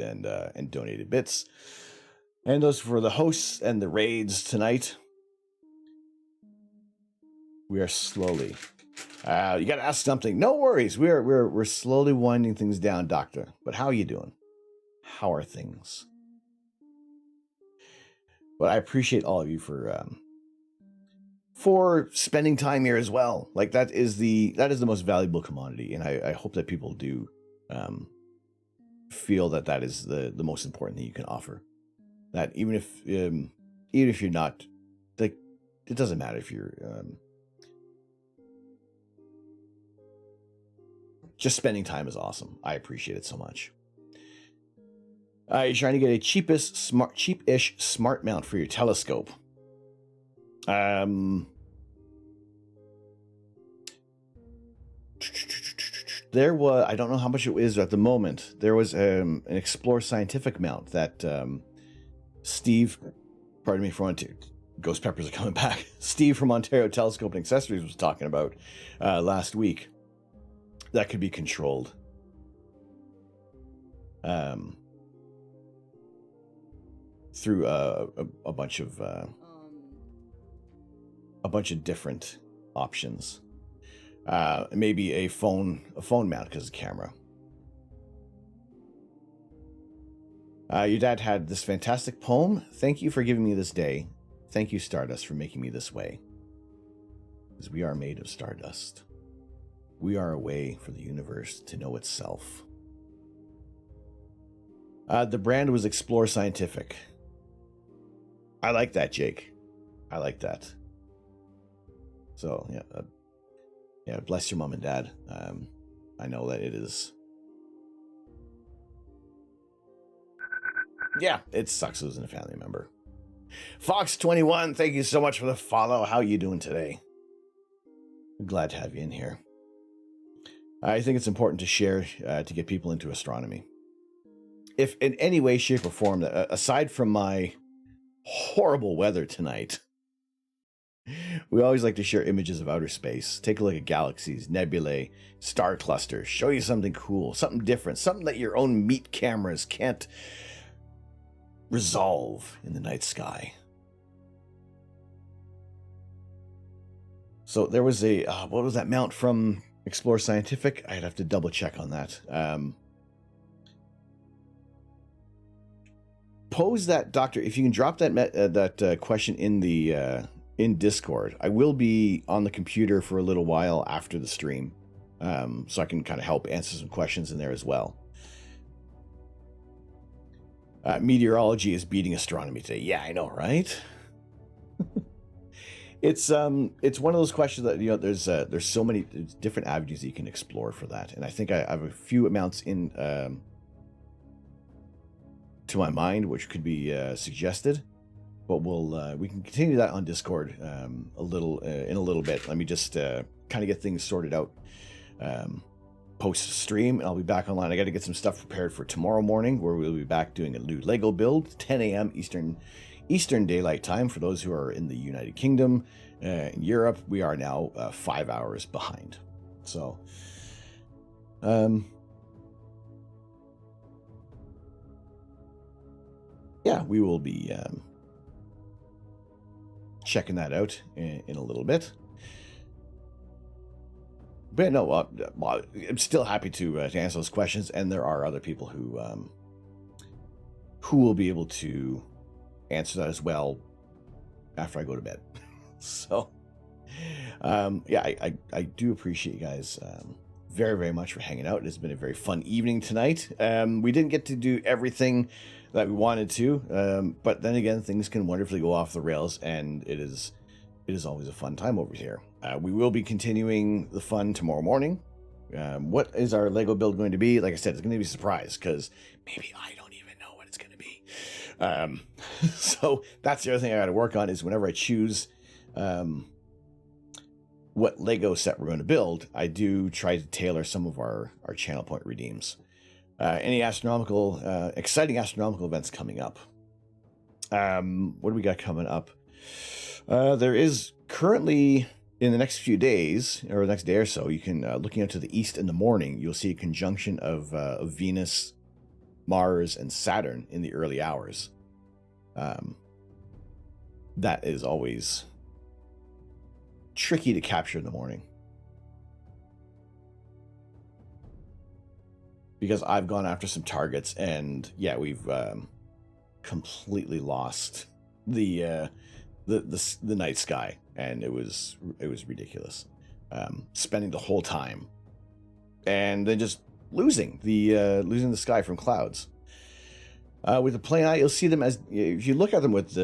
donated bits, and those for the hosts and the raids tonight. We are slowly. You got to ask something. No worries. We're slowly winding things down, Doctor. But how are you doing? How are things? But I appreciate all of you for spending time here as well. Like that is the most valuable commodity, and I hope that people do feel that is the most important thing you can offer. That even if you're not, like, it doesn't matter if you're just spending time is awesome. I appreciate it so much. You're trying to get a cheapish smart mount for your telescope. There was, I don't know how much it is at the moment. There was an Explore Scientific mount that Steve, pardon me for Ontario, Ghost Peppers are coming back. Steve from Ontario Telescope and Accessories was talking about last week. That could be controlled. Through a bunch of different options. Maybe a phone mount because of camera. Your dad had this fantastic poem. Thank you for giving me this day. Thank you, Stardust, for making me this way. Because we are made of stardust. We are a way for the universe to know itself. The brand was Explore Scientific. I like that, Jake. I like that. So, yeah, bless your mom and dad. I know that it is... Yeah, it sucks losing a family member. Fox21, thank you so much for the follow. How are you doing today? I'm glad to have you in here. I think it's important to share to get people into astronomy. If in any way, shape, or form, aside from my horrible weather tonight, We always like to share images of outer space. Take a look at galaxies, nebulae, star clusters. Show you something cool, something different, something that your own meat cameras can't resolve in the night sky. So there was a, what was that mount from Explore Scientific? I'd have to double check on that. Pose that, Doctor, if you can drop that question in the in Discord. I will be on the computer for a little while after the stream, so I can kind of help answer some questions in there as well. Meteorology is beating astronomy today. Yeah, I know, right? It's one of those questions that, you know, there's so many different avenues that you can explore for that, and I think I have a few amounts in to my mind which could be suggested, but we can continue that on Discord in a little bit. Let me just kind of get things sorted out post stream, and I'll be back online. I got to get some stuff prepared for tomorrow morning, where we'll be back doing a new Lego build, 10 a.m. Eastern Daylight Time for those who are in the United Kingdom. In Europe, we are now 5 hours behind. So, yeah, we will be checking that out in a little bit. But no, I'm still happy to answer those questions, and there are other people who will be able to answer that as well after I go to bed. So, yeah, I do appreciate you guys very, very much for hanging out. It has been a very fun evening tonight. We didn't get to do everything that we wanted to, but then again, things can wonderfully go off the rails, and it is always a fun time over here. We will be continuing the fun tomorrow morning. What is our Lego build going to be? Like I said, it's going to be a surprise, because maybe I don't even know what it's going to be. So that's the other thing I got to work on, is whenever I choose what Lego set we're going to build, I do try to tailor some of our channel point redeems. Any astronomical, exciting astronomical events coming up? What do we got coming up? There is currently, in the next few days, or the next day or so, you can, looking out to the east in the morning, you'll see a conjunction of Venus, Mars, and Saturn in the early hours. That is always tricky to capture in the morning, because I've gone after some targets, and yeah, we've completely lost the night sky, and it was ridiculous. Spending the whole time, and then just losing the sky from clouds. With the plain eye, you'll see them as, if you look at them with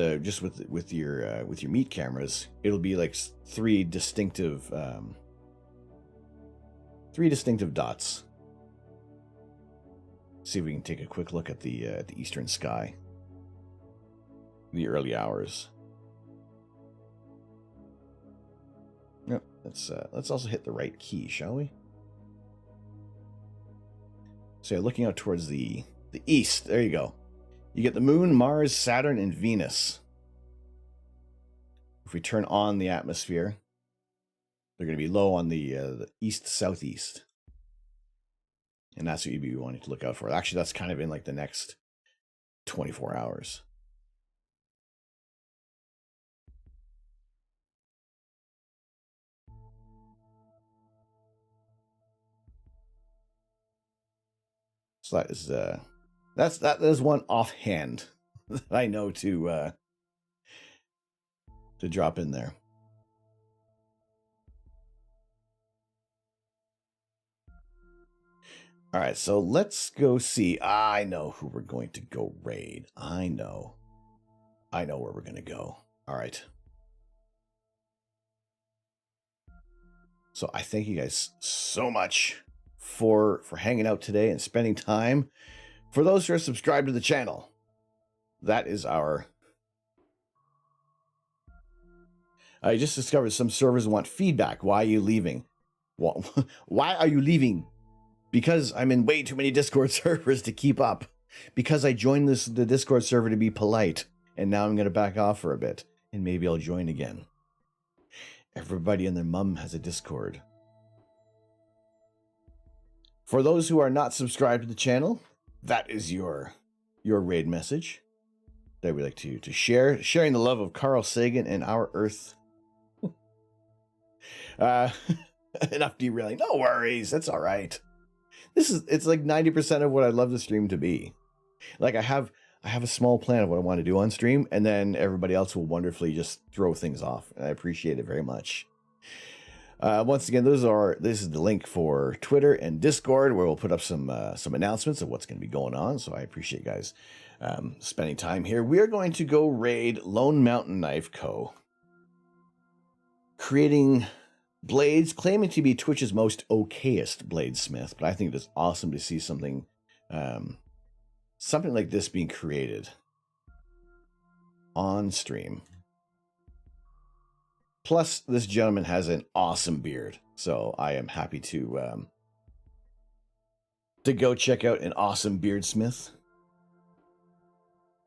your meat cameras, it'll be like three distinctive dots. See if we can take a quick look at the eastern sky, the early hours. Yep, let's also hit the right key, shall we? So looking out towards the east, there you go. You get the Moon, Mars, Saturn, and Venus. If we turn on the atmosphere, they're going to be low on the east-southeast. And that's what you'd be wanting to look out for. Actually, that's kind of in like the next 24 hours. So that is that is one offhand that I know to drop in there. All right, so let's go see. I know who we're going to go raid. I know where we're going to go. All right. So I thank you guys so much for hanging out today and spending time. For those who are subscribed to the channel, that is our... I just discovered some servers want feedback. Why are you leaving? Why are you leaving? Because I'm in way too many Discord servers to keep up. Because I joined the Discord server to be polite, and now I'm going to back off for a bit, and maybe I'll join again. Everybody and their mum has a Discord. For those who are not subscribed to the channel, that is your raid message that we like to share. Sharing the love of Carl Sagan and our Earth. Enough derailing. No worries. That's all right. It's like 90% of what I'd love the stream to be. Like I have a small plan of what I want to do on stream, and then everybody else will wonderfully just throw things off. And I appreciate it very much. Once again, this is the link for Twitter and Discord, where we'll put up some announcements of what's going to be going on. So I appreciate you guys spending time here. We are going to go raid Lone Mountain Knife Co., creating blades, claiming to be Twitch's most okayest bladesmith. But I think it is awesome to see something like this being created on stream. Plus, this gentleman has an awesome beard, so I am happy to go check out an awesome beardsmith.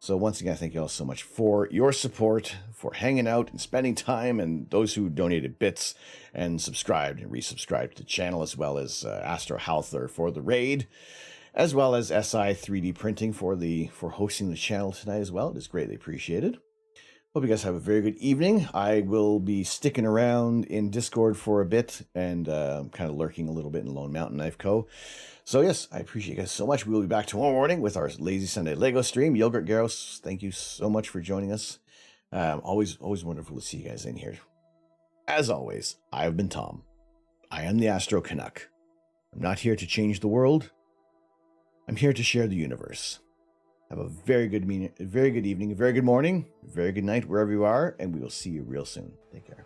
So once again, thank you all so much for your support, for hanging out and spending time, and those who donated bits and subscribed and resubscribed to the channel, as well as Astro Halther for the raid, as well as SI 3D Printing for hosting the channel tonight as well. It is greatly appreciated. Hope you guys have a very good evening. I will be sticking around in Discord for a bit and kind of lurking a little bit in Lone Mountain Knife Co. So yes, I appreciate you guys so much. We will be back tomorrow morning with our Lazy Sunday Lego stream. Yogurt Garros, thank you so much for joining us. Always wonderful to see you guys in here. As always, I have been Tom. I am the Astro Canuck. I'm not here to change the world. I'm here to share the universe. Have a very good evening, a very good morning, a very good night, wherever you are, and we will see you real soon. Take care.